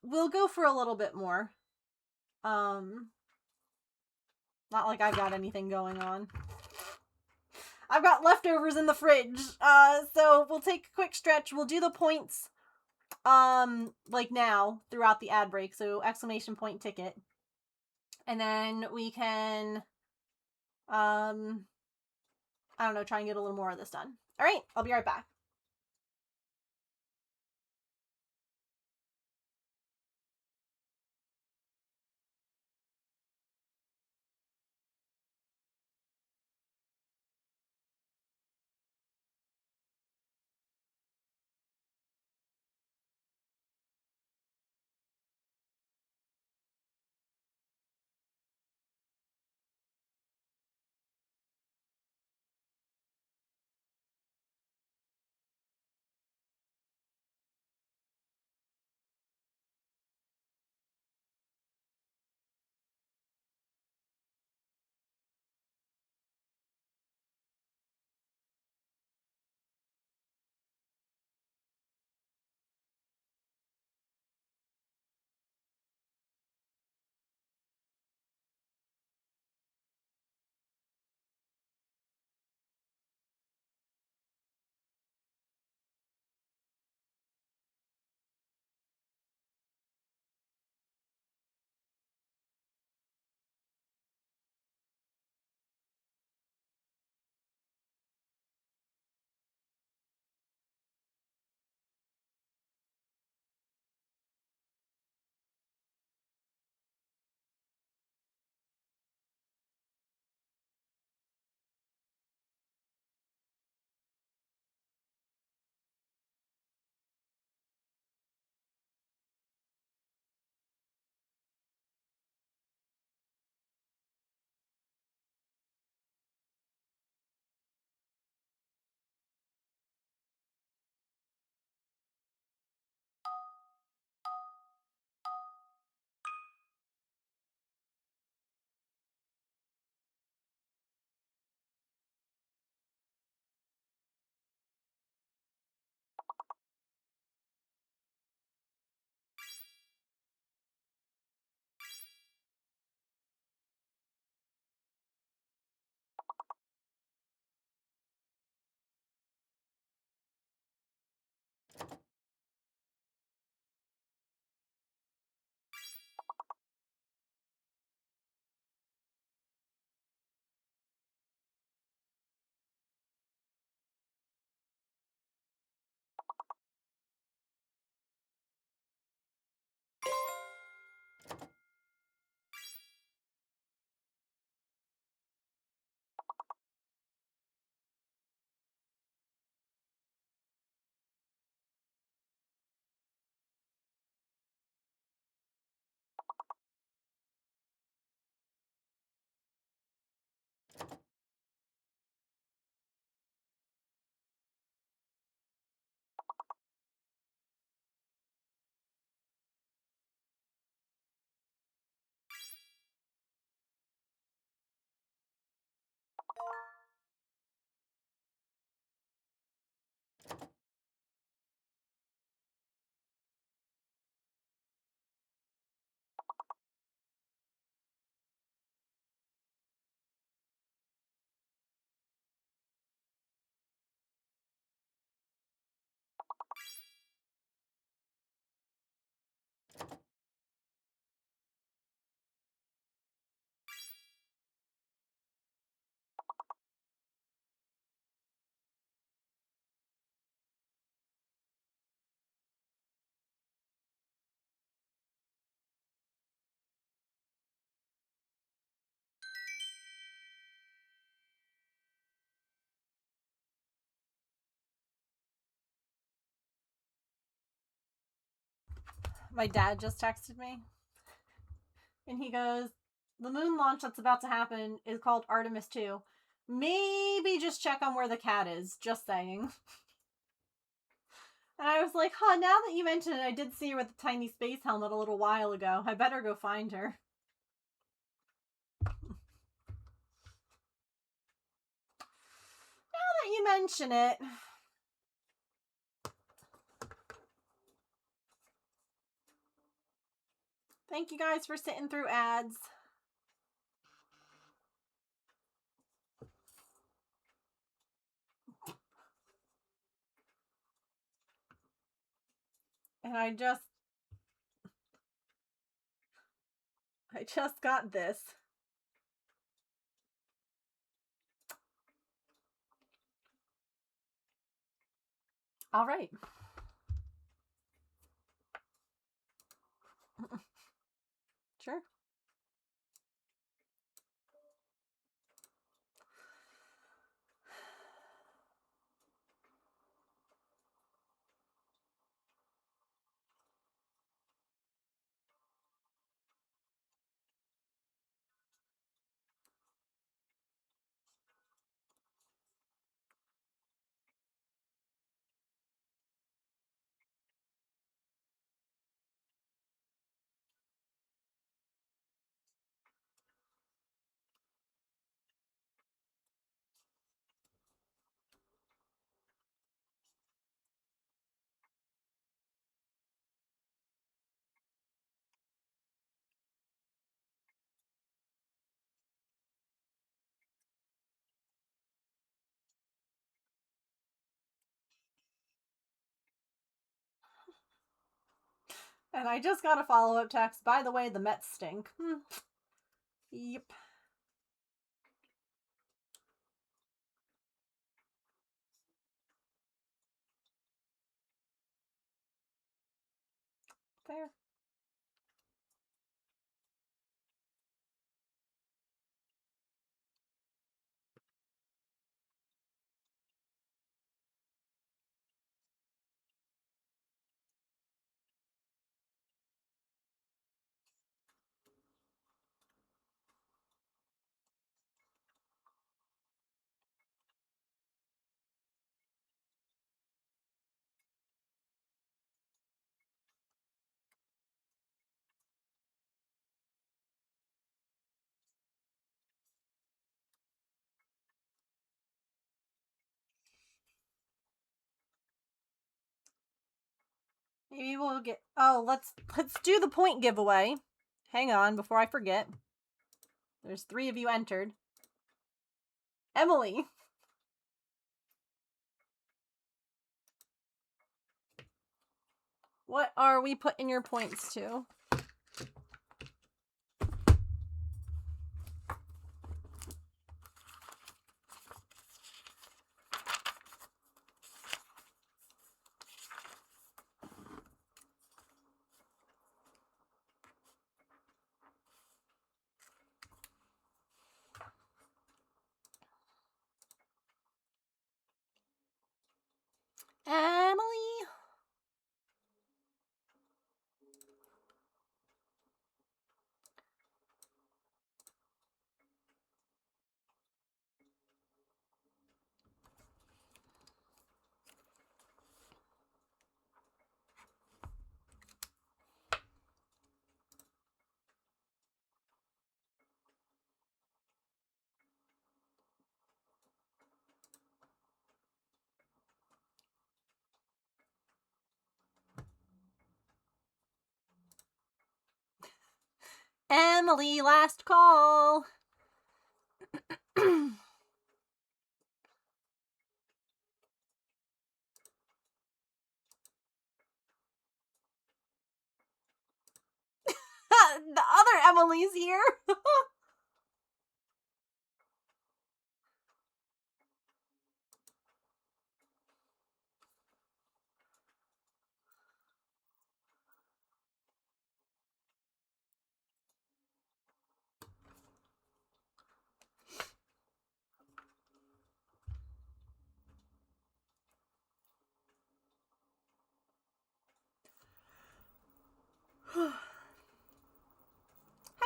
we'll go for a little bit more. Not like I've got anything going on. I've got leftovers in the fridge. So we'll take a quick stretch. We'll do the points, like now throughout the ad break. So exclamation point ticket. And then we can, I don't know, try and get a little more of this done. All right, I'll be right back. My dad just texted me. And he goes, the moon launch that's about to happen is called Artemis 2. Maybe just check on where the cat is. Just saying. And I was like, huh, now that you mention it, I did see her with the tiny space helmet a little while ago. I better go find her. Now that you mention it. Thank you guys for sitting through ads. And I just got this. All right. Sure. And I just got a follow-up text. By the way, the Mets stink. Yep. Fair. Maybe we'll get... Oh, let's do the point giveaway. Hang on, before I forget. There's 3 of you entered. Emily. What are we putting your points to? Emily. Emily, last call. The other Emily's here.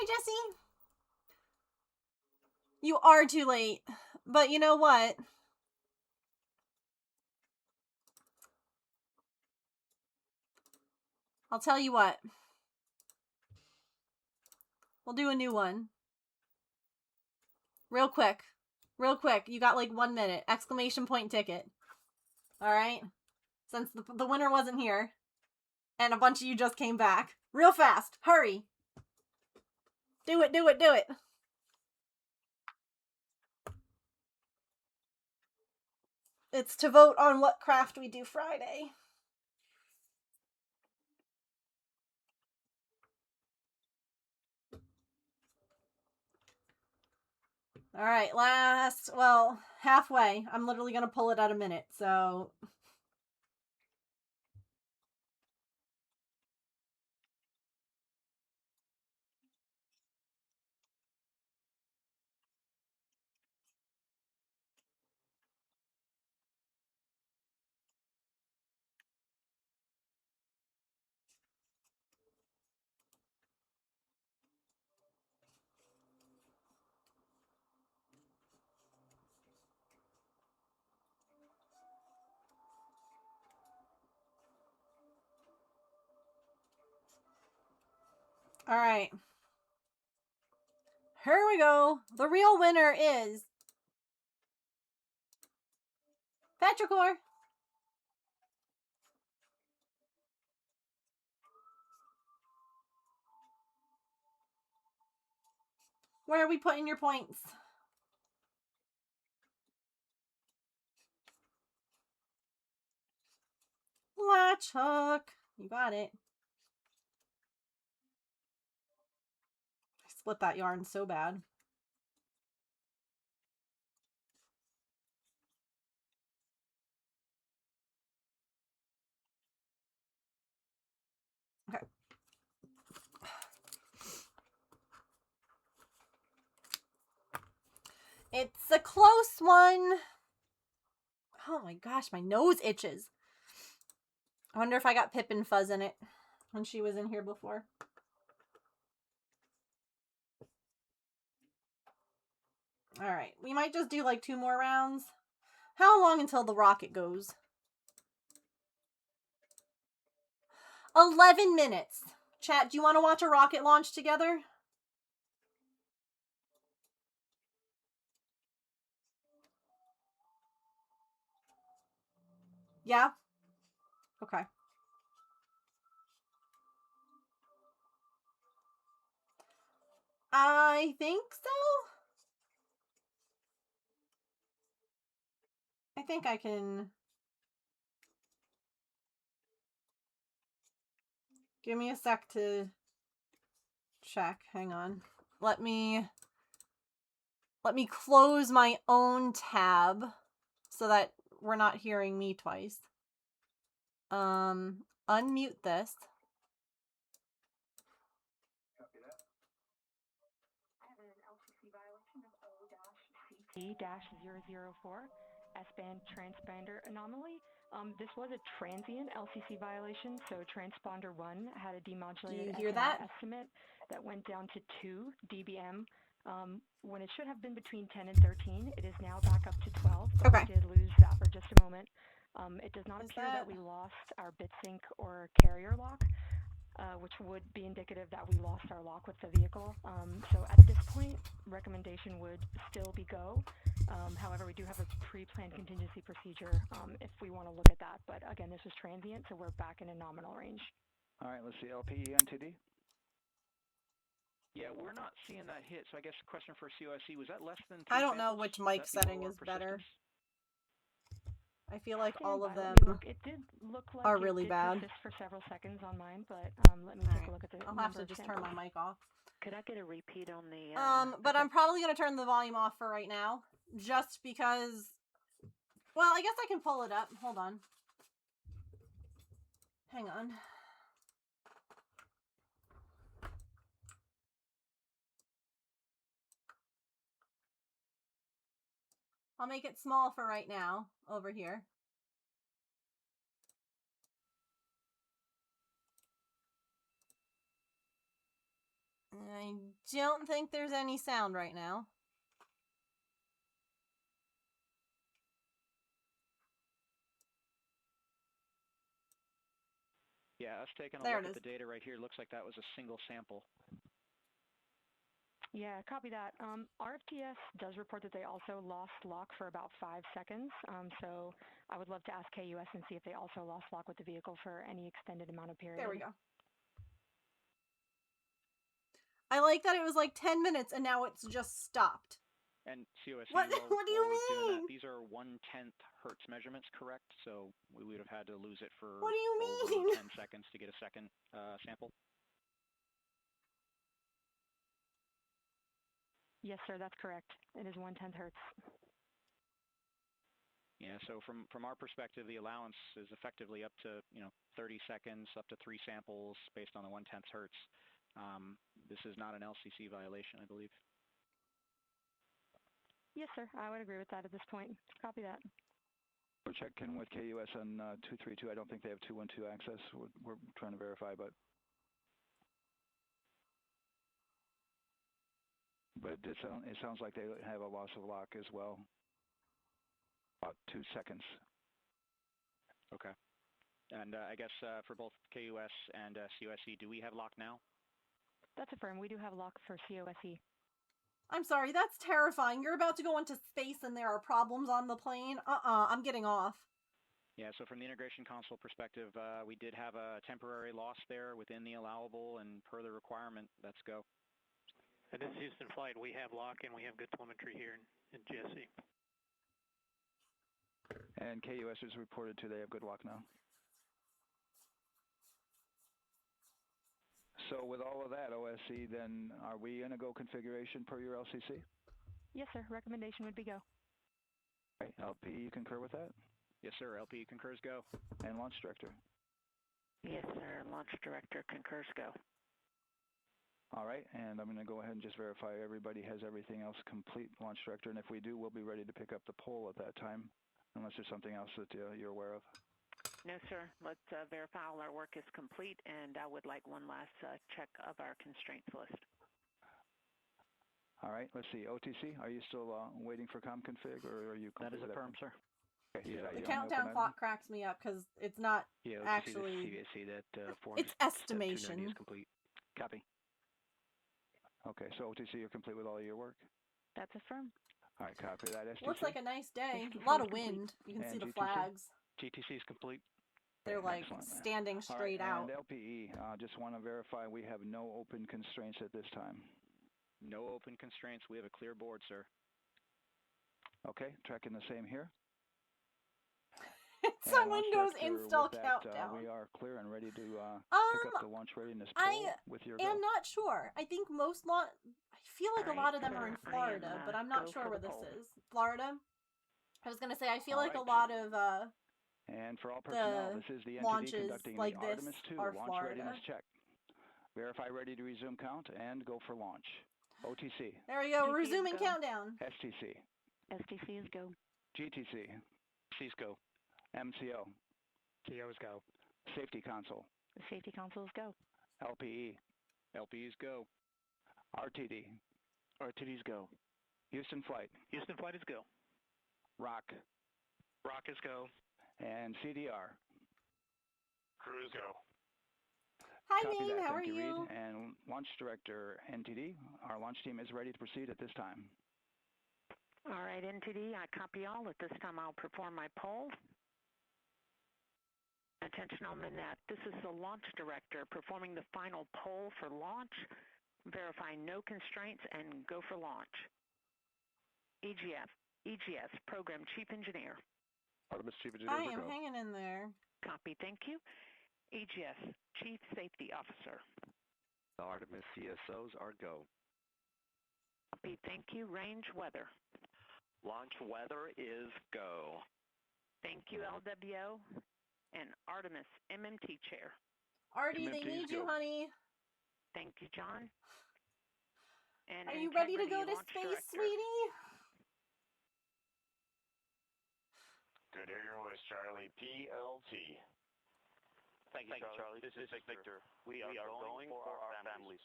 Hi, Jessie. You are too late. But you know what? I'll tell you what. We'll do a new one. Real quick. Real quick. You got like 1 minute. Exclamation point ticket. Alright? Since the winner wasn't here. And a bunch of you just came back. Real fast. Hurry. Do it, do it, do it. It's to vote on what craft we do Friday. All right, halfway. I'm literally going to pull it at a minute, so... All right. Here we go. The real winner is... Petrichor. Where are we putting your points? Latch hook. You got it. I split that yarn so bad. Okay. It's a close one. Oh my gosh, my nose itches. I wonder if I got Pippin Fuzz in it when she was in here before. All right, we might just do like 2 more rounds. How long until the rocket goes? 11 minutes. Chat, do you want to watch a rocket launch together? Yeah? Okay. I think so. I think I can... Give me a sec to check. Hang on. Let me close my own tab so that we're not hearing me twice. Unmute this. C-004 S-band transponder anomaly. This was a transient LCC violation, so transponder 1 had a demodulated estimate that went down to 2 dBm when it should have been between 10 and 13. It is now back up to 12, but we did lose that for just a moment. It does not appear that we lost our bit sync or carrier lock, which would be indicative that we lost our lock with the vehicle. So at this point, recommendation would still be go. However, we do have a pre-planned contingency procedure if we want to look at that. But again, this is transient, so we're back in a nominal range. All right, let's see, LPE on 2D. Yeah, we're not seeing that hit, so I guess the question for COSC, was that less than 2 I don't know samples? which mic setting is better. I feel like all of them it did look like are really bad. Persist for several seconds on mine, but let me take a look at the I'll have to just turn my mic off. Could I get a repeat on the... but I'm probably going to turn the volume off for right now, just because... Well, I guess I can pull it up. Hold on. Hang on. I'll make it small for right now, over here. I don't think there's any sound right now. Yeah, us taking a There look it at is. the data right here looks like that was a single sample. Yeah, copy that. RFTS does report that they also lost lock for about 5 seconds. So I would love to ask KUS and see if they also lost lock with the vehicle for any extended amount of period. There we go. I like that it was like 10 minutes and now it's just stopped. And COSE, What do you doing mean? that, these are 1/10 hertz measurements, correct? So we would have had to lose it for What do you over mean? 10 seconds to get a second sample. Yes, sir, that's correct. It is 1/10 hertz. Yeah, so from our perspective, the allowance is effectively up to 30 seconds, up to 3 samples based on the 1/10 hertz. This is not an LCC violation, I believe. Yes, sir, I would agree with that at this point. Copy that. We're checking with KUS on 232. I don't think they have 212 access. We're trying to verify, but it sounds like they have a loss of lock as well. About 2 seconds. Okay. And I guess for both KUS and COSE, do we have lock now? That's affirmed. We do have lock for COSE. I'm sorry, that's terrifying. You're about to go into space and there are problems on the plane. I'm getting off. Yeah, so from the integration console perspective, we did have a temporary loss there within the allowable, and per the requirement, let's go. This is Houston Flight. We have lock and we have good telemetry here in GSC. And KUS is reported to they have good lock now. So with all of that, OSC, then are we in a go configuration per your LCC? Yes, sir. Recommendation would be go. Okay. LP, you concur with that? Yes, sir. LP concurs go. And Launch Director? Yes, sir. Launch Director concurs go. All right, and I'm going to go ahead and just verify everybody has everything else complete, Launch Director, and if we do, we'll be ready to pick up the poll at that time, unless there's something else that you're aware of. No, sir. Let's verify all our work is complete, and I would like one last check of our constraints list. All right, let's see. OTC, are you still waiting for ComConfig, or are you That is complete with affirmed, sir. Okay, Yeah, The countdown clock cracks me up because it's not actually... CVSC that it's estimation. is complete. Copy. Okay, so OTC, you're complete with all of your work? That's affirmed. All right, copy that. STC? Looks like a nice day. A lot of wind. You can And see the GTC? flags. GTC is complete. They're like Excellent. standing straight all right, out. And LPE, just want to verify we have no open constraints at this time. No open constraints. We have a clear board, sir. Okay, tracking the same here. It's a Windows install countdown. We are clear and ready to pick up the launch readiness poll with your am not sure. I think most I feel like a lot of them are in Florida, but I'm not sure where this is. Florida? I was going to say, I feel like a lot of and for all personnel, this is the entity conducting like the Artemis 2 launch Florida. readiness check. Verify ready to resume count and go for launch. OTC. There we go. GTC Resuming go. countdown. STC. STC is go. GTC. C's go. MCO. COs go. Safety console. The safety consoles go. LPE. LPs go. RTD. RTDs go. Houston Flight. Houston Flight is go. ROC. ROC is go. And CDR. Cruise go. Hi, Copy Ming. that. How are Thank you, you? Reed. And Launch Director NTD, our launch team is ready to proceed at this time. All right, NTD, I copy all. At this time, I'll perform my poll. Attention on Minette. This is the launch director performing the final poll for launch, verifying no constraints, and go for launch. EGS, Program Chief Engineer. Artemis Chief Engineer. I am hanging in there. Copy, thank you. EGS, Chief Safety Officer. The Artemis CSOs are go. Copy, thank you. Range weather. Launch weather is go. Thank you, LWO. And Artemis MMT Chair. Artie, they need you, honey. Thank you, John. And are you ready to go to Launch space, Director. sweetie? Good Airways, Charlie, PLT. Thank you, Charlie. This is Victor. We are going for our families.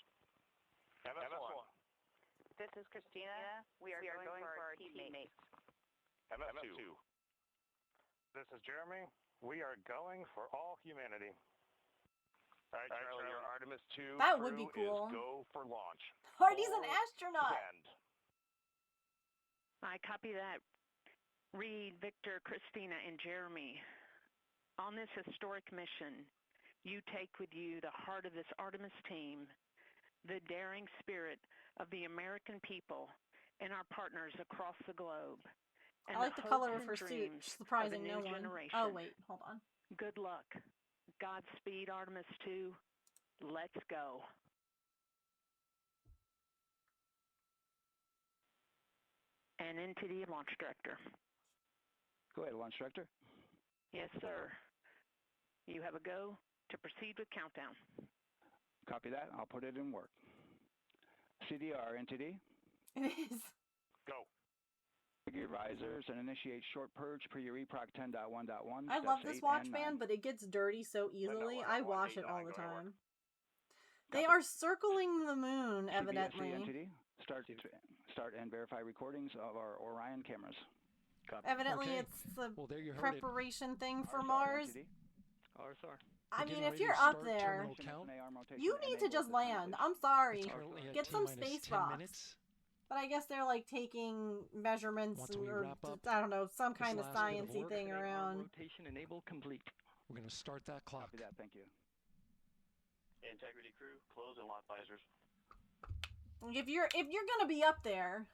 MS1. This is Christina. We are going for our teammates. MS2. This is Jeremy. We are going for all humanity. All right, Charlie, your Artemis 2 That crew would be cool. is go for launch. Hardy's an Full astronaut. send. I copy that. Reed, Victor, Christina, and Jeremy. On this historic mission, you take with you the heart of this Artemis team, the daring spirit of the American people and our partners across the globe. And I like the color of her suit, dreams surprising of a no new one. generation. Oh, wait, hold on. Good luck. Godspeed, Artemis 2. Let's go. And NTD Launch Director. Go ahead, Launch Director. Yes, sir. You have a go to proceed with countdown. Copy that. I'll put it in work. CDR, NTD. It is. Go. Your risers and initiate short purge per your EPROC 10.1.1. I love this watch band, but it gets dirty so easily. I wash it all the time. They are circling the moon, evidently. NTD. Start and verify recordings of our Orion cameras. Copy. Evidently, Okay. it's the Well, there you heard preparation thing for RSR, Mars. NTD. RSR. I We're mean, getting if ready you're to up start there, terminal count. you need to just land. I'm sorry. It's currently at Get some T-minus space 10 rocks. minutes. But I guess they're like taking measurements Once we or wrap up I don't know, some this kind of last bit of sciencey work, thing around. Rotation enabled complete. We're going to start that clock. Copy that. Thank you. Integrity crew, close and lock visors. If you're gonna be up there.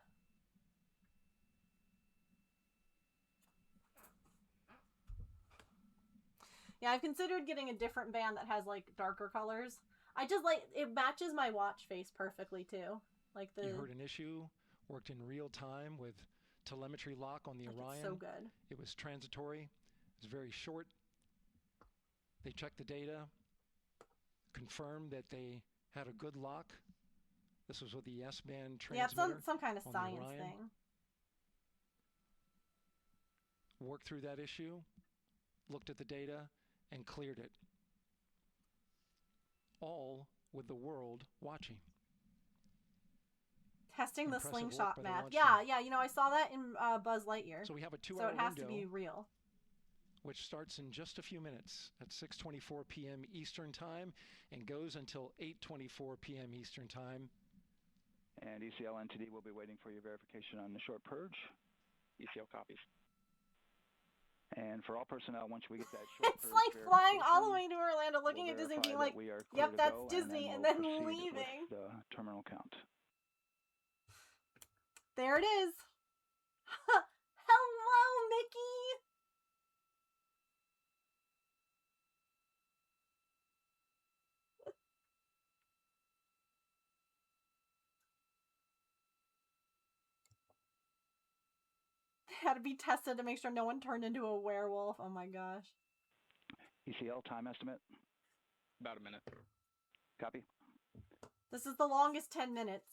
Yeah, I've considered getting a different band that has like darker colors. I just like it matches my watch face perfectly too. Like the You heard an issue, worked in real time with telemetry lock on the like Orion. it's so good. It was transitory. It was very short. They checked the data, confirmed that they had a good lock. This was with the S-band transmitter. Yeah, some kind of on the science Orion. thing. Worked through that issue, looked at the data, and cleared it. All with the world watching. Testing the Impressive work slingshot by the math. launch Yeah, team. yeah, you know, I saw that in Buzz Lightyear. So we have a 2-hour So it has window, to be real. which starts in just a few minutes at 6:24 p.m. Eastern Time and goes until 8:24 p.m. Eastern Time. And ECL NTD will be waiting for your verification on the short purge. ECL copies. And for all personnel, once we get that short It's purge like flying all the verification, way to Orlando, looking we'll at Disney, and being verify like, that we are clear "Yep, to that's go, Disney," and and then then we'll proceed leaving. with the terminal count. There it is. Hello, Mickey. Had to be tested to make sure no one turned into a werewolf. Oh my gosh. ECL time estimate. About a minute. Copy. This is the longest 10 minutes.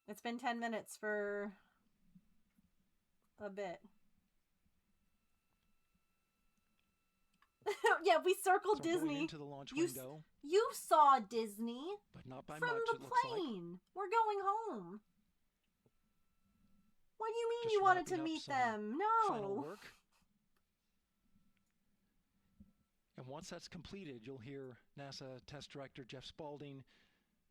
It's been 10 minutes for a bit. Yeah, we circled So going Disney. into the launch window, You saw Disney but not by from much, the it looks like. plane. We're going home. What do you mean Just you wanted to wrapping up meet some them? Final No. work. And once that's completed, you'll hear NASA Test Director Jeff Spaulding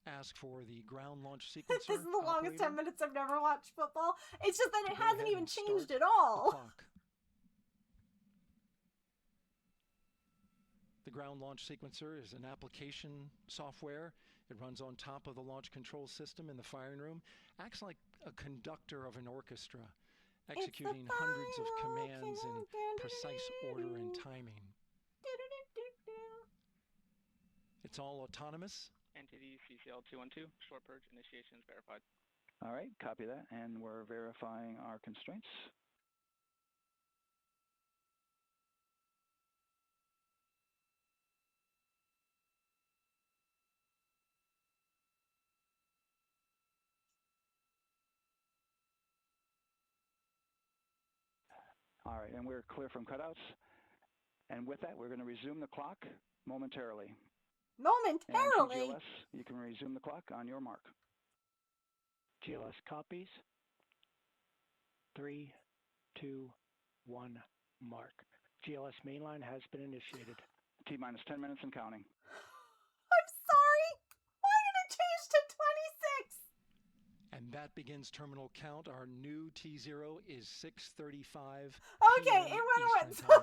ask for the ground launch sequencer. This is the longest 10 operator minutes I've never watched football. It's just that to it go hasn't ahead even and changed start at all. the clock. The ground launch sequencer is an application software. It runs on top of the launch control system in the firing room. Acts like a conductor of an orchestra, executing hundreds of commands in precise order and timing. It's all autonomous. NTD CCL 212. Short purge initiation is verified. All right, copy that. And we're verifying our constraints. All right, and we're clear from cutouts. And with that, we're going to resume the clock momentarily. Momentarily. And GLS, you can resume the clock on your mark. GLS copies. 3, 2, 1, mark. GLS mainline has been initiated. T-minus 10 minutes and counting. I'm sorry. Why did it change to 26? And that begins terminal count. Our new T0 is 6:35. Okay, it went. 6:35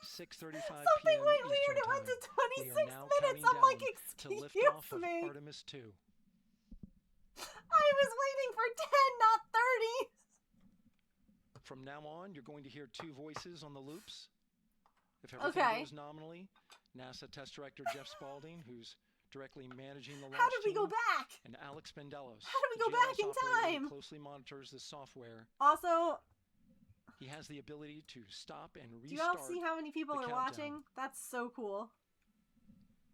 Something p.m. went weird. Eastern It went to time. 26 minutes. I'm like, excuse to lift off me. of Artemis 2. I was waiting for 10, not 30. From now on, you're going to hear two voices on the loops. If everything goes nominally, NASA Test Director Jeff Spaulding, who's directly managing the launch How did we go team, back? and Alex Bendelos. How did we go back in time? Closely monitors the software. Also, he has the ability to stop and restart. do you all see how many people are watching? That's so cool.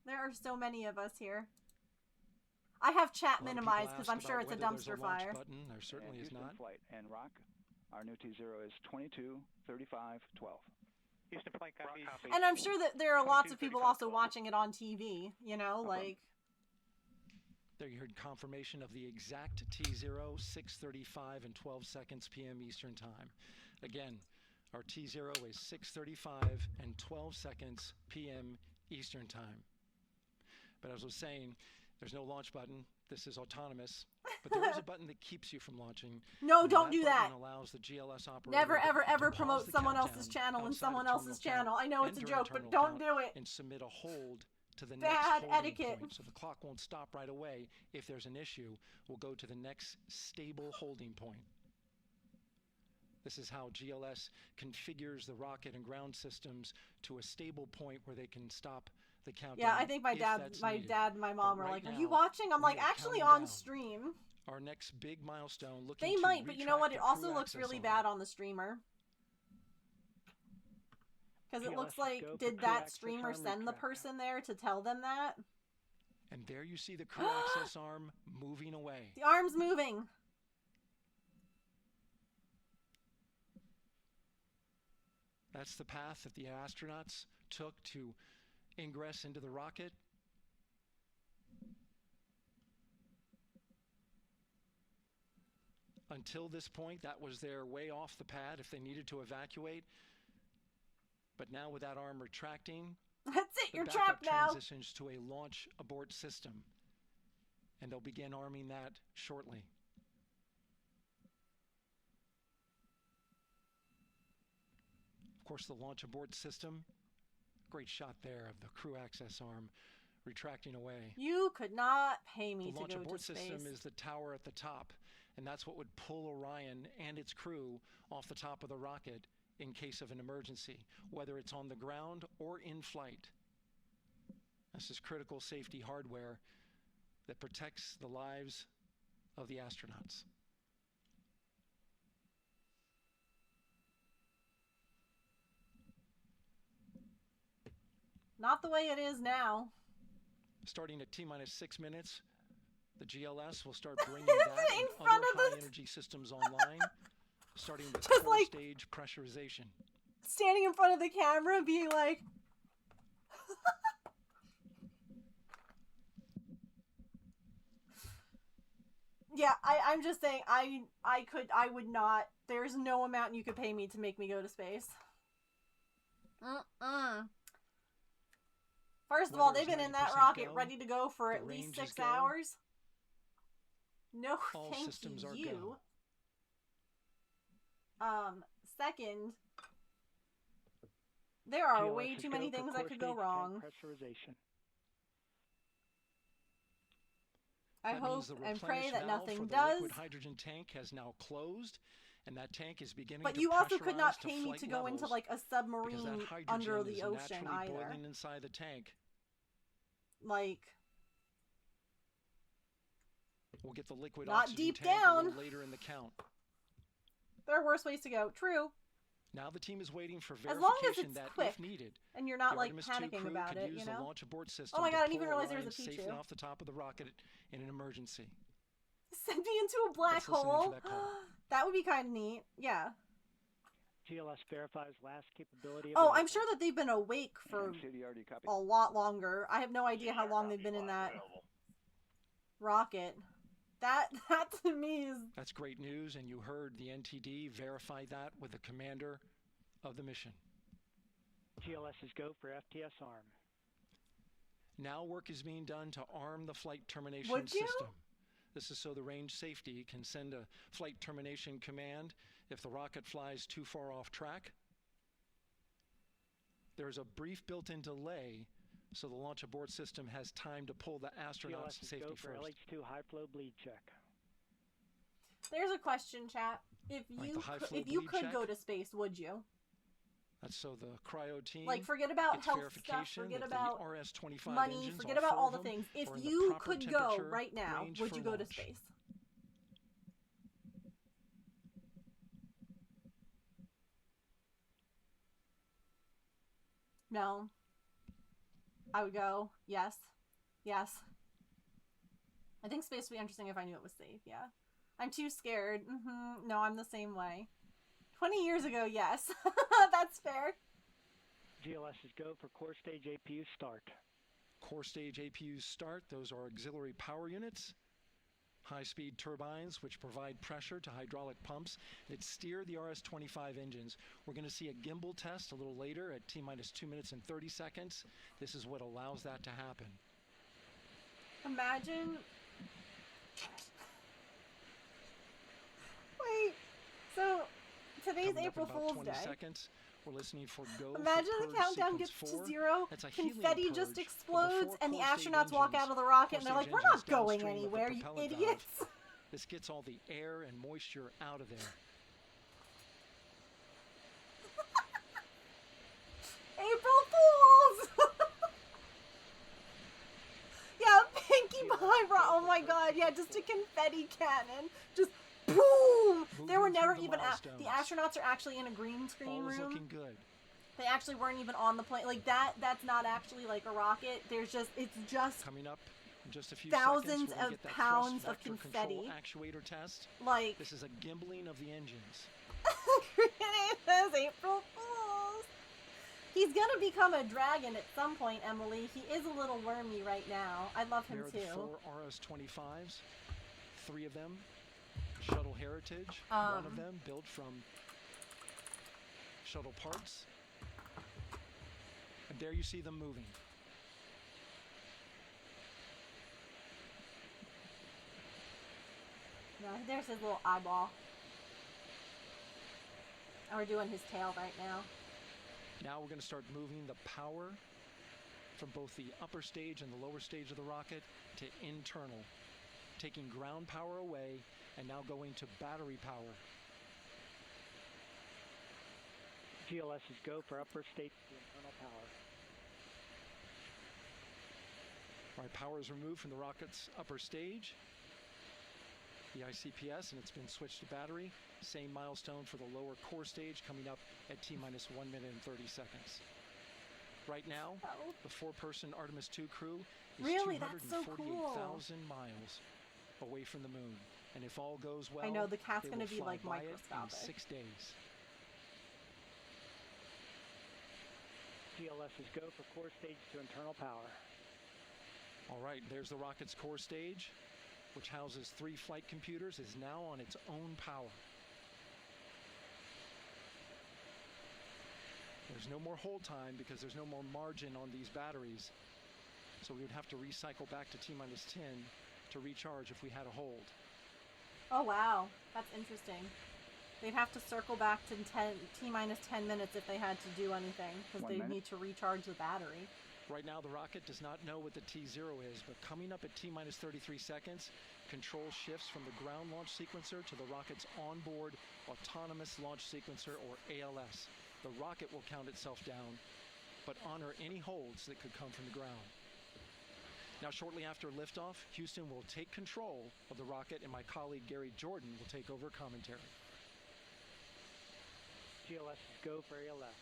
There are so many of us here. I have chat minimized because I'm sure it's a dumpster fire. Button. There certainly is not. Flight and rock. Our new T0 is 22, 35, 12. Houston flight copies. And I'm sure that there are lots of people also watching it on TV, you know, like... There you heard confirmation of the exact T0, 6:35 and 12 seconds p.m. Eastern Time. Again, our T0 is 6:35 and 12 seconds p.m. Eastern Time. But as I was saying, there's no launch button. This is autonomous. But there is a button that keeps you from launching. No, don't do that. Allows the GLS operator never, ever, ever promote someone else's channel and someone else's channel. I know it's a joke, but don't do it. And submit a hold to the Bad next etiquette. point. So the clock won't stop right away. If there's an issue, we'll go to the next stable holding point. This is how GLS configures the rocket and ground systems to a stable point where they can stop the countdown. Yeah, I think my dad and my mom were like, "Are you watching?" I'm like, "Actually on stream." Our next big milestone. Looking they might, but you know what? It also looks really bad on the streamer. Because it looks like, did that streamer send the person there to tell them that? And there you see the crew access arm moving away. The arm's moving. That's the path that the astronauts took to ingress into the rocket. Until this point, that was their way off the pad if they needed to evacuate. But now with that arm retracting, that's it, you're trapped now. Transitions to a launch abort system. And they'll begin arming that shortly. Of course, the launch abort system, great shot there of the crew access arm retracting away. You could not pay me to go to space. The launch abort system is the tower at the top, and that's what would pull Orion and its crew off the top of the rocket in case of an emergency, whether it's on the ground or in flight. This is critical safety hardware that protects the lives of the astronauts. Not the way it is now. Starting at T-minus 6 minutes, the GLS will start bringing that and other high-energy systems online, starting with just like stage pressurization. Standing in front of the camera, being like, yeah, I'm just saying, I would not. There's no amount you could pay me to make me go to space. First of all, they've been in that rocket ready to go for at least 6 hours. No, thank you. Second, there are way too many things that could go wrong. I hope and pray that nothing does. The liquid hydrogen tank has now closed, and that tank is beginning to But you also could not pay me to go into like a submarine under the ocean either. Boiling inside the tank. Like, we'll get the liquid not oxygen deep tank down. a little later in the count. There are worse ways to go. True. Now the team is waiting for as long as verification it's that quick, if needed, and you're not the like Artemis panicking 2 about could it, use you the know? launch abort system Oh my god, I didn't even realize Orion there was a P2. safely off the top of the rocket in an emergency. Send me into a black hole. That would be kind of neat. Yeah. GLS verifies last capability Oh, available. I'm sure that they've been awake for a lot longer. I have no idea how long they've been in that rocket. That to me is... That's great news, and you heard the NTD verify that with the commander of the mission. GLS is go for FTS arm. Now work is being done to arm the flight termination Would you? system. This is so the range safety can send a flight termination command if the rocket flies too far off track. There's a brief built-in delay so the launch abort system has time to pull the astronauts to safety go first. for LH2 high flow bleed check. There's a question, chat. If you could go to space, would you? That's so the cryo team. Like, forget about health stuff, forget about money, forget about all the things. If you could go right now, would you go to space? No. I would go. Yes. Yes. I think space would be interesting if I knew it was safe, yeah. I'm too scared. No, I'm the same way. 20 years ago, yes. That's fair. GLS is go for core stage APU start. Core stage APUs start. Those are auxiliary power units. High-speed turbines, which provide pressure to hydraulic pumps that steer the RS-25 engines. We're going to see a gimbal test a little later at T-minus 2 minutes and 30 seconds. This is what allows that to happen. Imagine... Wait, so today's April Fool's Day. Seconds. We're listening for go. Imagine the countdown gets to 0, confetti just explodes, and the astronauts walk out of the rocket, and they're like, "We're not going anywhere, you idiots!" This gets all the air and moisture out of there. April Fools! Yeah, Pinkie Pie brought. Oh my God! Yeah, just a confetti cannon, just. Boom! They were never even the astronauts are actually in a green screen room. Looking good. They actually weren't even on the plane. Like that's not actually like a rocket. It's just coming up in just a few thousands seconds, of pounds of confetti. Actuator test. Like this is a gimbling of the engines. It says April Fools. He's gonna become a dragon at some point, Emily. He is a little wormy right now. I love him too. There are the 4 RS-25s. 3 of them. Shuttle Heritage, one of them built from shuttle parts. And there you see them moving. No, there's his little eyeball. And we're doing his tail right now. Now we're going to start moving the power from both the upper stage and the lower stage of the rocket to internal, taking ground power away and now going to battery power. GLS is go for upper stage to internal power. All right, power is removed from the rocket's upper stage, the ICPS, and it's been switched to battery. Same milestone for the lower core stage coming up at T-minus 1 minute and 30 seconds. Right now, the 4-person Artemis II crew is 248,000 miles away from the moon. And if all goes well, I know the cat's going to be like by microscopic. in 6 days. GLS is go for core stage to internal power. All right, there's the rocket's core stage, which houses 3 flight computers, is now on its own power. There's no more hold time because there's no more margin on these batteries. So we would have to recycle back to T-minus 10 to recharge if we had a hold. Oh wow, that's interesting. They'd have to circle back to T-minus 10 minutes if they had to do anything, because they need to recharge the battery. Right now the rocket does not know what the T0 is, but coming up at T-minus 33 seconds, control shifts from the ground launch sequencer to the rocket's onboard autonomous launch sequencer, or ALS. The rocket will count itself down, but honor any holds that could come from the ground. Now, shortly after liftoff, Houston will take control of the rocket, and my colleague Gary Jordan will take over commentary. GLS is go for ALS.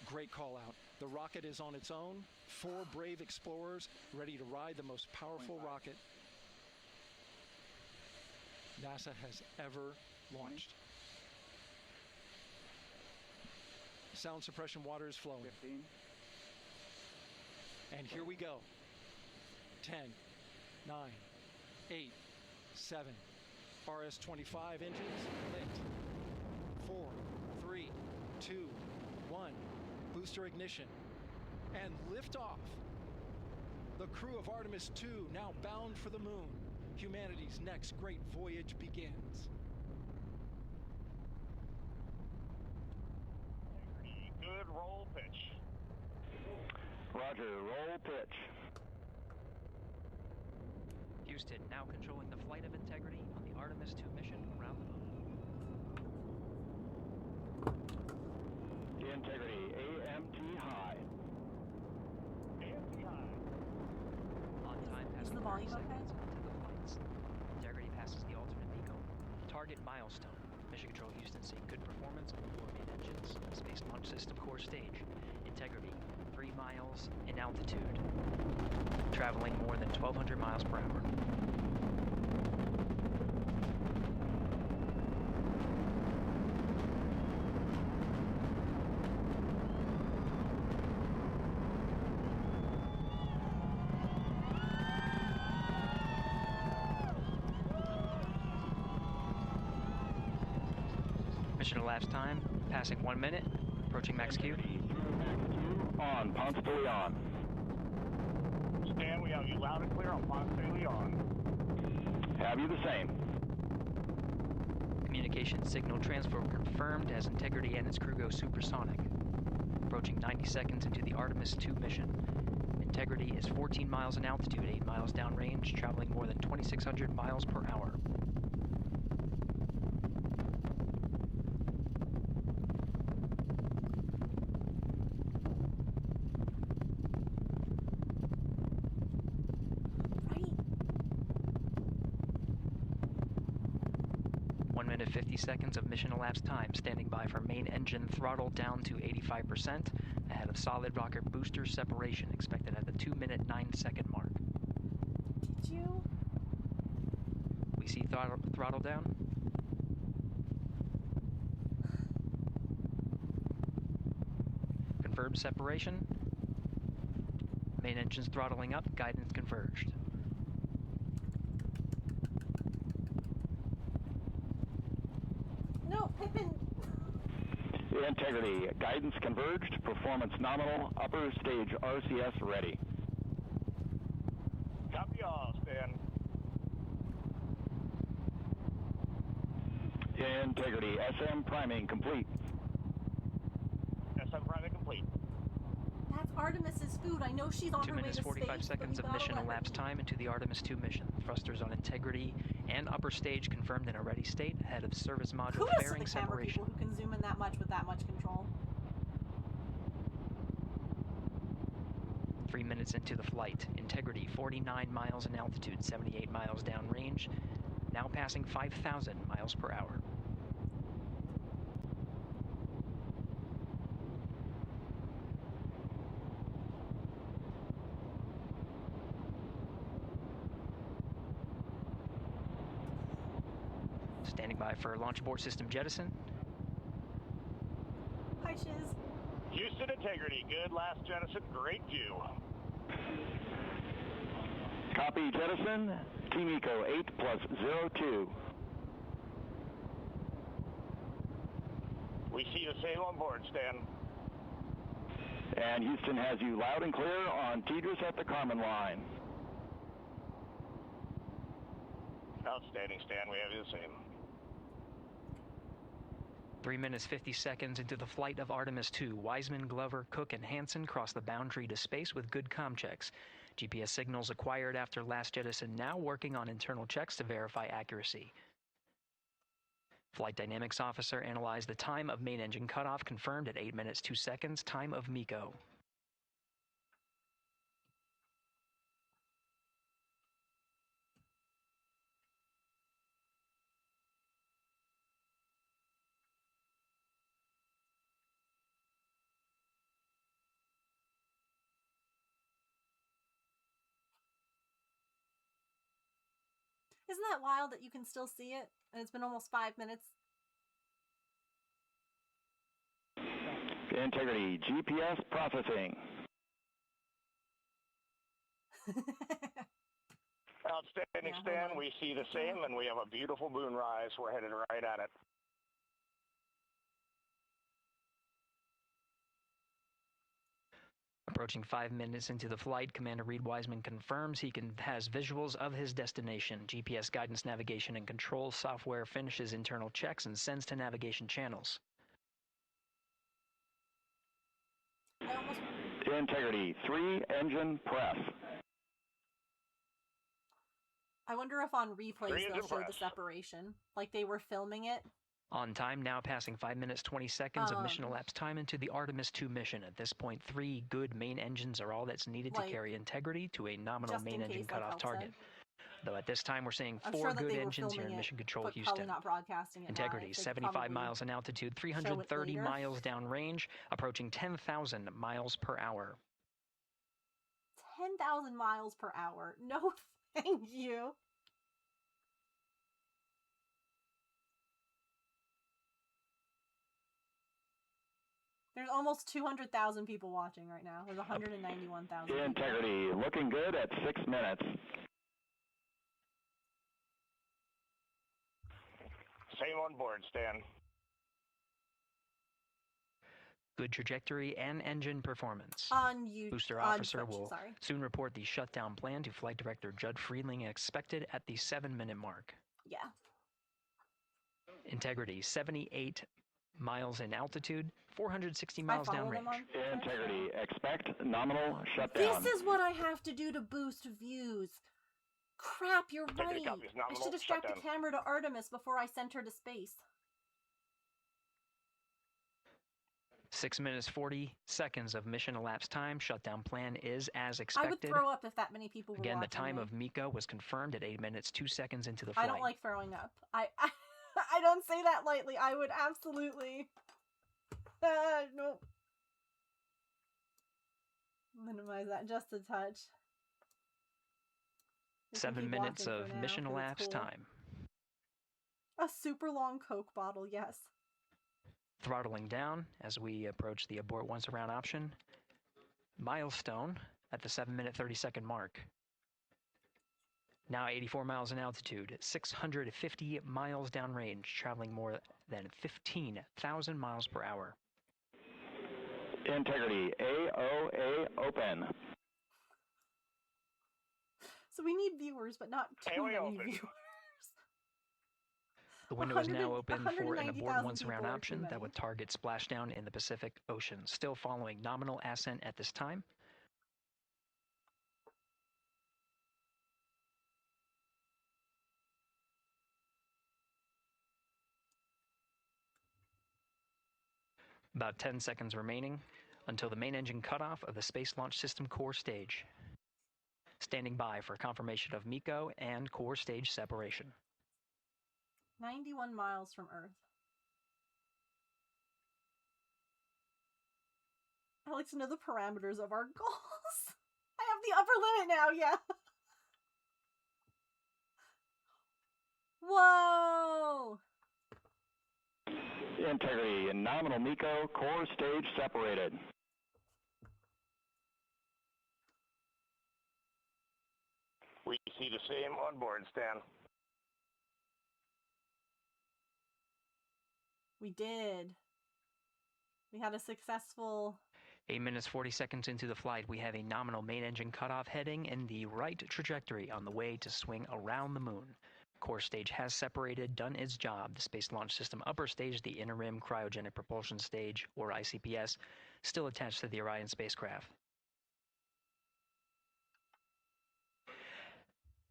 Great call out. The rocket is on its own. 4 brave explorers ready to ride the most powerful rocket NASA has ever launched. sound suppression water is flowing. 15. And here we go. 10, 9, 8, 7. RS-25 engines lit. 4, 3, 2, 1. Booster ignition. And liftoff. The crew of Artemis 2 now bound for the moon. Humanity's next great voyage begins. Good roll pitch. Roger, roll pitch. Houston now controlling the flight of Integrity on the Artemis 2 mission around the moon. Integrity, AMT high. AMT high. On time Is passing the volume 30 okay? seconds into the flights. Integrity passes the alternate MECO. Target milestone. Mission Control Houston seeing good performance on the 4 main engines. Space Launch System core stage. Integrity, 3 miles in altitude. Traveling more than 1,200 miles per hour. Mission elapsed time, passing 1 minute, approaching max Q. On, Ponce de Leon. Stan, we have you loud and clear on Ponce de Leon. Have you the same? Communication signal transfer confirmed as Integrity and its crew go supersonic. Approaching 90 seconds into the Artemis 2 mission. Integrity is 14 miles in altitude, 8 miles downrange, traveling more than 2,600 miles per hour. Right. 1 minute 50 seconds of mission elapsed time, standing by for main engine throttle down to 85%, ahead of solid rocket booster separation, expected at the 2 minute 9 second mark. Did you? We see throttle down. Confirmed separation. Main engine's throttling up, guidance converged. No, Pippin. Integrity, guidance converged, performance nominal, upper stage RCS ready. Copy all, Stan. Integrity, SM priming complete. SM priming complete. That's Artemis's food. I know she's on 2 her way minutes to 45 space, seconds but of we mission gotta let her elapsed eat. time into the Artemis 2 mission. Thrusters on Integrity and upper stage confirmed in a ready state ahead of service module Kudos to fairing the camera separation. people who can zoom in that much with that much control. 3 minutes into the flight. Integrity 49 miles in altitude, 78 miles downrange, now passing 5,000 miles per hour. Standing by for launch abort system jettison. Hi, Shiz. Houston Integrity, good last jettison, great view. Copy jettison, Team Eco 8+02. We see the same on board, Stan. And Houston has you loud and clear on Tidris at the Carmen line. Outstanding, Stan, we have you the same. 3 minutes 50 seconds into the flight of Artemis 2, Wiseman, Glover, Cook, and Hansen cross the boundary to space with good comm checks. GPS signals acquired after last jettison now working on internal checks to verify accuracy. Flight Dynamics Officer analyzed the time of main engine cutoff, confirmed at 8 minutes 2 seconds, time of MECO. Isn't that wild that you can still see it? And it's been almost 5 minutes. Integrity, GPS processing. Outstanding, Stan. We see the same, and we have a beautiful moonrise. We're headed right at it. Approaching 5 minutes into the flight, Commander Reed Wiseman confirms he has visuals of his destination. GPS guidance, navigation, and control software finishes internal checks and sends to navigation channels. Integrity, 3 engine press. I wonder if on replays they'll show the separation, like they were filming it. On time, now passing 5 minutes 20 seconds of mission elapsed time into the Artemis II mission. At this point, 3 good main engines are all that's needed to carry Integrity to a nominal main engine cutoff target. Though at this time, we're seeing 4 good engines here in Mission Control Houston. Not broadcasting it Integrity, live. 75 miles in altitude, 330 miles downrange, approaching 10,000 miles per hour. 10,000 miles per hour. No, thank you. There's almost 200,000 people watching right now. There's 191,000. Integrity, looking good at 6 minutes. Same on board, Stan. Good trajectory and engine performance. Booster officer will soon report the shutdown plan to Flight Director Judd Friedling, expected at the 7-minute mark. Yeah. Integrity, 78 miles in altitude, 460 miles downrange. Integrity, expect nominal shutdown. This is what I have to do to boost views. Crap, you're right. I should have strapped the camera to Artemis before I sent her to space. 6 minutes 40 seconds of mission elapsed time. Shutdown plan is as expected. I would throw up if that many people were Again, the watching time me. of Miko was confirmed at 8 minutes 2 seconds into the flight. I don't like throwing up. I don't say that lightly. I would absolutely... nope. Minimize that just a touch. 7 minutes of mission elapsed time. A super long Coke bottle, yes. Throttling down as we approach the abort once around option. Milestone at the 7-minute 30-second mark. Now 84 miles in altitude, 650 miles downrange, traveling more than 15,000 miles per hour. Integrity, AOA open. So we need viewers, but not too many viewers. The window is now open for an abort once around option that would target splashdown in the Pacific Ocean. Still following nominal ascent at this time. About 10 seconds remaining until the main engine cutoff of the Space Launch System core stage. Standing by for confirmation of MECO and core stage separation. 91 miles from Earth. I like to know the parameters of our goals. I have the upper limit now, yeah. Whoa! Integrity and nominal MECO, core stage separated. We see the same on board, Stan. We did. We had a successful... 8 minutes 40 seconds into the flight, we have a nominal main engine cutoff heading in the right trajectory on the way to swing around the moon. Core stage has separated, done its job. The Space Launch System upper stage, the Interim Cryogenic Propulsion Stage, or ICPS, still attached to the Orion spacecraft.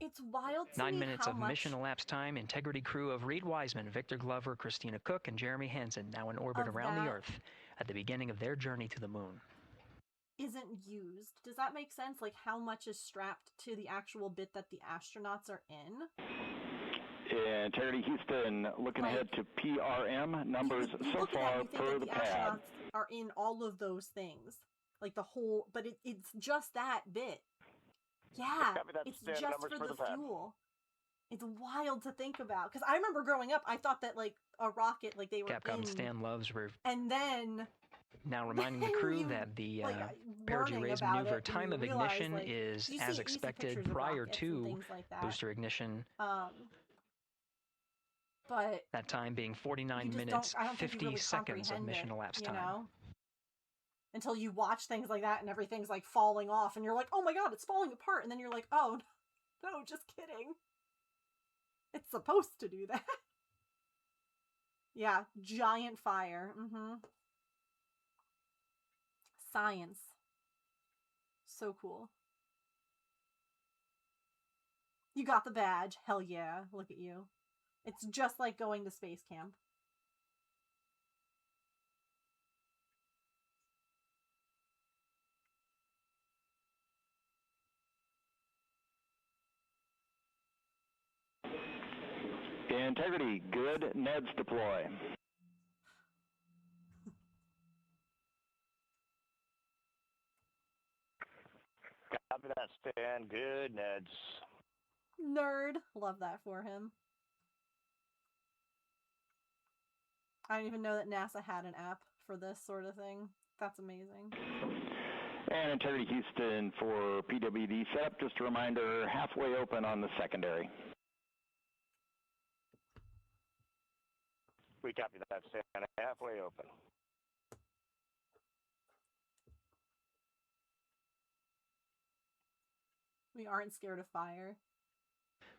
It's wild to 9 me minutes how of much... mission elapsed time. Integrity crew of Reed Wiseman, Victor Glover, Christina Cook, and Jeremy Hansen now in orbit around the Earth at the beginning of their journey to the moon. Isn't used. Does that make sense? Like how much is strapped to the actual bit that the astronauts are in? Integrity Houston, looking ahead to PRM numbers so far per the pad. Astronauts are in all of those things, like the whole, but it's just that bit. Yeah, it's just for the fuel. It's wild to think about because I remember growing up, I thought that like a rocket, like they were Capcom in, Stan Loves and then Now reminding the crew that the perigee raise maneuver time of ignition is as expected prior to booster ignition. But that time being 49 minutes, 50 seconds of mission elapsed time. Until you watch things like that and everything's like falling off and you're like, oh my god, it's falling apart. And then you're like, oh, no, just kidding. It's supposed to do that. Yeah, giant fire. Science. So cool. You got the badge. Hell yeah. Look at you. It's just like going to space camp. Integrity, good. Neds deploy. Copy that, Stan. Good, Neds. Nerd. Love that for him. I didn't even know that NASA had an app for this sort of thing. That's amazing. And Integrity Houston for PWD setup. Just a reminder, halfway open on the secondary. We copy that, Stan. Halfway open. We aren't scared of fire.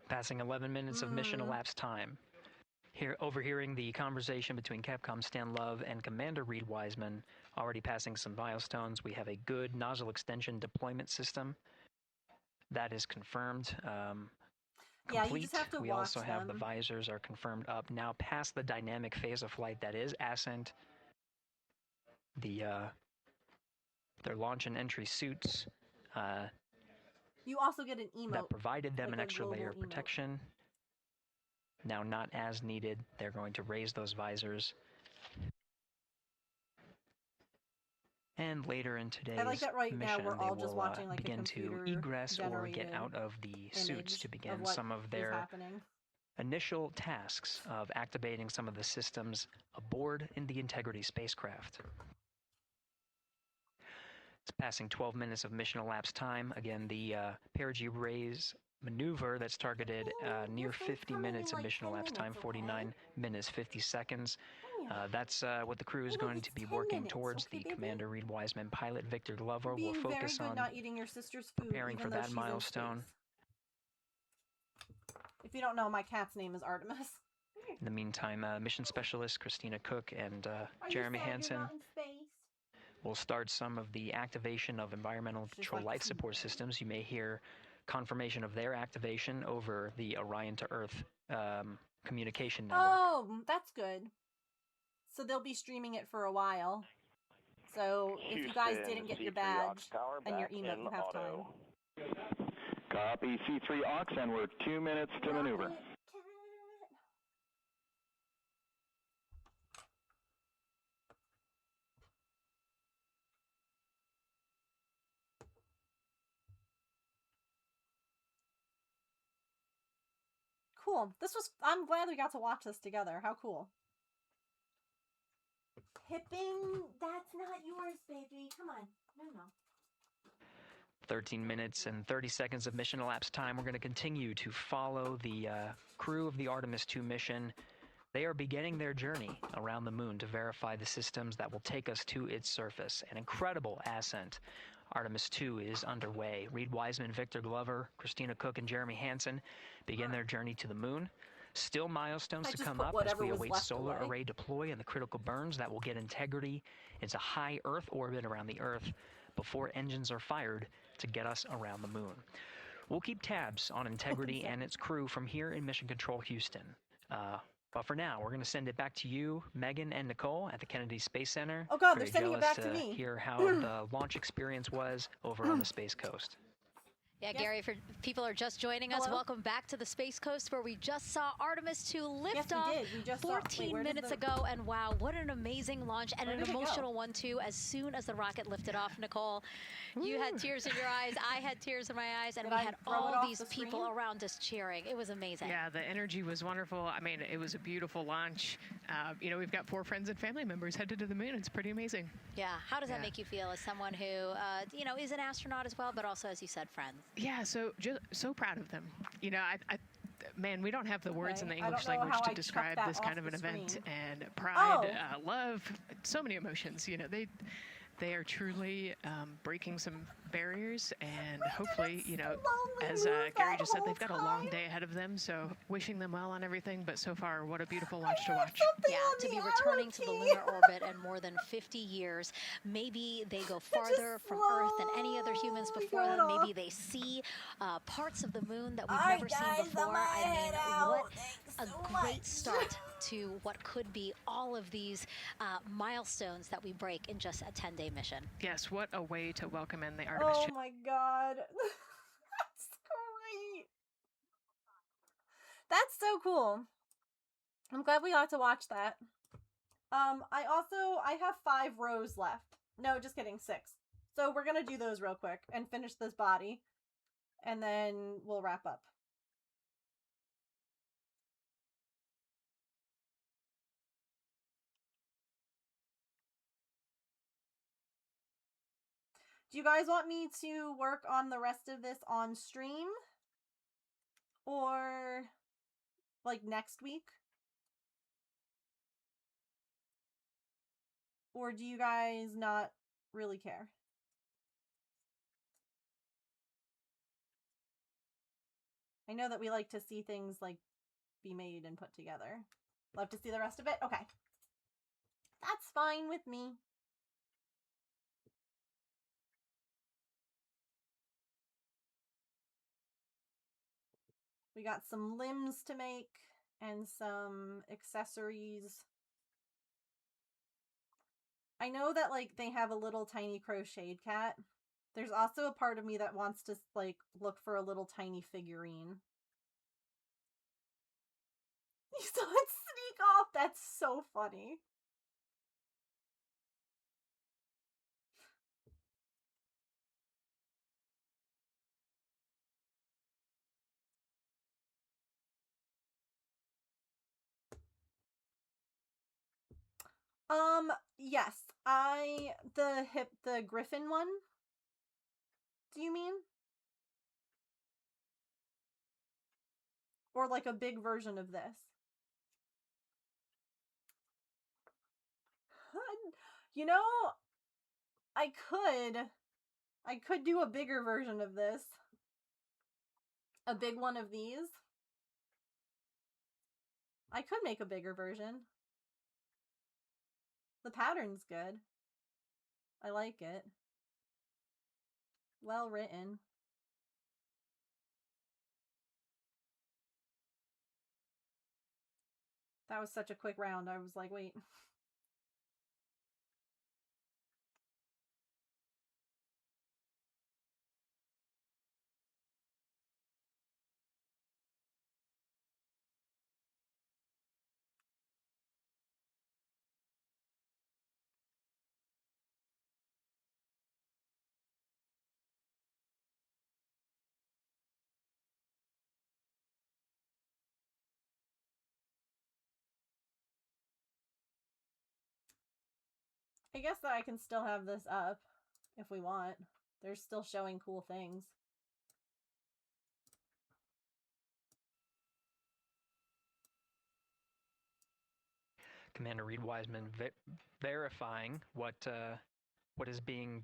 Passing 11 minutes of mission elapsed time. Here, overhearing the conversation between Capcom Stan Love and Commander Reed Wiseman, already passing some milestones. We have a good nozzle extension deployment system. That is confirmed. Yeah, you just have to we watch also have the them. visors are confirmed up. Now past the dynamic phase of flight, that is ascent. Their launch and entry suits You also get an emote. that provided them like an a extra layer of global emote. protection. Now not as needed. They're going to raise those visors. And later in today's I like that right now mission, we're all they just will watching like a begin to computer egress or get generated out of the suits to image begin of what some of is their happening. initial tasks of activating some of the systems aboard in the Integrity spacecraft. It's passing 12 minutes of mission elapsed time. Again, the perigee raise maneuver that's targeted near 50 minutes of mission elapsed time, 49 minutes, 50 seconds. That's what the crew is going to be working towards. The Commander Reed Wiseman pilot Victor Glover will Being very focus good on not eating your sister's food, preparing even for though that she's milestone. in space. If you don't know, my cat's name is Artemis. In the meantime, mission specialist Christina Cook and Are you Jeremy sad you're Hansen not in space? will start some of the activation of environmental control life support systems. You may hear confirmation of their activation over the Orion to Earth communication network. Oh, that's good. So they'll be streaming it for a while. So if you guys didn't get your badge and your emote, you have time. Copy C3 Aux, and we're 2 minutes to maneuver. Cool. I'm glad we got to watch this together. How cool. Pippin, that's not yours, baby. Come on. No. 13 minutes and 30 seconds of mission elapsed time. We're going to continue to follow the crew of the Artemis 2 mission. They are beginning their journey around the moon to verify the systems that will take us to its surface. An incredible ascent. Artemis 2 is underway. Reed Wiseman, Victor Glover, Christina Cook, and Jeremy Hansen begin their journey to the moon. Still milestones to come up as we await solar array deploy and the critical burns that will get Integrity into high Earth orbit around the Earth before engines are fired to get us around the moon. We'll keep tabs on Integrity and its crew from here in Mission Control Houston. But for now, we're going to send it back to you, Megan and Nicole at the Kennedy Space Center. Oh God, Very they're sending it back jealous to me. Hear how the launch experience was over on the Space Coast. Yeah, Yes. Gary, for people are just joining us, Hello? welcome back to the Space Coast where we just saw Artemis 2 lift Yes, off we did. We just 14 saw, wait, minutes ago, and wow, what an amazing launch and Where an did it go? emotional one too. As soon as the rocket lifted off, Nicole, you had tears in your eyes, I had tears in my eyes, and Did we I had throw it all off these the people screen? around us cheering. It was amazing. Yeah, the energy was wonderful. I mean, it was a beautiful launch. You know, we've got 4 friends and family members headed to the moon. It's pretty amazing. Yeah, how does that Yeah. make you feel as someone who, you know, is an astronaut as well, but also, as you said, friends? Yeah, so proud of them. You know, man, we don't have the words in the I don't English know language how to I describe chucked this that kind off of an the event. screen. And pride, Oh. love, so many emotions. You know, they are truly breaking some barriers, and hopefully, you know, as Gary just said, they've got a long day ahead of them. So wishing them well on everything. But so far, what a beautiful launch to watch. Yeah, to be returning to the lunar orbit in more than 50 years. Maybe they go farther from Earth than any other humans before them. Maybe they see parts of the moon that we've never seen before. I mean, what a great start to what could be all of these milestones that we break in just a 10-day mission. Yes, what a way to welcome in the Artemis Oh my god. That's great. That's so cool. I'm glad we got to watch that. I have 5 rows left. No, just kidding, 6. So we're gonna do those real quick and finish this body. And then we'll wrap up. Do you guys want me to work on the rest of this on stream? Or like next week? Or do you guys not really care? I know that we like to see things like be made and put together. Love to see the rest of it? Okay. That's fine with me. We got some limbs to make and some accessories. I know that like they have a little tiny crocheted cat. There's also a part of me that wants to like look for a little tiny figurine. You saw it sneak off. That's so funny. Yes. The griffin one? Do you mean? Or like a big version of this? You know, I could do a bigger version of this. A big one of these. I could make a bigger version. The pattern's good. I like it. Well written. That was such a quick round. I was like, wait. I guess that I can still have this up if we want. They're still showing cool things. Commander Reed Wiseman verifying what is being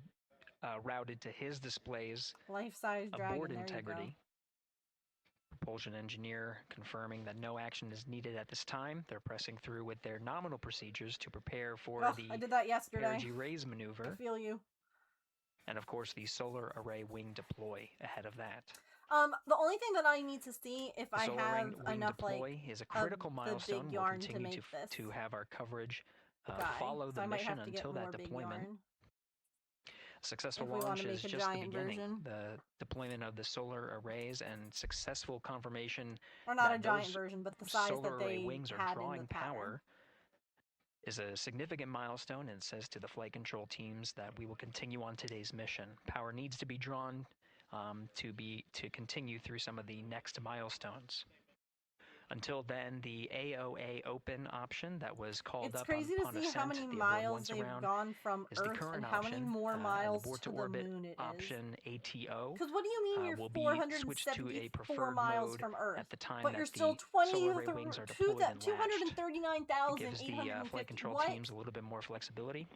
routed to his displays Life-size dragon. aboard There integrity. Propulsion engineer confirming that no action is needed at this time. They're pressing through with their nominal procedures to prepare for I did that yesterday. perigee raise maneuver. I feel you. And of course, the solar array wing deploy ahead of that. The only thing that I need to see if I Solar have wing enough deploy like is a critical milestone. big We'll yarn to continue make this to have our coverage guy. follow So the I might mission have to get until more that big deployment. yarn. Successful if we want launch to is make a just the giant beginning. version. The deployment of the solar arrays and successful confirmation Or not a that giant those version, but the size solar that array they wings are had in the drawing pattern. power is a significant milestone and says to the flight control teams that we will continue on today's mission. Power needs to be drawn to continue through some of the next milestones. Until then, the AOA open option that was called It's up crazy upon to see how ascent, many the abort miles once they've around, gone from is the Earth current and how many option, more and miles abort to to the orbit moon it is. option ATO Because what do you mean you're will be switched to a 474 preferred miles mode from Earth, at the time but that you're still the solar array wings are deployed and latched. It gives the 239,850. flight control What? teams a little bit more flexibility.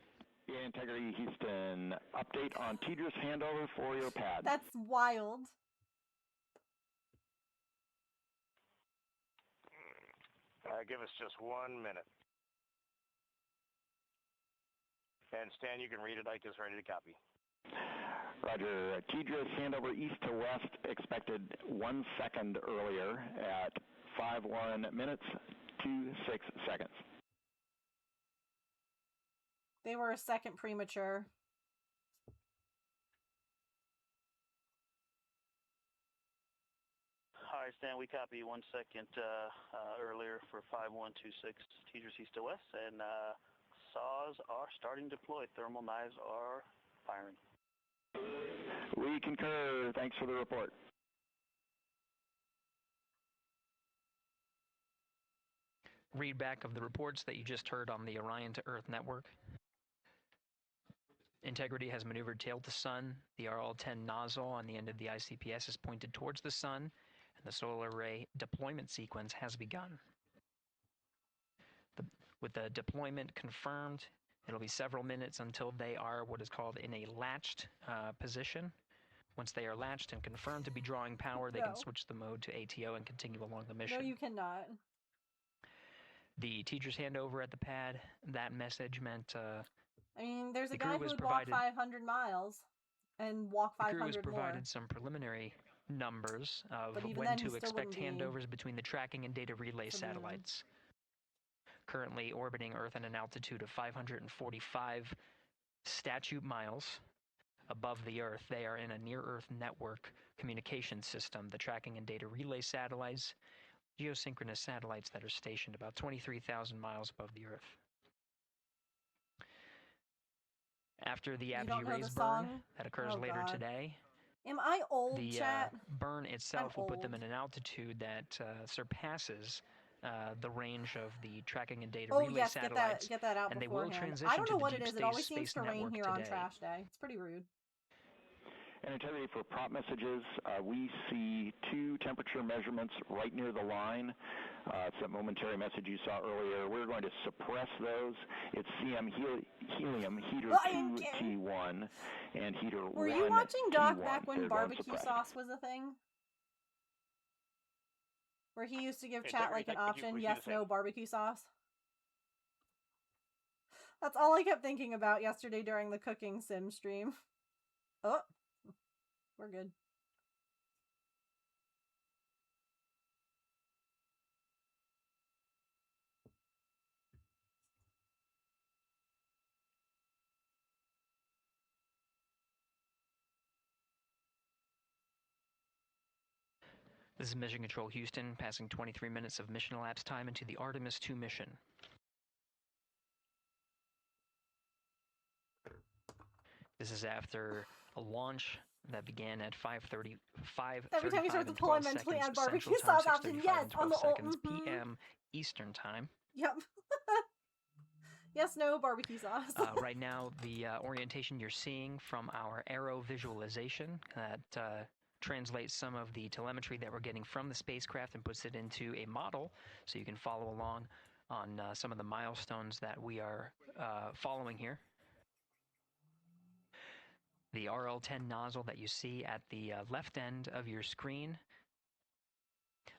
Integrity Houston, update on Tidra's handover for your pad. That's wild. Give us just 1 minute. And Stan, you can read it. Ike is ready to copy. Roger. Tidra's handover east to west expected 1 second earlier at 5:1 minutes 26 seconds. They were a second premature. Hi, Stan. We copy 1 second earlier for 5126 Teachers east to west, and saws are starting to deploy. Thermal knives are firing. We concur. Thanks for the report. Read back of the reports that you just heard on the Orion to Earth network. Integrity has maneuvered tail to sun. The RL-10 nozzle on the end of the ICPS is pointed towards the sun, and the solar array deployment sequence has begun. With the deployment confirmed, it'll be several minutes until they are what is called in a latched position. Once they are latched and confirmed to be drawing power, they can switch the mode to ATO and continue along the mission. No, you cannot. The teacher's handover at the pad, that message meant... I mean, there's a the guy who would walk 500 miles and walk 500 more. The crew has provided more. some preliminary numbers of But even when then, to he still expect wouldn't be handovers between the tracking and data relay satellites. Currently orbiting Earth at an altitude of 545 statute miles above the Earth. They are in a near-Earth network communication system. The tracking and data relay satellites, geosynchronous satellites that are stationed about 23,000 miles above the Earth. After the apogee rays burn that occurs later today, am I old, the chat? burn itself will put them in an altitude that surpasses the range of the tracking and data relay satellites. Get that out and beforehand. they will transition I don't know to the what deep it is. space It always space seems to rain network here on today. trash day. It's pretty rude. And Integrity, for prop messages, we see 2 temperature measurements right near the line. It's that momentary message you saw earlier. We're going to suppress those. It's CM helium heater 2T1 and heater 1T1. Were you watching Doc back when barbecue sauce was a thing? Where he used to give chat like an option, yes, no, barbecue sauce? That's all I kept thinking about yesterday during the cooking sim stream. Oh, we're good. This is Mission Control Houston, passing 23 minutes of mission elapsed time into the Artemis 2 mission. This is after a launch that began at 5:35. Every time you start to pull, I mentally add barbecue sauce option. Yes, on the seconds p.m. Eastern time. Yep. Yes, no, barbecue sauce. Right now, the orientation you're seeing from our aero visualization that translates some of the telemetry that we're getting from the spacecraft and puts it into a model so you can follow along on some of the milestones that we are following here. The RL-10 nozzle that you see at the left end of your screen,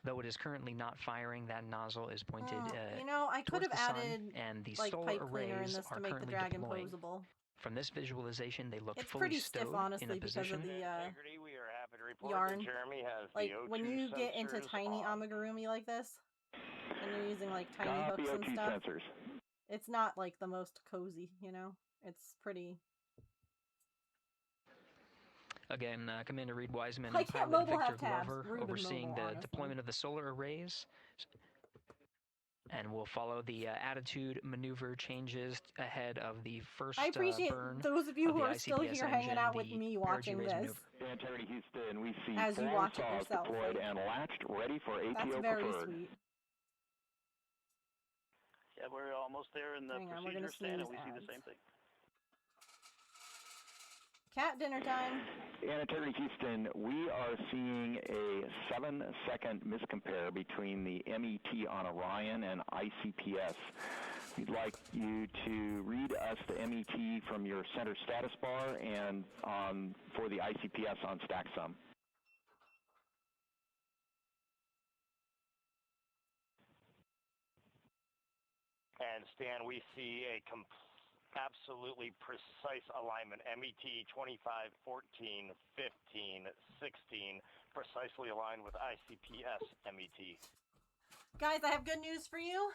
though it is currently not firing, that nozzle is pointed you know, I could have added and the like solar pipe cleaner in arrays this are to make the currently dragon deploying. posable. From this visualization, they look It's fully pretty stowed stiff, honestly, in a because position. of the We are happy to report yarn. that Jeremy has Like the O2 when you get into sensors tiny on. amigurumi like this, and you're using like tiny Copy hooks and O2 stuff, sensors. it's not like the most cozy, you know. It's pretty Again, Commander Reed Wiseman Why and can't pilot mobile have Victor tabs? Glover Rude of overseeing mobile, the honestly. deployment of the solar arrays. And we'll follow the attitude maneuver changes ahead of the first I appreciate burn those of you of who the are still ICPS here hanging engine, out with the me perigee watching raise this. maneuver. Integrity Houston, we see As you 4 watch it saws yourself. deployed Like, and latched, ready for ATO that's very preferred. sweet. Yeah, we're almost there in the Hang on, we're gonna procedure stand, and snooze we see the ads. same thing. Cat dinner time. And Integrity Houston, we are seeing a 7-second miscompare between the MET on Orion and ICPS. We'd like you to read us the MET from your center status bar and for the ICPS on StackSum. And Stan, we see a absolutely precise alignment. MET 25, 14, 15, 16, precisely aligned with ICPS MET. Guys, I have good news for you.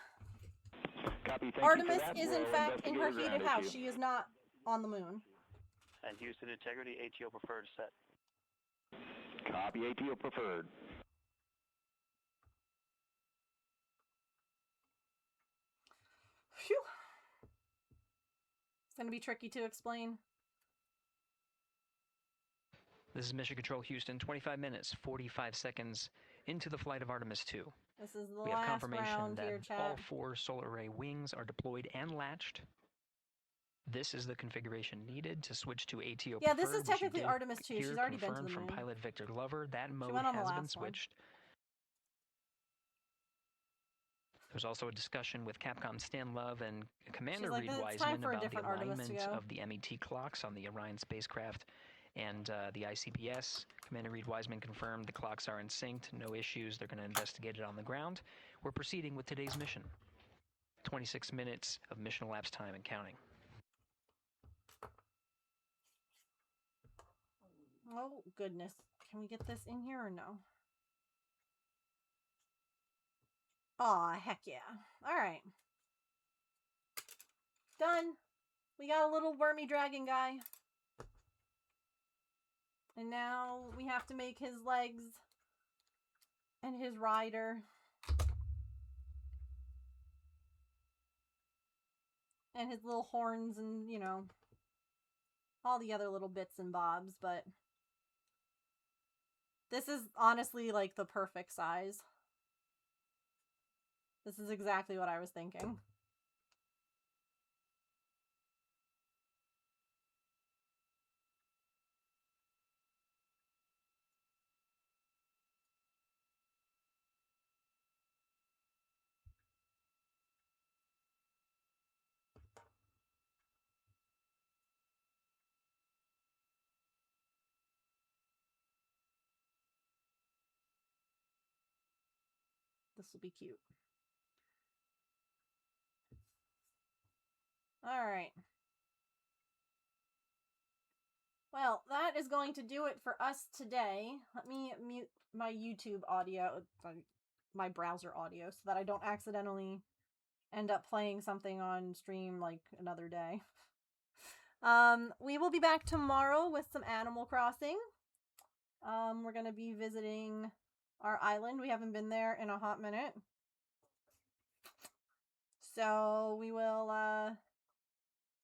Copy, thank Artemis you for that. is in We'll fact in her investigate heated ground house. issue. She is not on the moon. And Houston Integrity, ATO preferred set. Copy, ATO preferred. Phew. It's going to be tricky to explain. This is Mission Control Houston, 25 minutes, 45 seconds into the flight of Artemis 2. This is the We have last confirmation round that here, chat. all 4 solar array wings are deployed and latched. This is the configuration needed to switch to ATO Yeah, this preferred, is which you technically did Artemis 2. hear She's already been to the confirmed from moon. pilot Victor Glover. That mode went on the has been last one. switched. There's also a discussion with Capcom Stan Love and Commander like, Reed "It's Wiseman time for a about the different Artemis to alignment go." of the MET clocks on the Orion spacecraft and the ICPS. Commander Reed Wiseman confirmed the clocks are in sync, no issues. They're going to investigate it on the ground. We're proceeding with today's mission. 26 minutes of mission elapsed time and counting. Oh, goodness. Can we get this in here or no? Aw, heck yeah. Alright. Done. We got a little wormy dragon guy. And now we have to make his legs and his rider. And his little horns and, you know, all the other little bits and bobs, but this is honestly like the perfect size. This is exactly what I was thinking. This will be cute. Alright. Well, that is going to do it for us today. Let me mute my YouTube audio, my browser audio, so that I don't accidentally end up playing something on stream like another day. We will be back tomorrow with some Animal Crossing. We're going to be visiting our island. We haven't been there in a hot minute. So we will,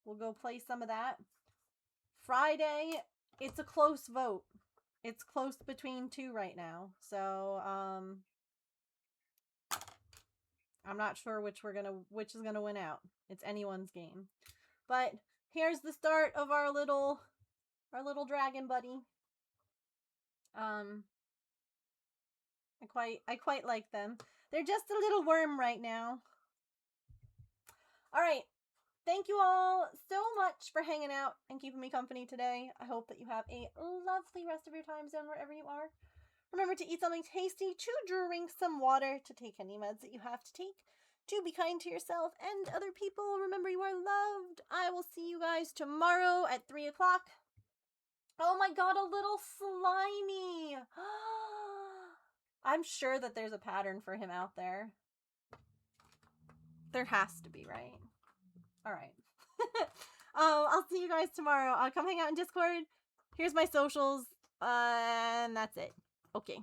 we'll go play some of that. Friday, it's a close vote. It's close between 2 right now. So, I'm not sure which is gonna win out. It's anyone's game. But here's the start of our little dragon buddy. I quite like them. They're just a little worm right now. All right. Thank you all so much for hanging out and keeping me company today. I hope that you have a lovely rest of your time zone wherever you are. Remember to eat something tasty, to drink some water, to take any meds that you have to take, to be kind to yourself and other people. Remember, you are loved. I will see you guys tomorrow at 3 o'clock. Oh my god, a little slimy. I'm sure that there's a pattern for him out there. There has to be, right? Alright. I'll see you guys tomorrow. Come hang out in Discord. Here's my socials. And that's it. Okay.